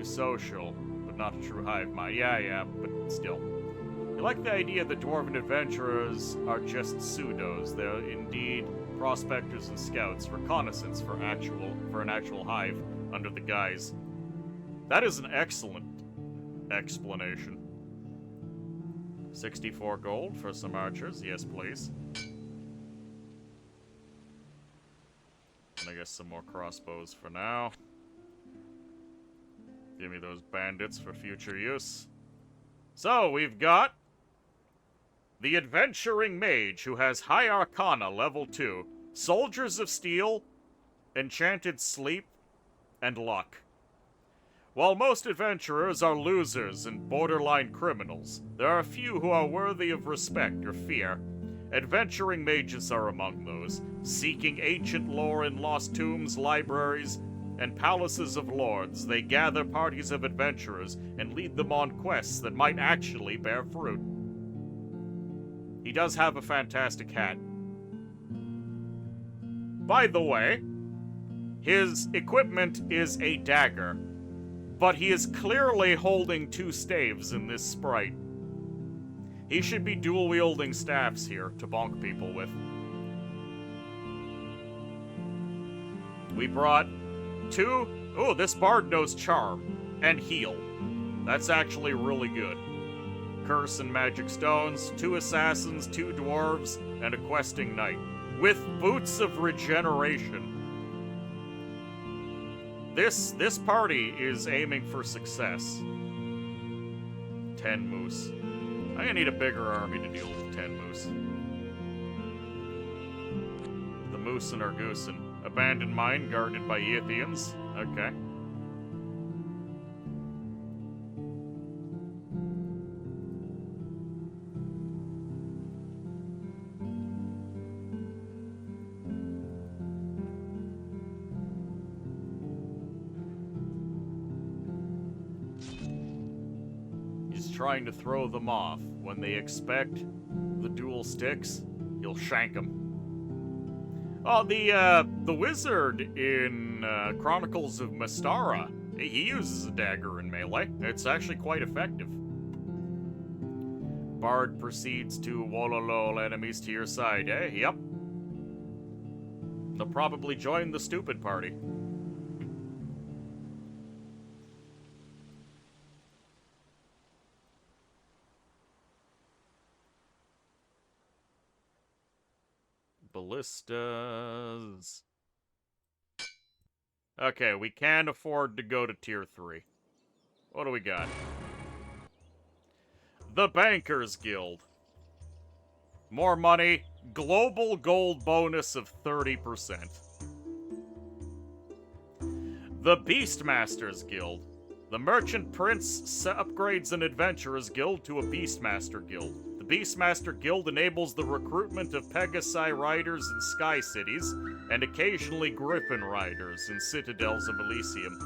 Social, but not a true hive mind. Yeah, but still. I like the idea that dwarven adventurers are just pseudos. They're indeed prospectors and scouts, reconnaissance for an actual hive under the guise. That is an excellent explanation. 64 gold for some archers, yes please. And I guess some more crossbows for now. Give me those bandits for future use. So, we've got the Adventuring Mage, who has High Arcana, level 2, Soldiers of Steel, Enchanted Sleep, and Luck. While most adventurers are losers and borderline criminals, there are a few who are worthy of respect or fear. Adventuring Mages are among those, seeking ancient lore in lost tombs, libraries, and palaces of lords. They gather parties of adventurers and lead them on quests that might actually bear fruit. He does have a fantastic hat. By the way, his equipment is a dagger, but he is clearly holding 2 staves in this sprite. He should be dual-wielding staffs here to bonk people with. We brought 2... Oh, this bard knows Charm and Heal. That's actually really good. Curse and Magic Stones, 2 Assassins, 2 Dwarves, and a Questing Knight. With Boots of Regeneration. This party is aiming for success. 10 moose. I'm gonna need a bigger army to deal with 10 moose. The Moose and Argusen. Abandoned mine guarded by Yithians. Okay. He's trying to throw them off. When they expect the dual sticks, he'll shank them. Oh, the wizard in Chronicles of Mystara, he uses a dagger in melee. It's actually quite effective. Bard proceeds to Wololol enemies to your side, eh? Yep. They'll probably join the stupid party. Ballistas. Okay, we can afford to go to tier 3. What do we got? The Bankers Guild. More money, global gold bonus of 30%. The Beastmasters Guild. The Merchant Prince upgrades an Adventurers Guild to a Beastmaster Guild. The Beastmaster Guild enables the recruitment of Pegasi riders in Sky Cities, and occasionally Griffin riders in Citadels of Elysium.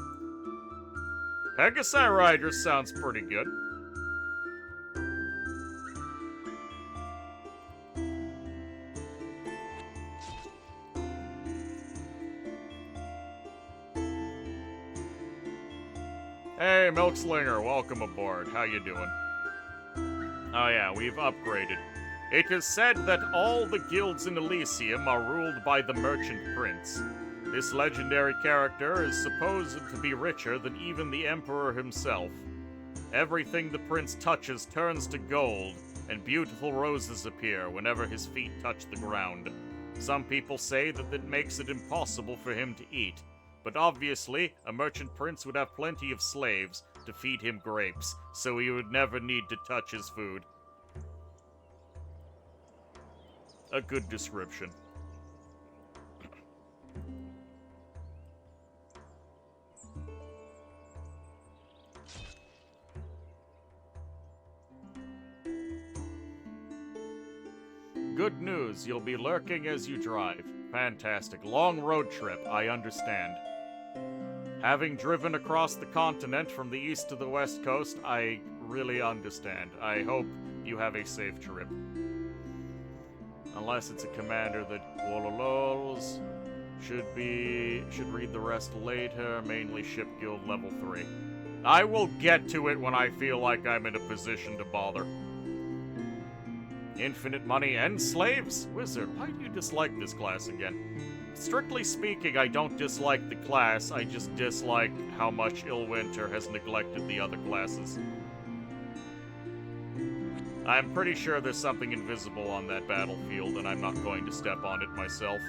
Pegasi riders sounds pretty good. Hey, Milkslinger, welcome aboard. How you doing? Oh yeah, we've upgraded. It is said that all the guilds in Elysium are ruled by the Merchant Prince. This legendary character is supposed to be richer than even the Emperor himself. Everything the prince touches turns to gold, and beautiful roses appear whenever his feet touch the ground. Some people say that it makes it impossible for him to eat. But obviously, a merchant prince would have plenty of slaves to feed him grapes, so he would never need to touch his food. A good description. Good news, you'll be lurking as you drive. Fantastic. Long road trip, I understand. Having driven across the continent from the east to the west coast, I really understand. I hope you have a safe trip. Unless it's a commander that wololols. Should read the rest later, mainly ship guild level 3. I will get to it when I feel like I'm in a position to bother. Infinite money and slaves? Wizard, why do you dislike this class again? Strictly speaking, I don't dislike the class, I just dislike how much Illwinter has neglected the other classes. I'm pretty sure there's something invisible on that battlefield, and I'm not going to step on it myself.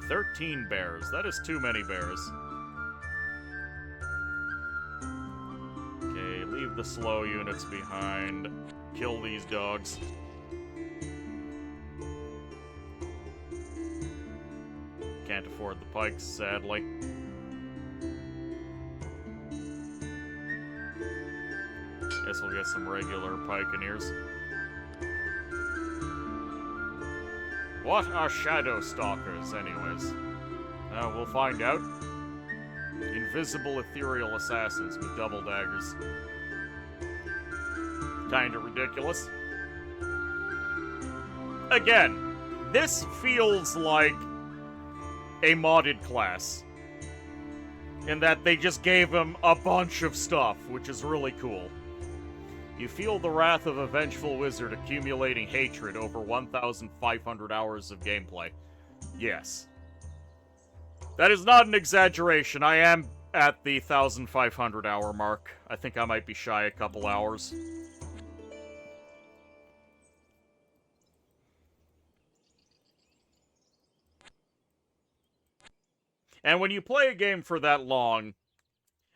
13 bears. That is too many bears. Okay, leave the slow units behind. Kill these dogs. Can't afford the pikes, sadly. Guess we'll get some regular pikeneers. What are shadow stalkers, anyways? We'll find out. Invisible ethereal assassins with double daggers. Kinda ridiculous. Again, this feels like a modded class. In that they just gave him a bunch of stuff, which is really cool. You feel the wrath of a vengeful wizard accumulating hatred over 1,500 hours of gameplay. Yes. That is not an exaggeration. I am at the 1,500 hour mark. I think I might be shy a couple hours. And when you play a game for that long,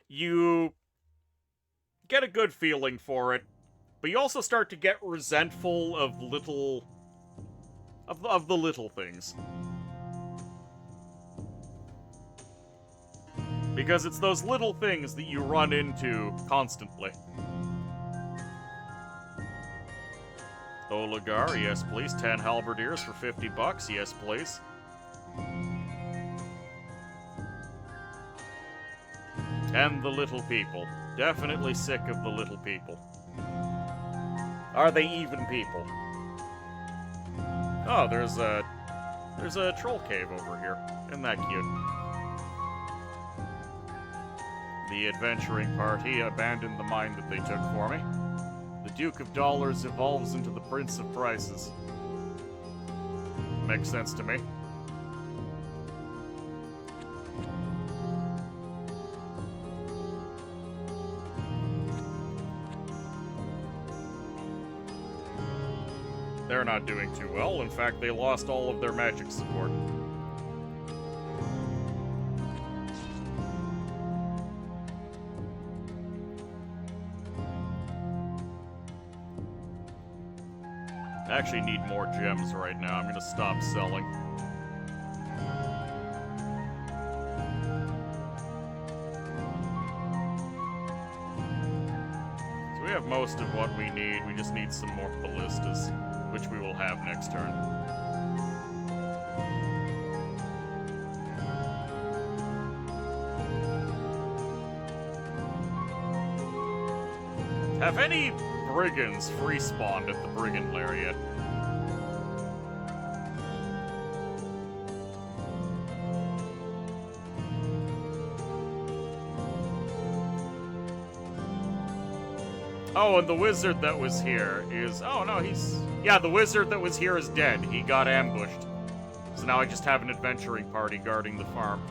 you get a good feeling for it, but you also start to get resentful of the little things. Because it's those little things that you run into constantly. Oligar, yes please. 10 halberdiers for $50, yes please. And the little people. Definitely sick of the little people. Are they even people? Oh, there's a troll cave over here. Isn't that cute? The adventuring party abandoned the mine that they took for me. Duke of Dollars evolves into the Prince of Prices. Makes sense to me. They're not doing too well. In fact, they lost all of their magic support. I actually need more gems right now. I'm gonna stop selling. So we have most of what we need. We just need some more ballistas, which we will have next turn. Have any brigands free spawned at the brigand lair yet? Oh, and the wizard that was here is... Oh, no, he's... Yeah, the wizard that was here is dead. He got ambushed. So now I just have an adventuring party guarding the farm.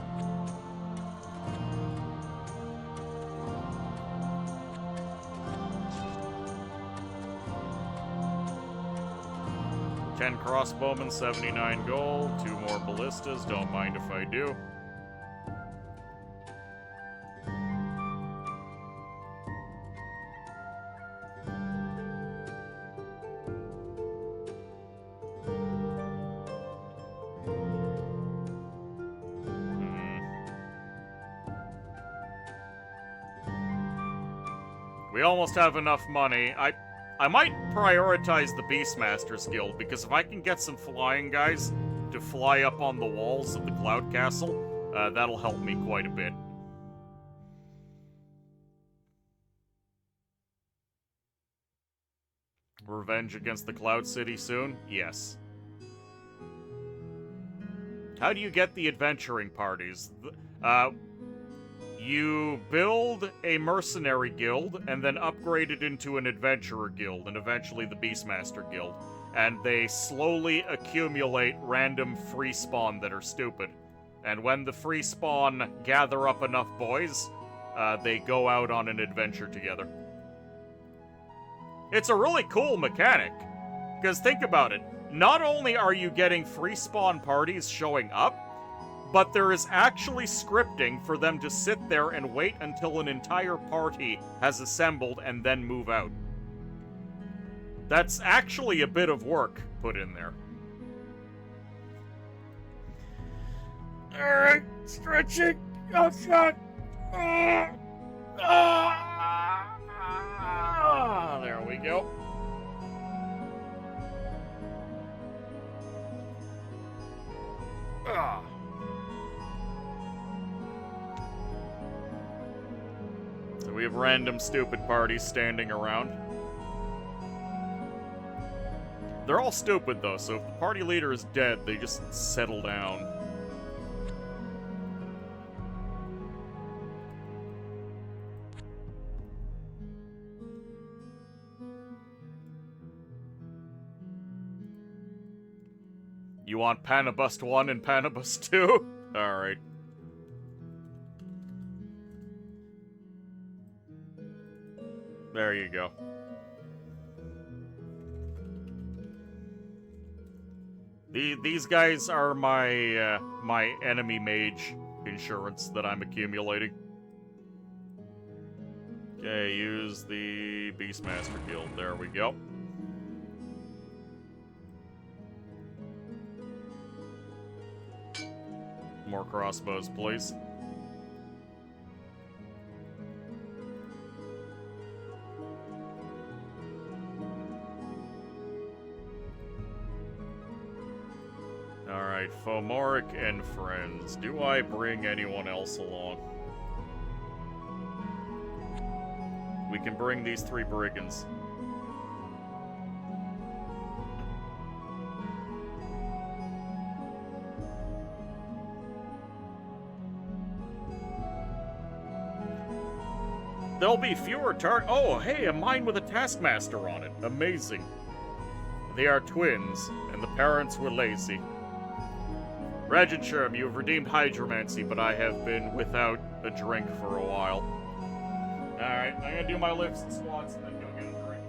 Ten crossbowmen, 79 gold, 2 more ballistas, don't mind if I do. We almost have enough money. I might prioritize the Beastmasters Guild, because if I can get some flying guys to fly up on the walls of the Cloud Castle, that'll help me quite a bit. Revenge against the Cloud City soon? Yes. How do you get the adventuring parties? You build a mercenary guild, and then upgrade it into an adventurer guild, and eventually the Beastmaster Guild. And they slowly accumulate random free spawn that are stupid. And when the free spawn gather up enough boys, they go out on an adventure together. It's a really cool mechanic. Because think about it. Not only are you getting free spawn parties showing up, but there is actually scripting for them to sit there and wait until an entire party has assembled and then move out. That's actually a bit of work put in there. Alright, stretching. Oh, God. There we go. So we have random stupid parties standing around. They're all stupid, though, so if the party leader is dead, they just settle down. You want Panabust 1 and Panabust 2? Alright. There you go. These guys are my my enemy mage insurance that I'm accumulating. Okay, use the Beastmaster Guild. There we go. More crossbows, please. Alright, Fomoric and friends. Do I bring anyone else along? We can bring these 3 brigands. There'll be fewer Oh, hey, a mine with a taskmaster on it. Amazing. They are twins, and the parents were lazy. Reg and Sherm, you have redeemed hydromancy, but I have been without a drink for a while. Alright, I'm gonna do my lifts and squats and then go get a drink.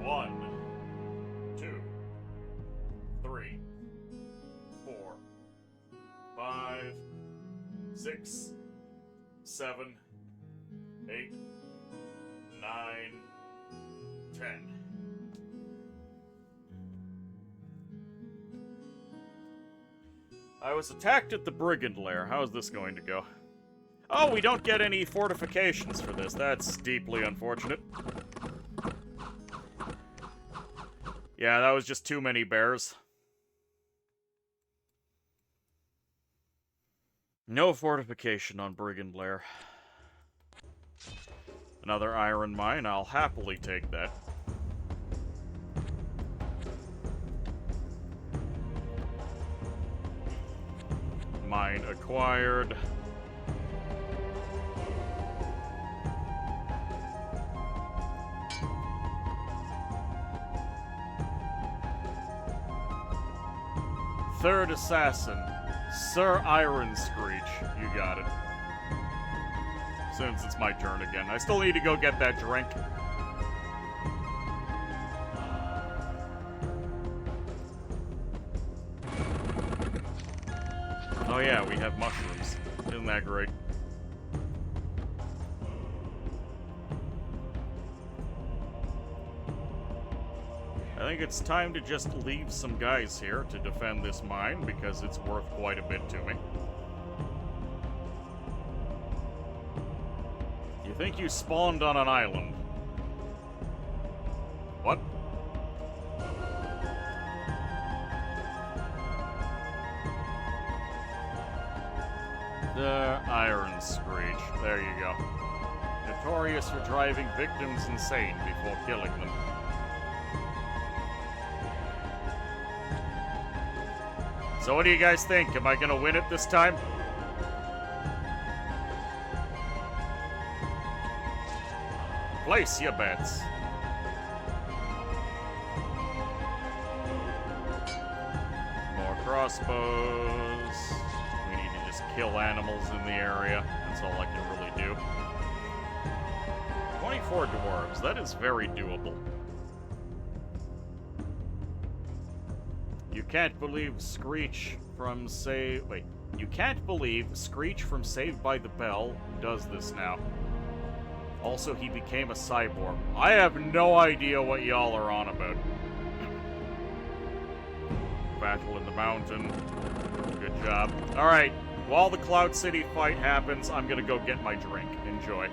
One, 2, 3, 4, 5, 6, 7, 8, 9, 10. I was attacked at the Brigand Lair. How is this going to go? Oh, we don't get any fortifications for this. That's deeply unfortunate. Yeah, that was just too many bears. No fortification on Brigand Lair. Another iron mine. I'll happily take that. Mine acquired. Third assassin, Sir Iron Screech. You got it. Since it's my turn again. I still need to go get that drink. Oh yeah, we have mushrooms. Isn't that great? I think it's time to just leave some guys here to defend this mine, because it's worth quite a bit to me. You think you spawned on an island? What? The Iron Screech. There you go. Notorious for driving victims insane before killing them. So what do you guys think? Am I gonna win it this time? Place your bets. More crossbows. We need to just kill animals in the area. That's all I can really do. 24 dwarves. That is very doable. You can't believe Screech from Wait. You can't believe Screech from Saved by the Bell does this now. Also, he became a cyborg. I have no idea what y'all are on about. Battle in the mountain. Good job. Alright, while the Cloud City fight happens, I'm gonna go get my drink. Enjoy.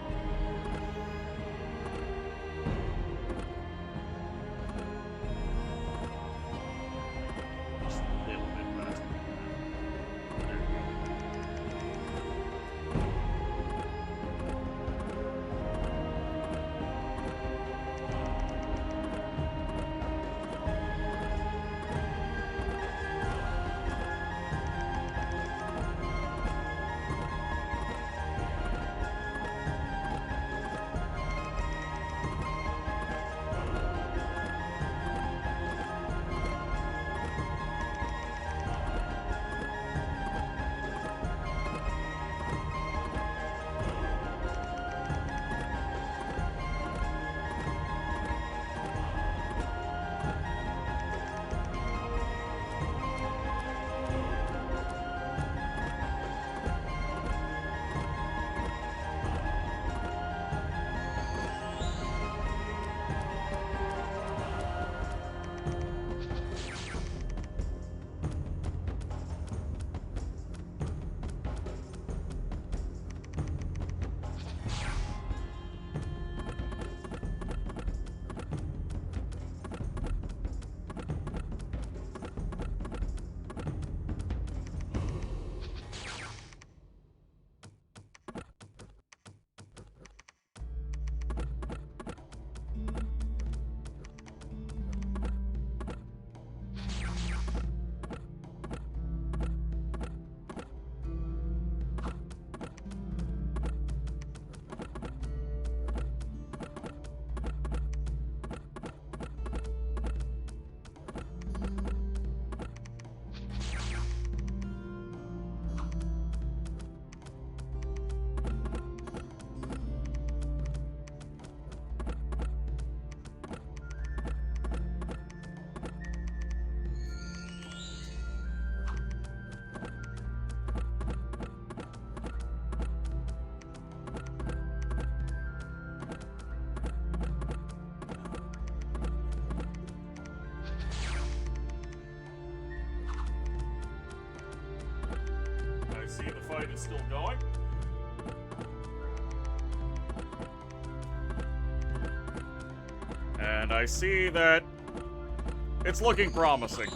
fight is still going. And I see that it's looking promising.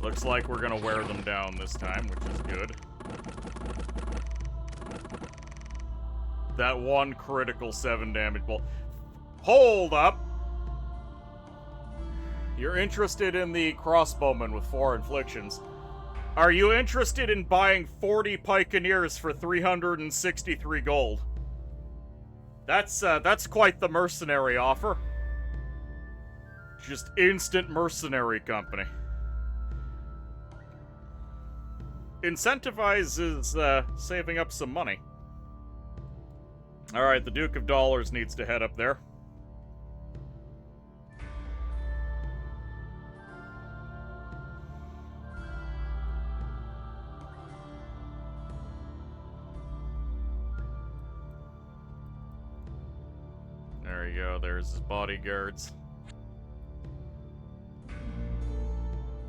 Looks like we're gonna wear them down this time, which is good. That one critical 7 damage bolt. Hold up! You're interested in the crossbowman with 4 inflictions. Are you interested in buying 40 Pikeneers for 363 gold? That's quite the mercenary offer. Just instant mercenary company. Incentivizes saving up some money. Alright, the Duke of Dollars needs to head up there. There you go, there's his bodyguards.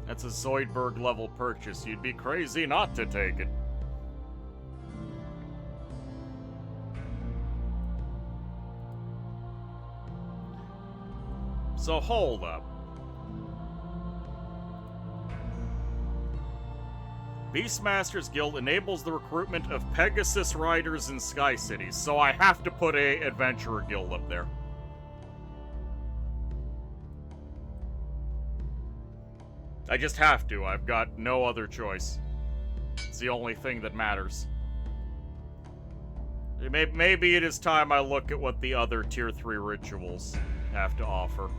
That's a Zoidberg level purchase. You'd be crazy not to take it. So hold up. Beastmaster's Guild enables the recruitment of Pegasus Riders in Sky Cities, so I have to put a Adventurer Guild up there. I just have to. I've got no other choice. It's the only thing that matters. Maybe it is time I look at what the other Tier 3 rituals have to offer.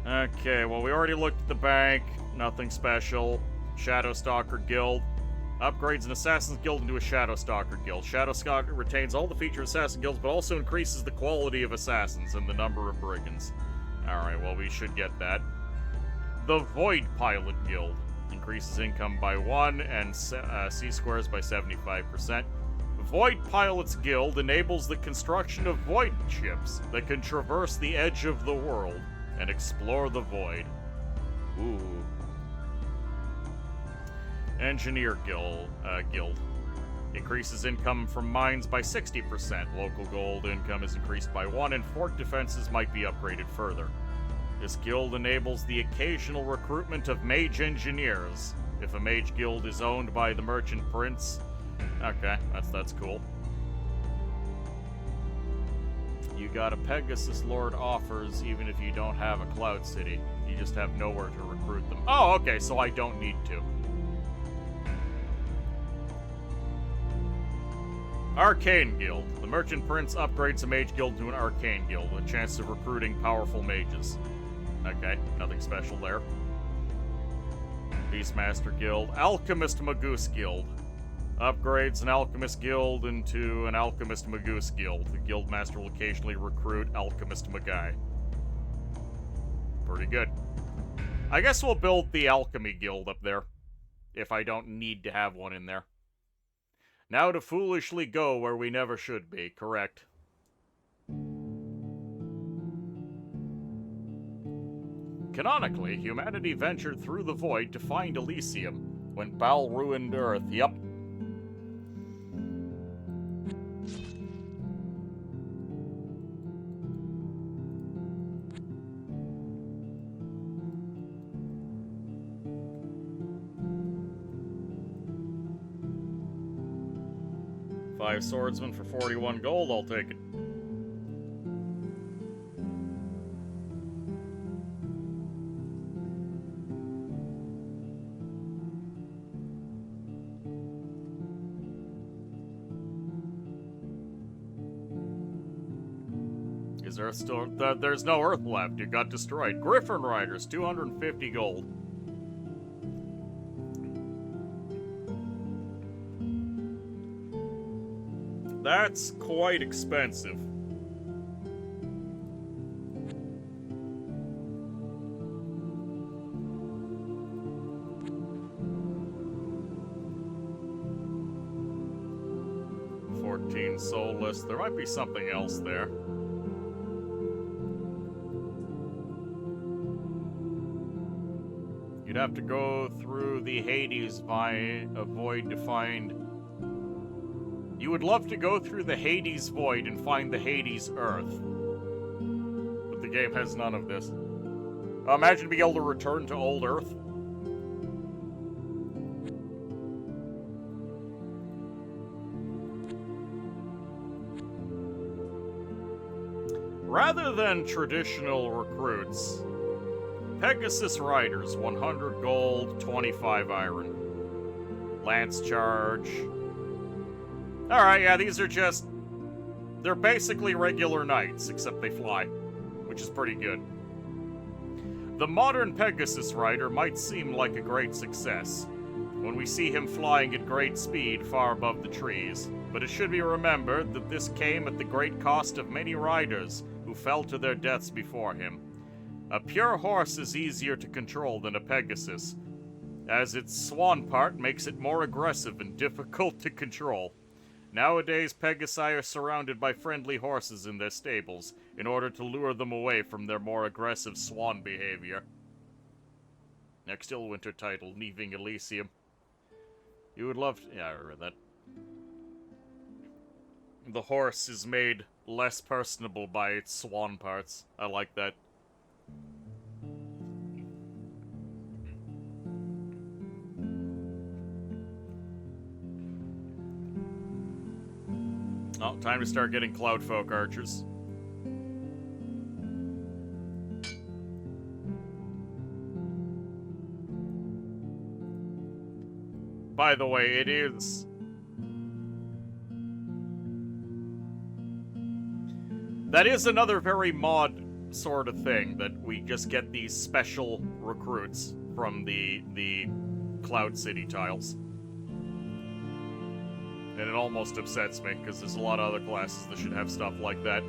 Okay, well, we already looked at the bank. Nothing special. Shadowstalker Guild. Upgrades an Assassin's Guild into a Shadowstalker Guild. Shadowstalker retains all the features of Assassin Guilds, but also increases the quality of Assassins and the number of Brigands. Alright, well, we should get that. The Void Pilot Guild. Increases income by 1 and C-squares by 75%. Void Pilots Guild enables the construction of void ships that can traverse the edge of the world and explore the void. Ooh. Engineer Guild. Increases income from mines by 60%. Local gold income is increased by 1, and fort defenses might be upgraded further. This guild enables the occasional recruitment of mage engineers. If a mage guild is owned by the Merchant Prince... Okay, that's cool. You got a Pegasus Lord offers even if you don't have a Cloud City. You just have nowhere to recruit them. Oh, okay, so I don't need to. Arcane Guild. The Merchant Prince upgrades a mage guild to an Arcane Guild with a chance of recruiting powerful mages. Okay, nothing special there. Beastmaster Guild. Alchemist Magus Guild. Upgrades an Alchemist Guild into an Alchemist Magus Guild. The Guildmaster will occasionally recruit Alchemist Magai. Pretty good. I guess we'll build the Alchemy Guild up there, if I don't need to have one in there. Now to foolishly go where we never should be, correct. Canonically, humanity ventured through the void to find Elysium, when Baal ruined Earth. Yup. Five swordsmen for 41 gold, I'll take it. Is there still... there's no Earth left. It got destroyed. Griffin Riders, 250 gold. That's quite expensive. $14 soulless. There might be something else there. You'd have to go through the Hades void to find... You would love to go through the Hades void and find the Hades Earth. But the game has none of this. Imagine being able to return to old Earth. Rather than traditional recruits, Pegasus Riders, 100 gold, 25 iron. Lance Charge. Alright, yeah, these are just... They're basically regular knights, except they fly, which is pretty good. The modern Pegasus Rider might seem like a great success when we see him flying at great speed far above the trees, but it should be remembered that this came at the great cost of many riders who fell to their deaths before him. A pure horse is easier to control than a Pegasus, as its swan part makes it more aggressive and difficult to control. Nowadays, Pegasi are surrounded by friendly horses in their stables in order to lure them away from their more aggressive swan behavior. Next Illwinter title, Leaving Elysium. You would love to... Yeah, I read that. The horse is made less personable by its swan parts. I like that. Oh, time to start getting Cloudfolk archers. By the way, it is... That is another very mod sort of thing, that we just get these special recruits from the Cloud City tiles. And it almost upsets me, because there's a lot of other classes that should have stuff like that.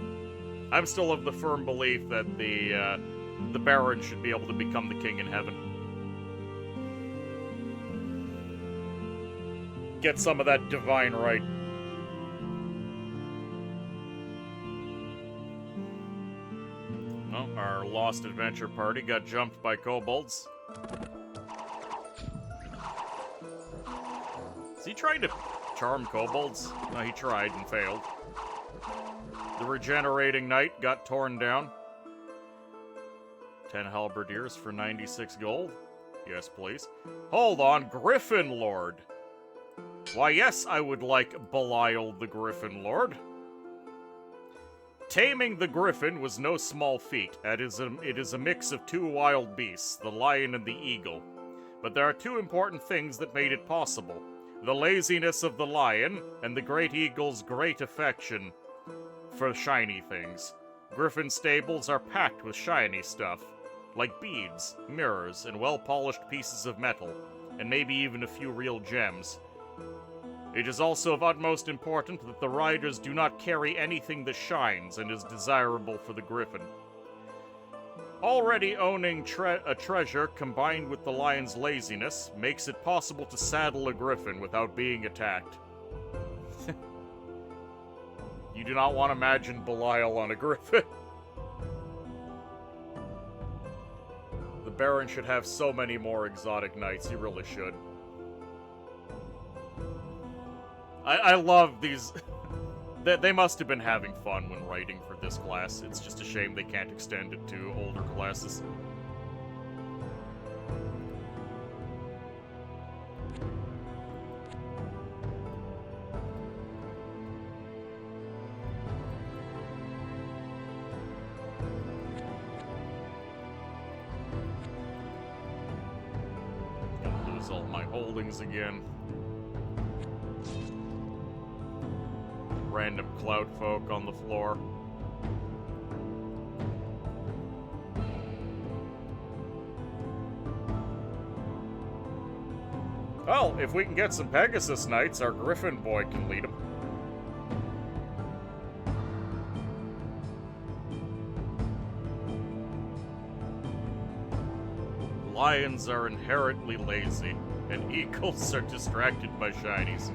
I'm still of the firm belief that the Baron should be able to become the king in heaven. Get some of that divine right. Well, our lost adventure party got jumped by kobolds. Is he trying to charm kobolds? No, he tried and failed. The regenerating knight got torn down. 10 halberdiers for 96 gold. Yes, please. Hold on, Griffin Lord. Why, yes, I would like Belial the Griffin Lord. Taming the Griffin was no small feat. It is a mix of two wild beasts, the lion and the eagle. But there are two important things that made it possible. The laziness of the lion, and the great eagle's great affection for shiny things. Griffin stables are packed with shiny stuff, like beads, mirrors, and well-polished pieces of metal, and maybe even a few real gems. It is also of utmost importance that the riders do not carry anything that shines and is desirable for the Griffin. Already owning a treasure combined with the lion's laziness makes it possible to saddle a Griffin without being attacked. You do not want to imagine Belial on a Griffin. The Baron should have so many more exotic knights, he really should. I love these... They must have been having fun when writing for this class. It's just a shame they can't extend it to older classes. Gonna lose all my holdings again. Random cloud folk on the floor. Well, if we can get some Pegasus Knights, our Griffin boy can lead them. Lions are inherently lazy, and eagles are distracted by shinies.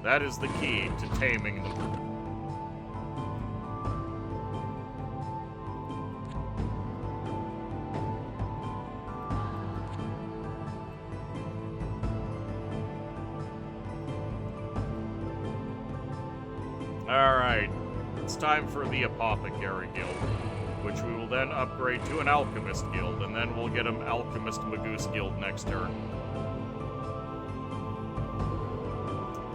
That is the key to taming them. Alright. It's time for the Apothecary Guild, which we will then upgrade to an Alchemist Guild, and then we'll get an Alchemist Magoose Guild next turn.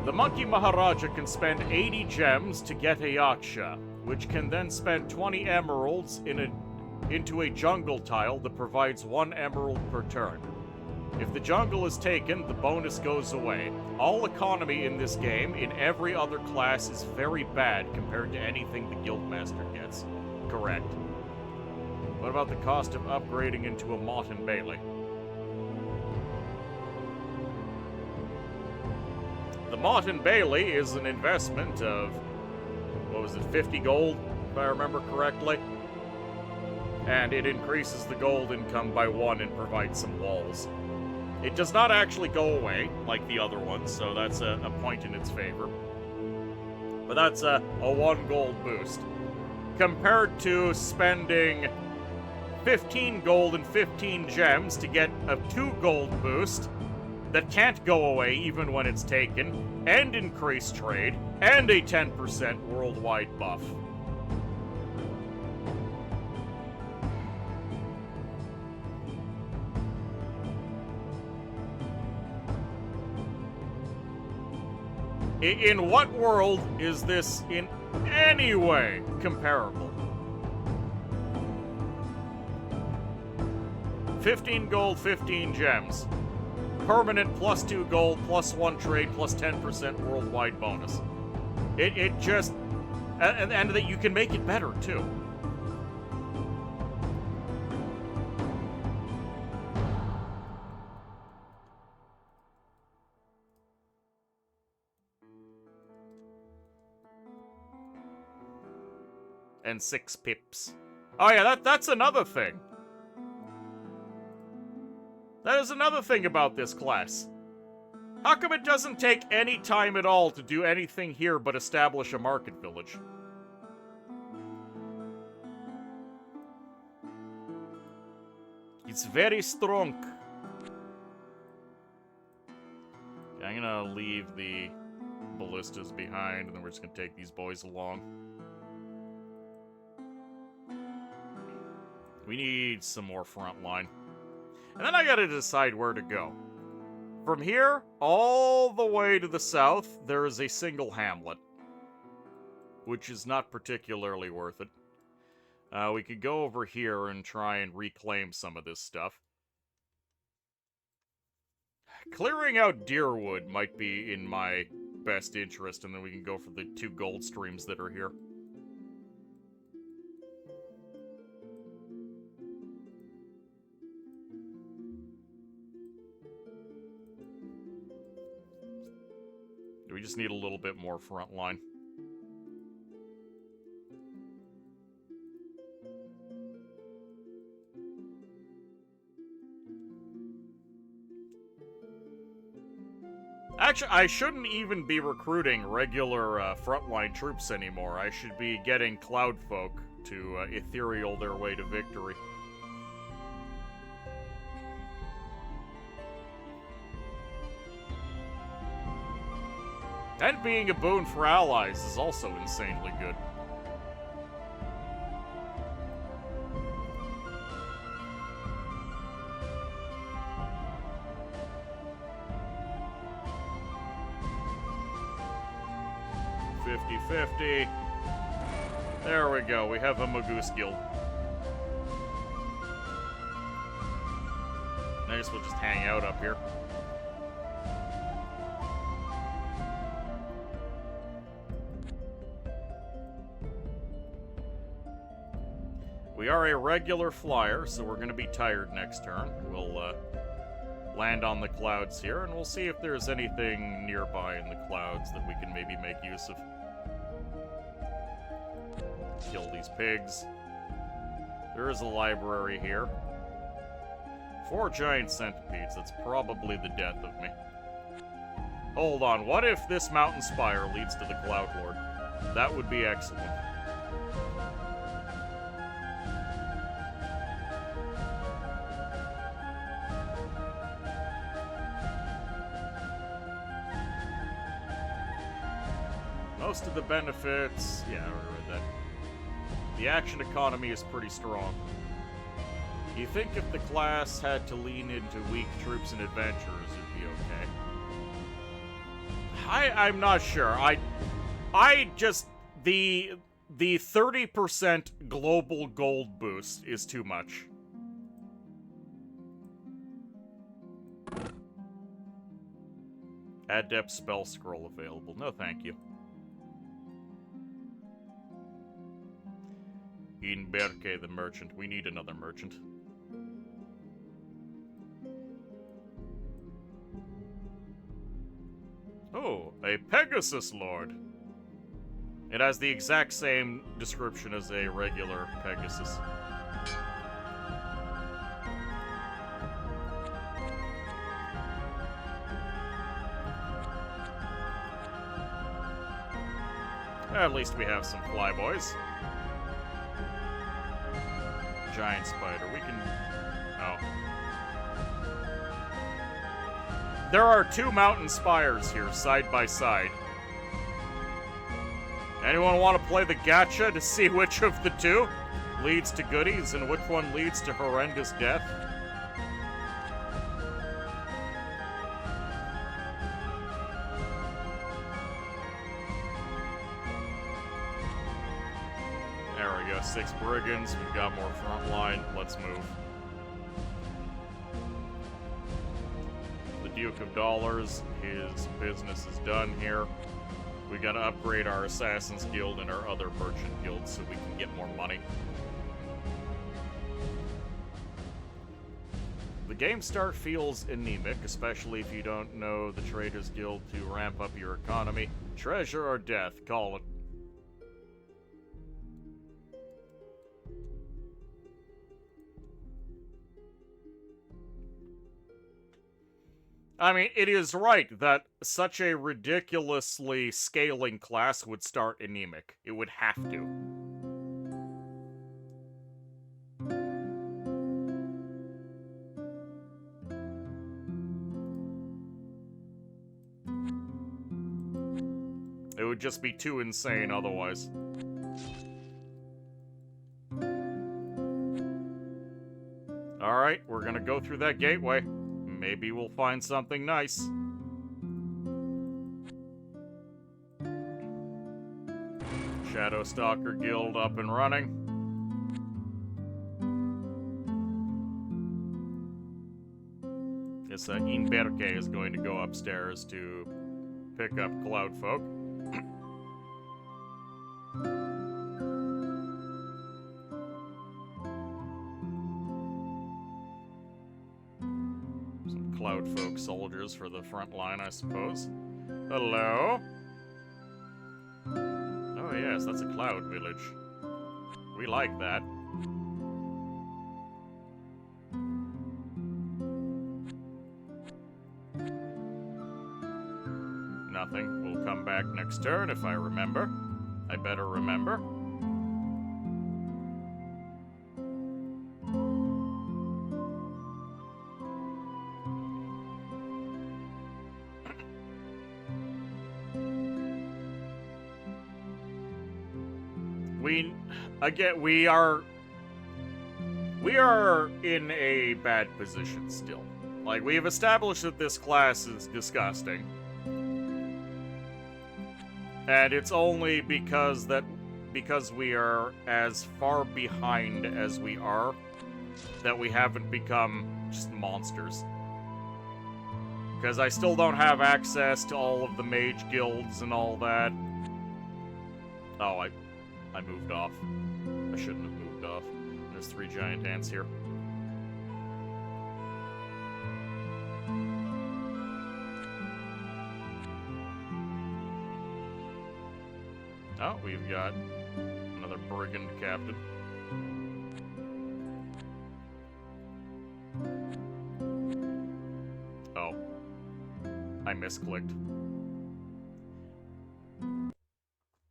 The Monkey Maharaja can spend 80 gems to get a Yaksha, which can then spend 20 emeralds into a jungle tile that provides 1 emerald per turn. If the jungle is taken, the bonus goes away. All economy in this game, in every other class, is very bad compared to anything the Guildmaster gets. Correct. What about the cost of upgrading into a Motte and Bailey? The Motte and Bailey is an investment of, what was it, 50 gold, if I remember correctly? And it increases the gold income by 1 and provides some walls. It does not actually go away, like the other ones, so that's a point in its favor. But that's a 1 gold boost. Compared to spending 15 gold and 15 gems to get a 2 gold boost that can't go away even when it's taken, and increase trade, and a 10% worldwide buff. In what world is this in any way comparable? 15 gold, 15 gems. Permanent plus 2 gold, plus 1 trade, plus 10% worldwide bonus. It just... And that you can make it better, too. And 6 pips. Oh yeah, that's another thing. That is another thing about this class. How come it doesn't take any time at all to do anything here but establish a market village? It's very strong. Okay, I'm gonna leave the ballistas behind, and then we're just gonna take these boys along. We need some more front line. And then I gotta decide where to go. From here, all the way to the south, there is a single hamlet, which is not particularly worth it. We could go over here and try and reclaim some of this stuff. Clearing out Deerwood might be in my best interest, and then we can go for the 2 gold streams that are here. We just need a little bit more front line. Actually, I shouldn't even be recruiting regular frontline troops anymore. I should be getting Cloudfolk to ethereal their way to victory. And being a boon for allies is also insanely good. $50-50. There we go, we have a Magoose Guild. I guess we'll just hang out up here. We are a regular flyer, so we're going to be tired next turn. We'll land on the clouds here, and we'll see if there's anything nearby in the clouds that we can maybe make use of. Kill these pigs. There is a library here. 4 giant centipedes. That's probably the death of me. Hold on, what if this mountain spire leads to the Cloud Lord? That would be excellent. Most of the benefits... Yeah, I read that. The action economy is pretty strong. You think if the class had to lean into weak troops and adventurers, it'd be okay. I'm not sure. I just... The 30% global gold boost is too much. Adept spell scroll available. No, thank you. Inberke the merchant. We need another merchant. Oh, a Pegasus Lord. It has the exact same description as a regular Pegasus. At least we have some flyboys. Giant spider. We can... Oh. There are two mountain spires here, side by side. Anyone want to play the gacha to see which of the two leads to goodies and which one leads to horrendous death? There we go, 6 brigands, we've got more front line, let's move. The Duke of Dollars, his business is done here. We gotta upgrade our Assassin's Guild and our other merchant guilds so we can get more money. The game start feels anemic, especially if you don't know the Traders Guild to ramp up your economy. Treasure or death, call it. I mean, it is right that such a ridiculously scaling class would start anemic. It would have to. It would just be too insane otherwise. Alright, we're gonna go through that gateway. Maybe we'll find something nice. Shadowstalker Guild up and running. Guess Inberke is going to go upstairs to pick up Cloudfolk. Cloudfolk soldiers for the front line, I suppose. Hello? Oh yes, that's a cloud village. We like that. Nothing. We'll come back next turn if I remember. I better remember. We are in a bad position still. Like, we've established that this class is disgusting. And it's only because we are as far behind as we are that we haven't become just monsters. Because I still don't have access to all of the mage guilds and all that. Oh, I moved off. I shouldn't have moved off. There's 3 giant ants here. Oh, we've got another brigand captain. Oh. I misclicked.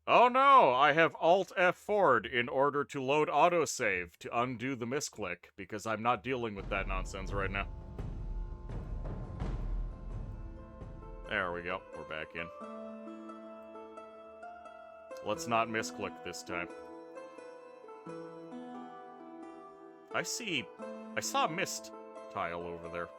Oh no! I have Alt F4'd in order to load autosave to undo the misclick, because I'm not dealing with that nonsense right now. There we go. We're back in. Let's not misclick this time. I saw a mist tile over there.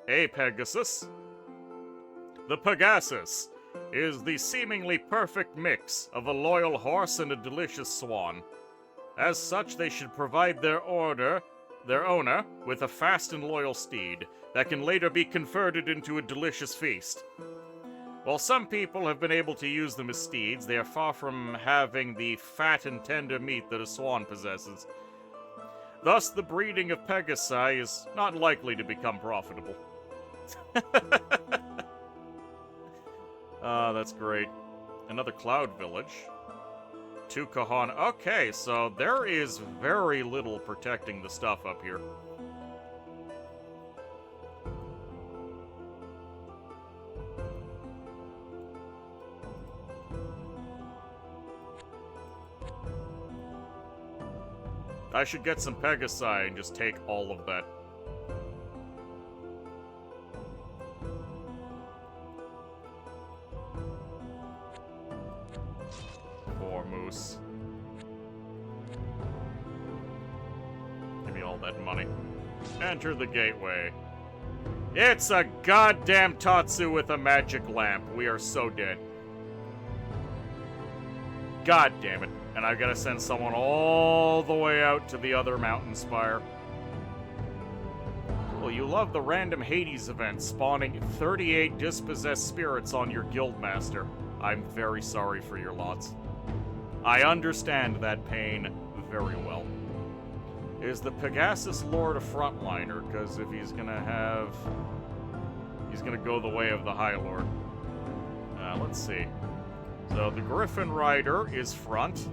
Hey, Pegasus. The Pegasus is the seemingly perfect mix of a loyal horse and a delicious swan. As such, they should provide their owner, with a fast and loyal steed that can later be converted into a delicious feast. While some people have been able to use them as steeds, they are far from having the fat and tender meat that a swan possesses. Thus, the breeding of Pegasi is not likely to become profitable. That's great. Another cloud village. Two Kahan. Okay, so there is very little protecting the stuff up here. I should get some Pegasi and just take all of that. Poor moose. Give me all that money. Enter the gateway. It's a goddamn Tatsu with a magic lamp. We are so dead. God damn it. And I've got to send someone all the way out to the other mountain spire. Well, you love the random Hades event spawning 38 dispossessed spirits on your guildmaster. I'm very sorry for your lots. I understand that pain very well. Is the Pegasus Lord a frontliner? Because if he's gonna go the way of the High Lord. Let's see. So the Griffin Rider is front.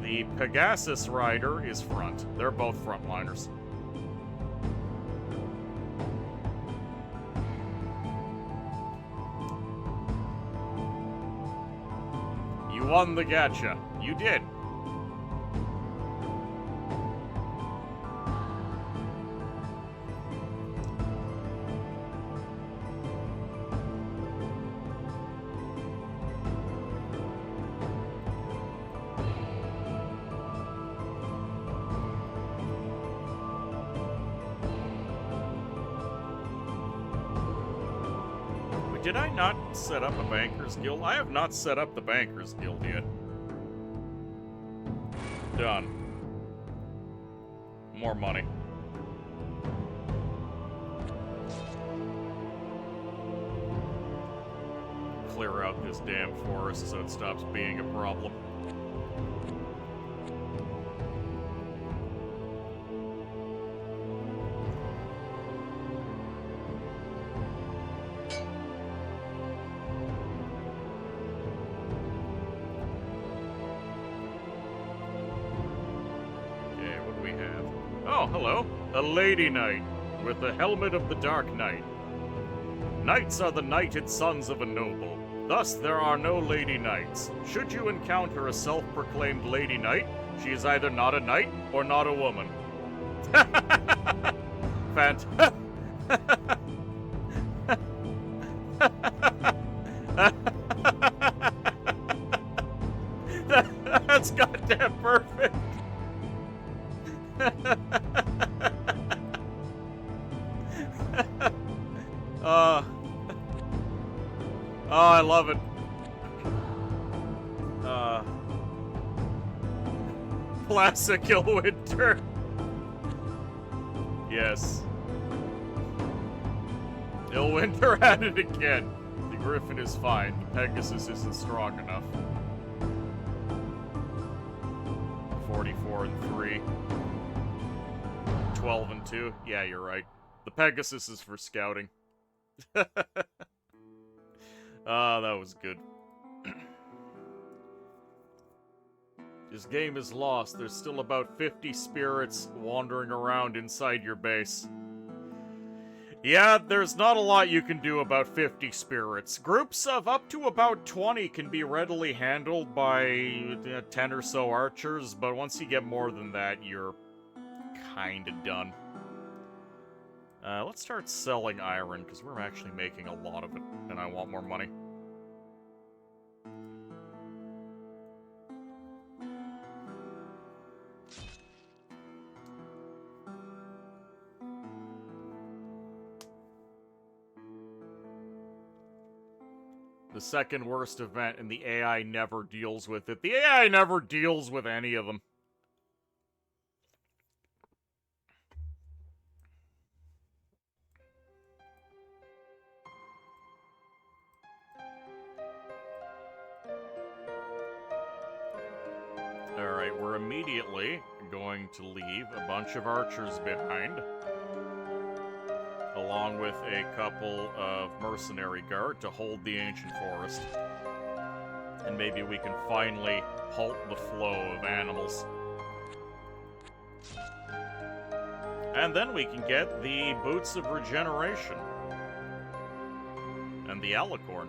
The Pegasus Rider is front. They're both frontliners. You won the gacha. You did. Did I not set up a Bankers Guild? I have not set up the Bankers Guild yet. Done. More money. Clear out this damn forest so it stops being a problem. Oh, hello. A Lady Knight, with the helmet of the Dark Knight. Knights are the knighted sons of a noble. Thus, there are no Lady Knights. Should you encounter a self-proclaimed Lady Knight, she is either not a knight or not a woman. That's goddamn perfect. Oh, I love it. Classic Ilwinter. Yes. Ilwinter had it again. The Griffin is fine. The Pegasus isn't strong enough. 44 and 3. 12 and 2. Yeah, you're right. The Pegasus is for scouting. Ah, that was good. This game is lost. There's still about 50 spirits wandering around inside your base. Yeah, there's not a lot you can do about 50 spirits. Groups of up to about 20 can be readily handled by 10 or so archers, but once you get more than that, you're kinda done. Let's start selling iron, because we're actually making a lot of it, and I want more money. The second worst event, and the AI never deals with it. The AI never deals with any of them. Alright, we're immediately going to leave a bunch of archers behind, along with a couple of mercenary guard to hold the ancient forest. And maybe we can finally halt the flow of animals. And then we can get the Boots of Regeneration. And the Alicorn.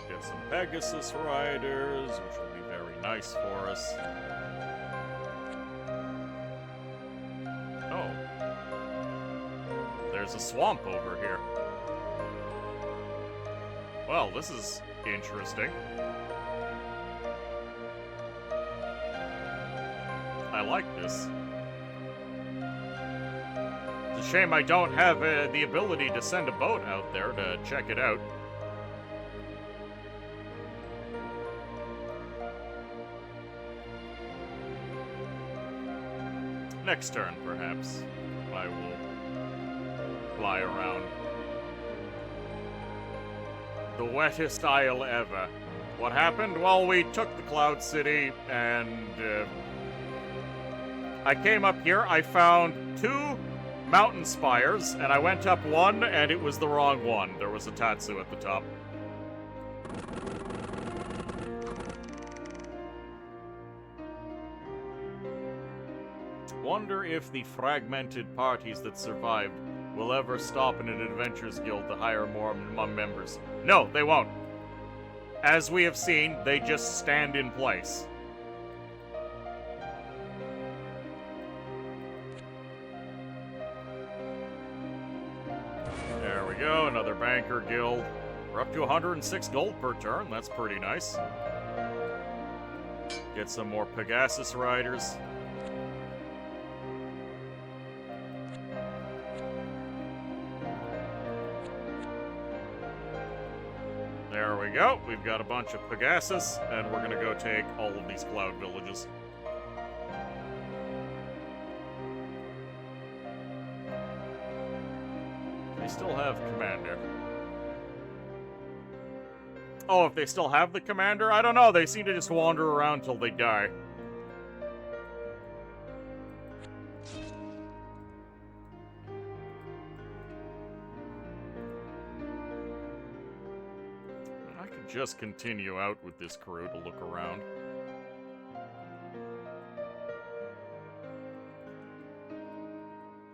Get some Pegasus Riders, which will be very nice for us. Oh. There's a swamp over here. Well, this is interesting. I like this. It's a shame I don't have the ability to send a boat out there to check it out. Next turn, perhaps, I will fly around. The wettest isle ever. What happened? Well, we took the Cloud City, and I came up here, I found 2 mountain spires, and I went up one, and it was the wrong one. There was a Tatsu at the top. Wonder if the fragmented parties that survived will ever stop in an Adventurers Guild to hire more members. No, they won't. As we have seen, they just stand in place. There we go, another Banker Guild. We're up to 106 gold per turn, that's pretty nice. Get some more Pegasus Riders. There we go. We've got a bunch of Pegasus, and we're gonna go take all of these cloud villages. They still have Commander. Oh, if they still have the Commander? I don't know. They seem to just wander around till they die. Just continue out with this crew to look around.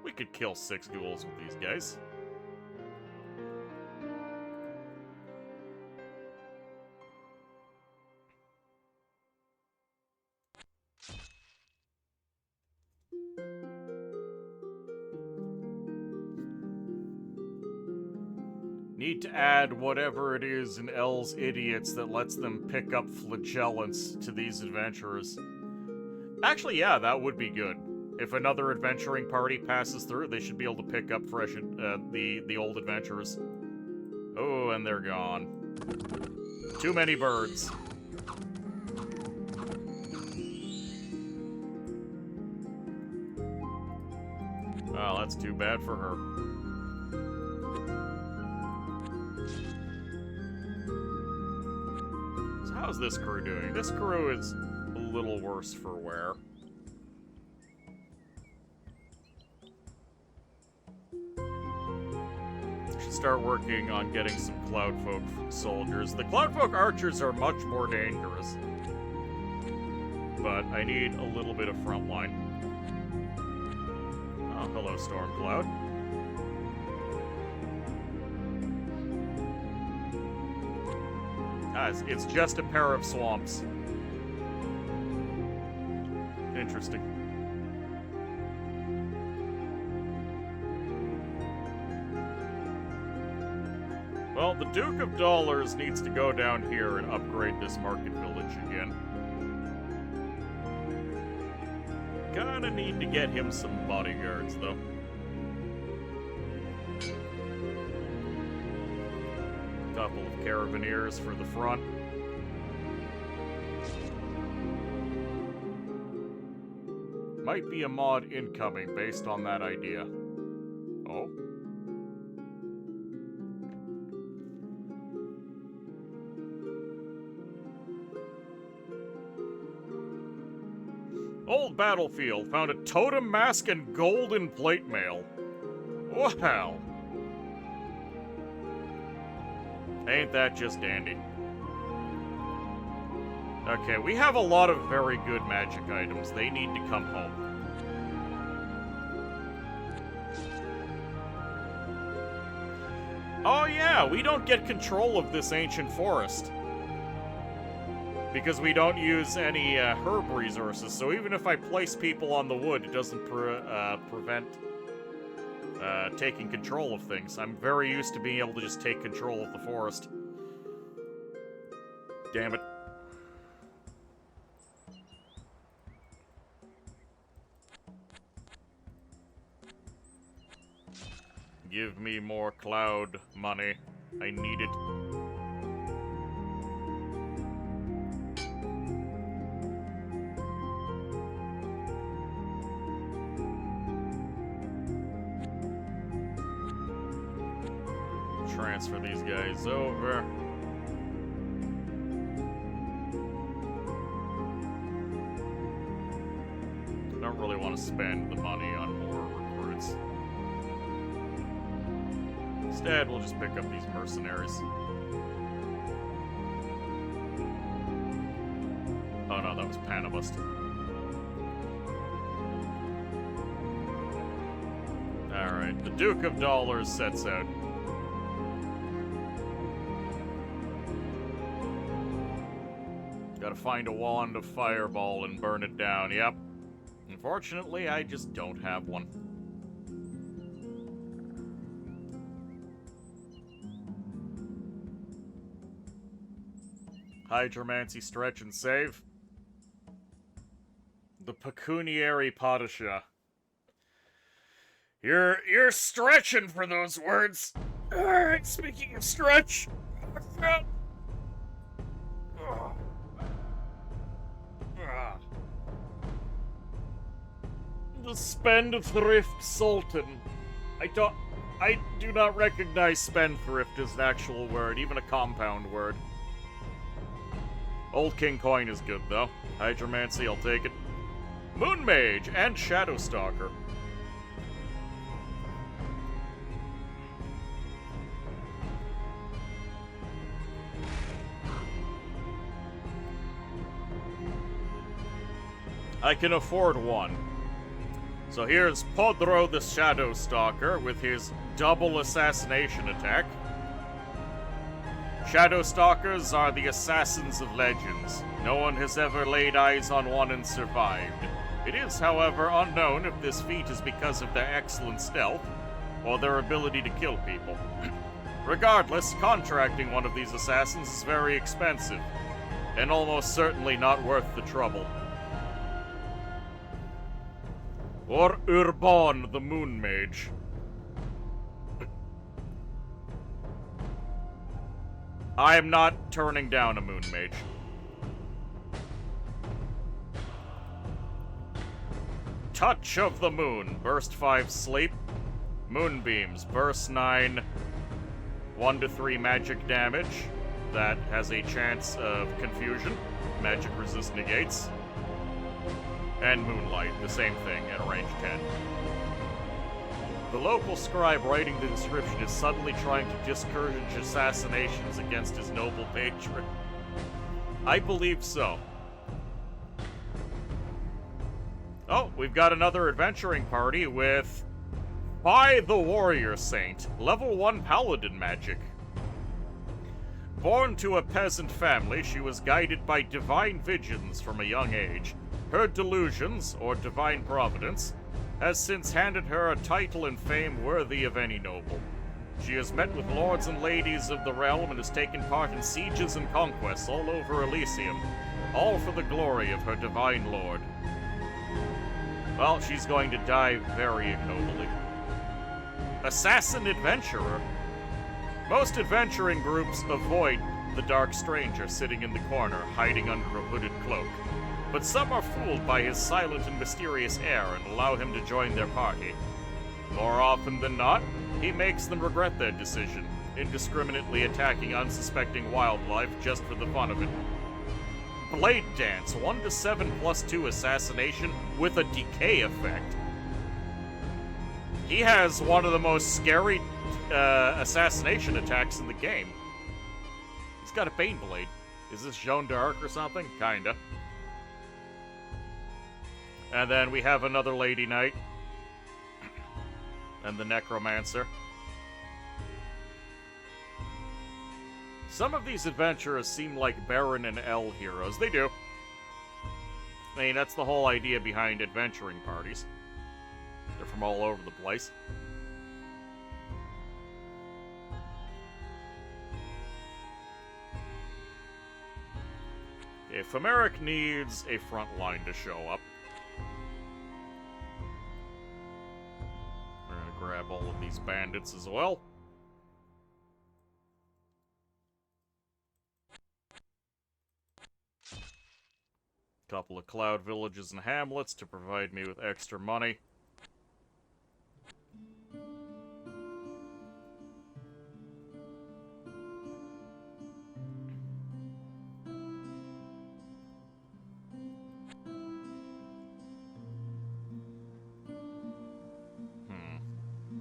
We could kill 6 ghouls with these guys. Need to add whatever it is in L's idiots that lets them pick up flagellants to these adventurers. Actually, yeah, that would be good. If another adventuring party passes through, they should be able to pick up fresh, the old adventurers. Oh, and they're gone. Too many birds. Well, that's too bad for her. How's this crew doing? This crew is a little worse for wear. Should start working on getting some Cloudfolk soldiers. The Cloudfolk archers are much more dangerous. But I need a little bit of frontline. Oh, hello, Stormcloud. It's just a pair of swamps. Interesting. Well, the Duke of Dollars needs to go down here and upgrade this market village again. Kinda need to get him some bodyguards, though. Couple of carabineers for the front. Might be a mod incoming based on that idea. Oh. Old battlefield found a totem mask and golden plate mail. Wow. Ain't that just dandy? Okay, we have a lot of very good magic items. They need to come home. Oh yeah, we don't get control of this ancient forest. Because we don't use any herb resources, so even if I place people on the wood, it doesn't prevent taking control of things. I'm very used to being able to just take control of the forest. Damn it. Give me more cloud money. I need it. Transfer these guys over. Don't really want to spend the money on more recruits. Instead, we'll just pick up these mercenaries. Oh no, that was Panabust. Alright, the Duke of Dollars sets out. Gotta find a wand of fireball and burn it down, yep. Unfortunately, I just don't have one. Hydromancy, stretch and save. The pecuniary Padishah. You're stretching for those words. Alright, speaking of stretch, I found... The Spendthrift Sultan. I do not recognize spendthrift as an actual word, even a compound word. Old King Coin is good, though. Hydromancy, I'll take it. Moon Mage and Shadow Stalker. I can afford one. So here's Podro the Shadow Stalker with his double assassination attack. Shadow Stalkers are the assassins of legends. No one has ever laid eyes on one and survived. It is, however, unknown if this feat is because of their excellent stealth or their ability to kill people. Regardless, contracting one of these assassins is very expensive, and almost certainly not worth the trouble. Or Urban the Moon Mage. I am not turning down a Moon Mage. Touch of the Moon. Burst 5 sleep. Moonbeams. Burst 9. 1 to 3 magic damage. That has a chance of confusion. Magic resist negates. And Moonlight, the same thing, at a range 10. The local scribe writing the description is suddenly trying to discourage assassinations against his noble patron. I believe so. Oh, we've got another adventuring party with By the Warrior Saint, level 1 paladin magic. Born to a peasant family, she was guided by divine visions from a young age. Her delusions, or divine providence, has since handed her a title and fame worthy of any noble. She has met with lords and ladies of the realm and has taken part in sieges and conquests all over Elysium, all for the glory of her divine lord. Well, she's going to die very ignobly. Assassin Adventurer. Most adventuring groups avoid the Dark Stranger sitting in the corner, hiding under a hooded cloak. But some are fooled by his silent and mysterious air and allow him to join their party. More often than not, he makes them regret their decision, indiscriminately attacking unsuspecting wildlife just for the fun of it. Blade Dance, 1 to 7 plus 2 assassination with a decay effect. He has one of the most scary assassination attacks in the game. He's got a Bane Blade. Is this Joan d'Arc or something? Kinda. And then we have another Lady Knight. And the Necromancer. Some of these adventurers seem like Baron and L heroes. They do. I mean, that's the whole idea behind adventuring parties. They're from all over the place. Okay, Femeric needs a front line to show up. We're gonna grab all of these bandits as well. Couple of cloud villages and hamlets to provide me with extra money.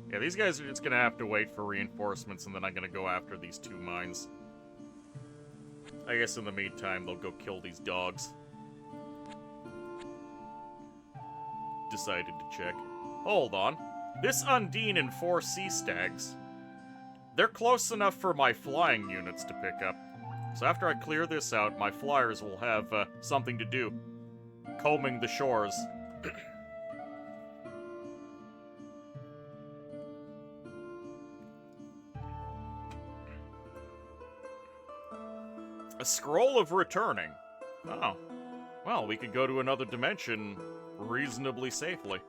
Yeah, these guys are just gonna have to wait for reinforcements, and then I'm gonna go after these 2 mines. I guess in the meantime, they'll go kill these dogs. Decided to check. Hold on. This Undine and 4 Sea Stags. They're close enough for my flying units to pick up. So after I clear this out, my flyers will have something to do. Combing the shores. A Scroll of Returning. Oh. Well, we could go to another dimension reasonably safely.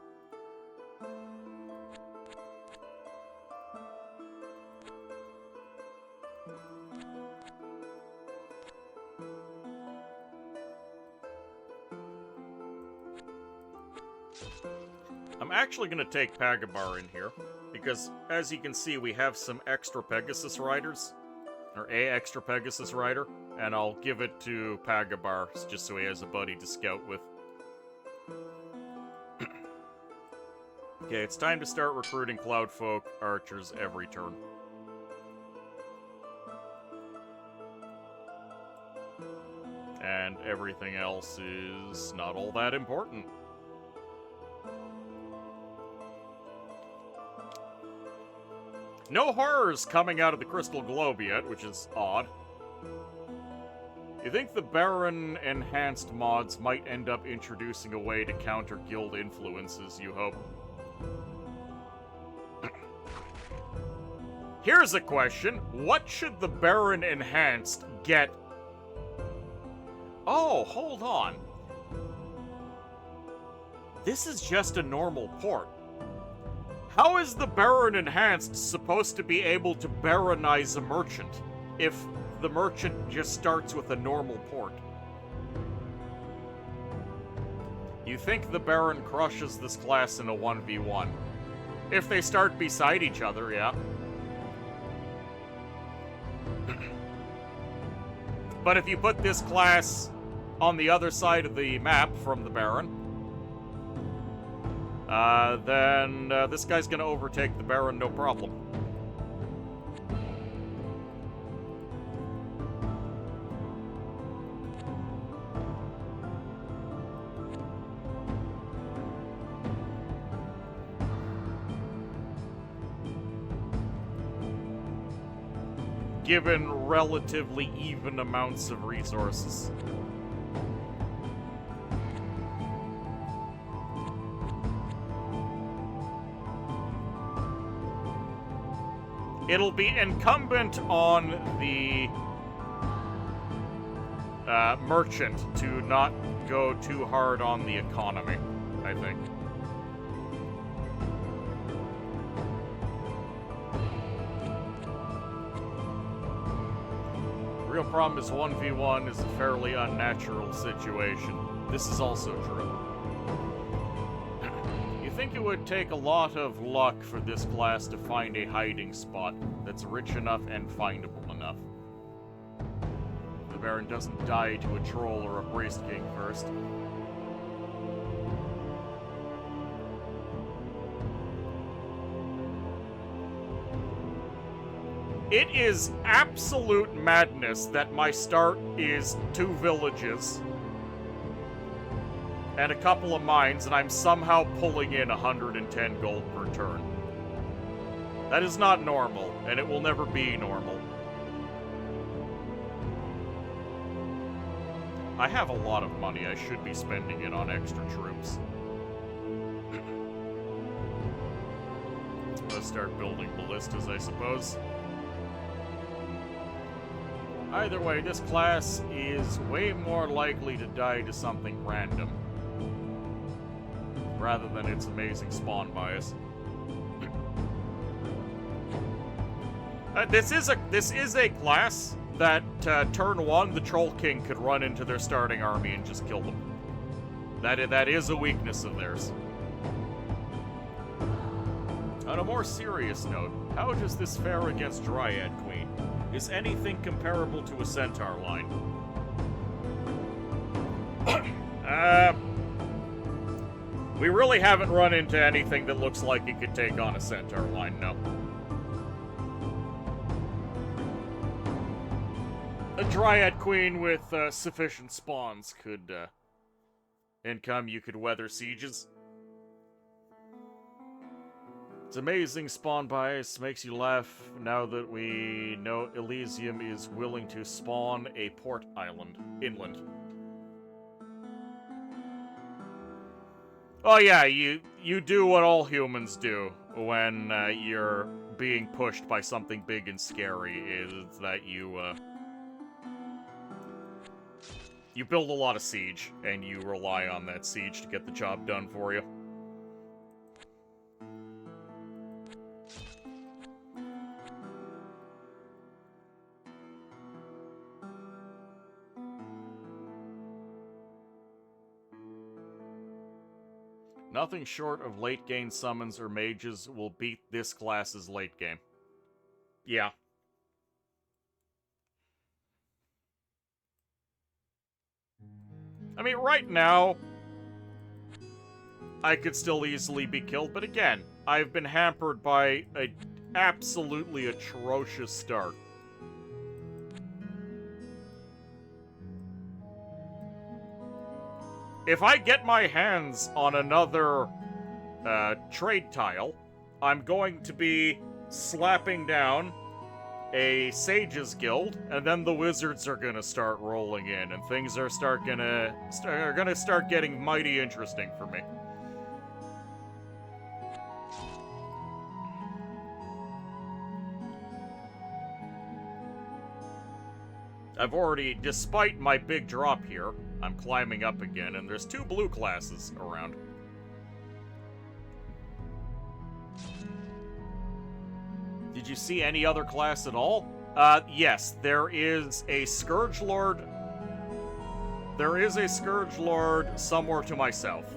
I'm actually going to take Pagabar in here, because as you can see, we have some extra Pegasus riders. Or a extra Pegasus rider, and I'll give it to Pagabar, just so he has a buddy to scout with. Okay, it's time to start recruiting Cloudfolk archers every turn. And everything else is not all that important. No horrors coming out of the Crystal Globe yet, which is odd. You think the Baron enhanced mods might end up introducing a way to counter guild influences, you hope? Here's a question. What should the Baron enhanced get? Oh, hold on. This is just a normal port. How is the Baron Enhanced supposed to be able to baronize a merchant if the merchant just starts with a normal port? You think the Baron crushes this class in a 1v1. If they start beside each other, yeah. But if you put this class on the other side of the map from the Baron, then this guy's gonna overtake the Baron no problem. given relatively even amounts of resources. It'll be incumbent on the merchant to not go too hard on the economy, I think. The real problem is 1v1 is a fairly unnatural situation. This is also true. You think it would take a lot of luck for this class to find a hiding spot that's rich enough and findable enough. The Baron doesn't die to a troll or a priest king first. It is absolute madness that my start is 2 villages and a couple of mines, and I'm somehow pulling in 110 gold per turn. That is not normal, and it will never be normal. I have a lot of money. I should be spending it on extra troops. Let's start building ballistas, I suppose. Either way, this class is way more likely to die to something random, rather than its amazing spawn bias. This is a class that turn 1, the Troll King could run into their starting army and just kill them. That is a weakness of theirs. On a more serious note, how does this fare against Dryad Queen? Is anything comparable to a Centaur line? We really haven't run into anything that looks like it could take on a Centaur line, no. A Dryad Queen with sufficient spawns could, income you could weather sieges. It's amazing spawn bias makes you laugh now that we know Elysium is willing to spawn a port island inland. Oh yeah, you do what all humans do when you're being pushed by something big and scary, is that you build a lot of siege, and you rely on that siege to get the job done for you. Nothing short of late game summons or mages will beat this class's late game. Yeah. I mean, right now, I could still easily be killed, but again, I've been hampered by an absolutely atrocious start. If I get my hands on another trade tile, I'm going to be slapping down a Sages Guild, and then the Wizards are gonna start rolling in, and things are gonna start getting mighty interesting for me. I've already, despite my big drop here, I'm climbing up again, and there's 2 blue classes around. Did you see any other class at all? Yes, there is a Scourge Lord. There is a Scourge Lord somewhere to my south.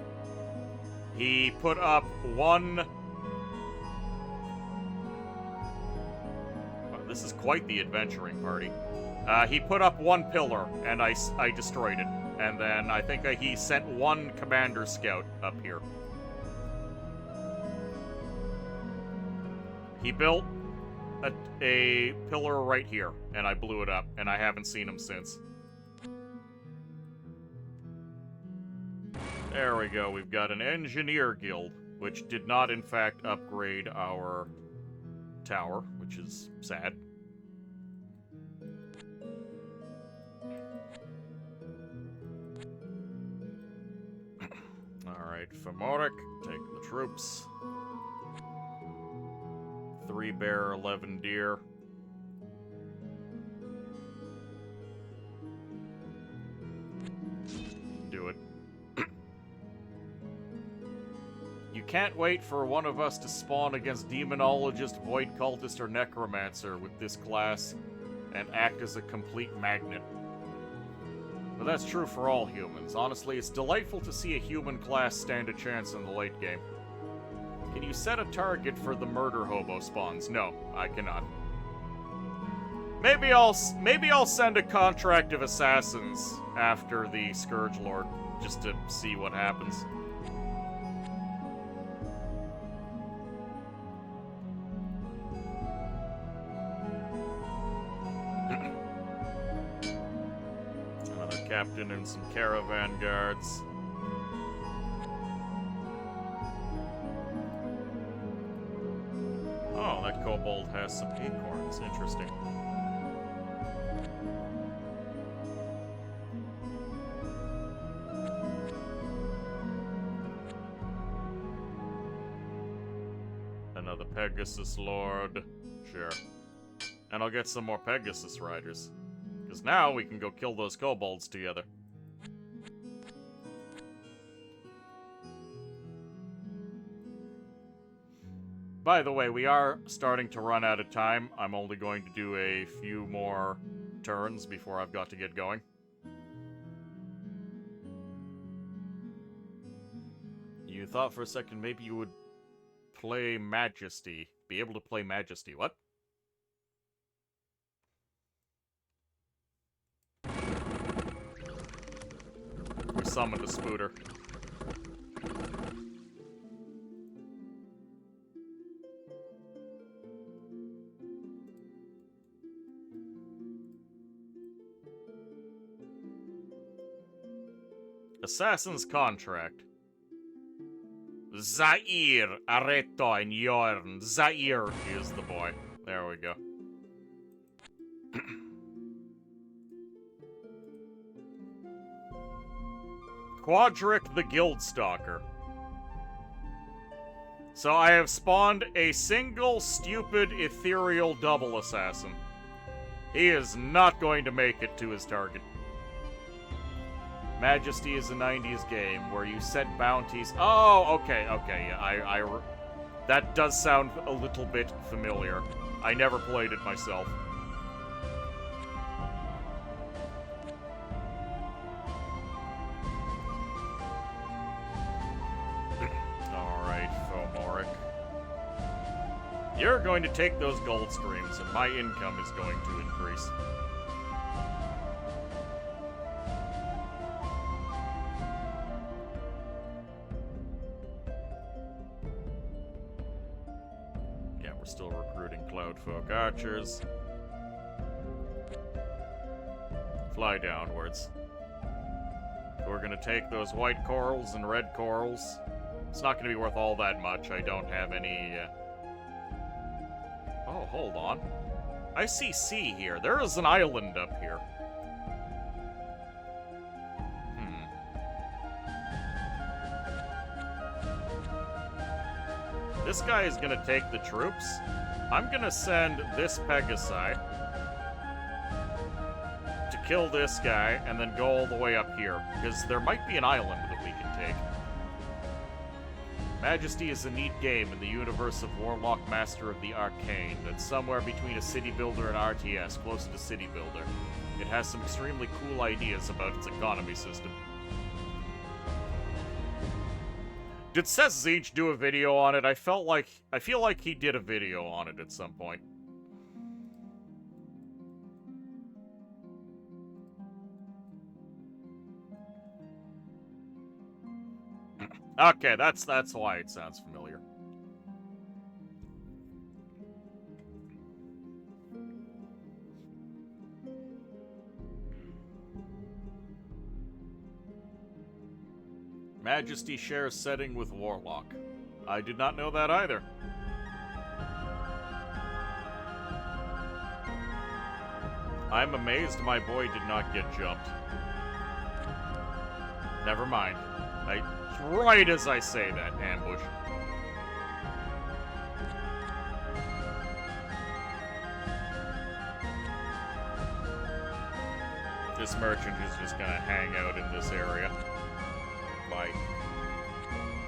He put up 1... Wow, this is quite the adventuring party. He put up 1 pillar, and I destroyed it. And then I think he sent 1 commander scout up here. He built a pillar right here, and I blew it up, and I haven't seen him since. There we go, we've got an engineer guild, which did not in fact upgrade our tower, which is sad. Alright, Fomoric, take the troops. 3 bear, 11 deer. Do it. You can't wait for one of us to spawn against Demonologist, Void Cultist, or Necromancer with this class and act as a complete magnet. But that's true for all humans. Honestly, it's delightful to see a human class stand a chance in the late game. Can you set a target for the murder hobo spawns? No, I cannot. Maybe I'll send a contract of assassins after the Scourge Lord, just to see what happens. Another captain and some caravan guards. Oh, that kobold has some acorns. Interesting. Another Pegasus Lord. Sure. And I'll get some more Pegasus Riders. Because now we can go kill those kobolds together. By the way, we are starting to run out of time. I'm only going to do a few more turns before I've got to get going. You thought for a second maybe you would play Majesty. Be able to play Majesty. What? We summoned a Spooter. Assassin's Contract. Zaire, Areto, and Yorn. Zaire is the boy. There we go. Quadric the Guildstalker. So I have spawned a single stupid ethereal double assassin. He is not going to make it to his target. Majesty is a 90s game where you set bounties. Oh, okay, yeah, that does sound a little bit familiar. I never played it myself. Alright, Fomoric. You're going to take those gold screams, and my income is going to increase. Still recruiting Cloudfolk archers. Fly downwards. We're gonna take those white corals and red corals. It's not gonna be worth all that much. I don't have any, Oh, hold on. I see sea here. There is an island up here. This guy is gonna take the troops. I'm gonna send this Pegasi to kill this guy and then go all the way up here, because there might be an island that we can take. Majesty is a neat game in the universe of Warlock Master of the Arcane that's somewhere between a city builder and RTS, closer to city builder. It has some extremely cool ideas about its economy system. Did Seth Zeech do a video on it? I feel like he did a video on it at some point. Okay, that's why it sounds familiar. Majesty shares setting with Warlock. I did not know that either. I'm amazed my boy did not get jumped. Never mind. Right as I say that, ambush. This merchant is just gonna hang out in this area. Bye.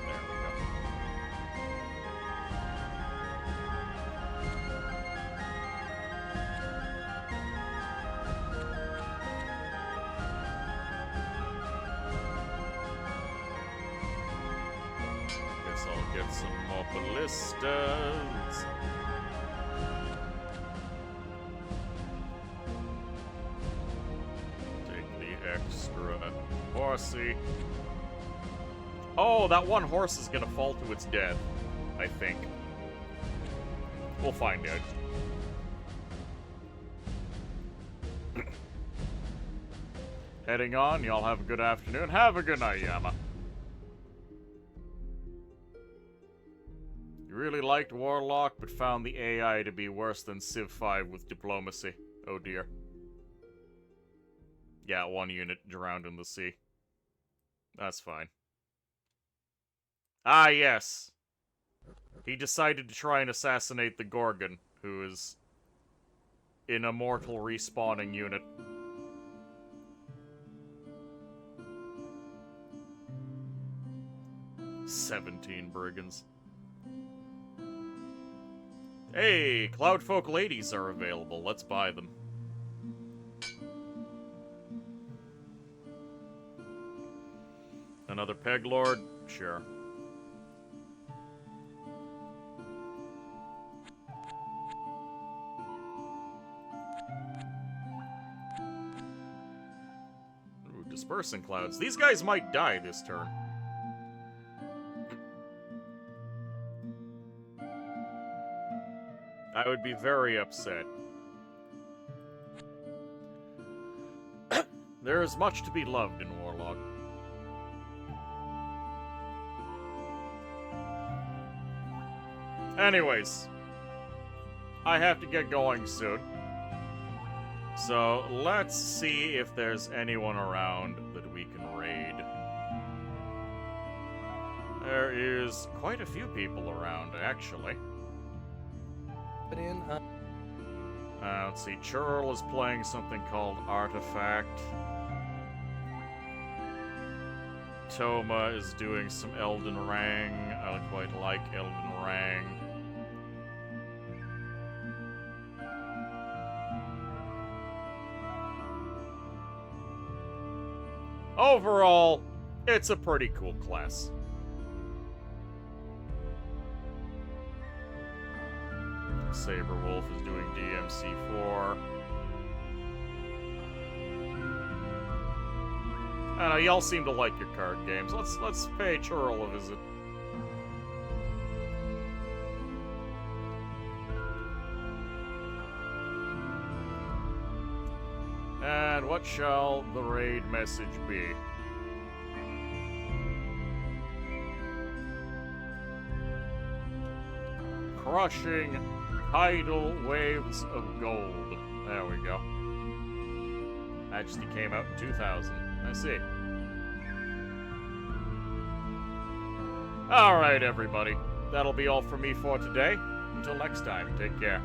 There we go. Guess I'll get some more ballistas. Extra horsey. Oh, that one horse is gonna fall to its death, I think. We'll find out. Heading on, y'all have a good afternoon. Have a good night, Yama. You really liked Warlock, but found the AI to be worse than Civ 5 with diplomacy. Oh dear. Yeah, one unit drowned in the sea. That's fine. Ah, yes. He decided to try and assassinate the Gorgon, who is an immortal respawning unit. "17 brigands. Hey, Cloudfolk ladies are available. Let's buy them. Another Peg Lord? Sure. Ooh, dispersing clouds. These guys might die this turn. I would be very upset. There is much to be loved in Warlock. Anyways, I have to get going soon. So let's see if there's anyone around that we can raid. There is quite a few people around, actually. Let's see, Churl is playing something called Artifact. Toma is doing some Elden Ring. I quite like Elden Ring. Overall, it's a pretty cool class. Saberwolf is doing DMC4. I don't know, y'all seem to like your card games. Let's pay Churl a visit. And what shall the raid message be? Crushing tidal waves of gold. There we go. Actually came out in 2000. I see. Alright, everybody. That'll be all from me for today. Until next time, take care.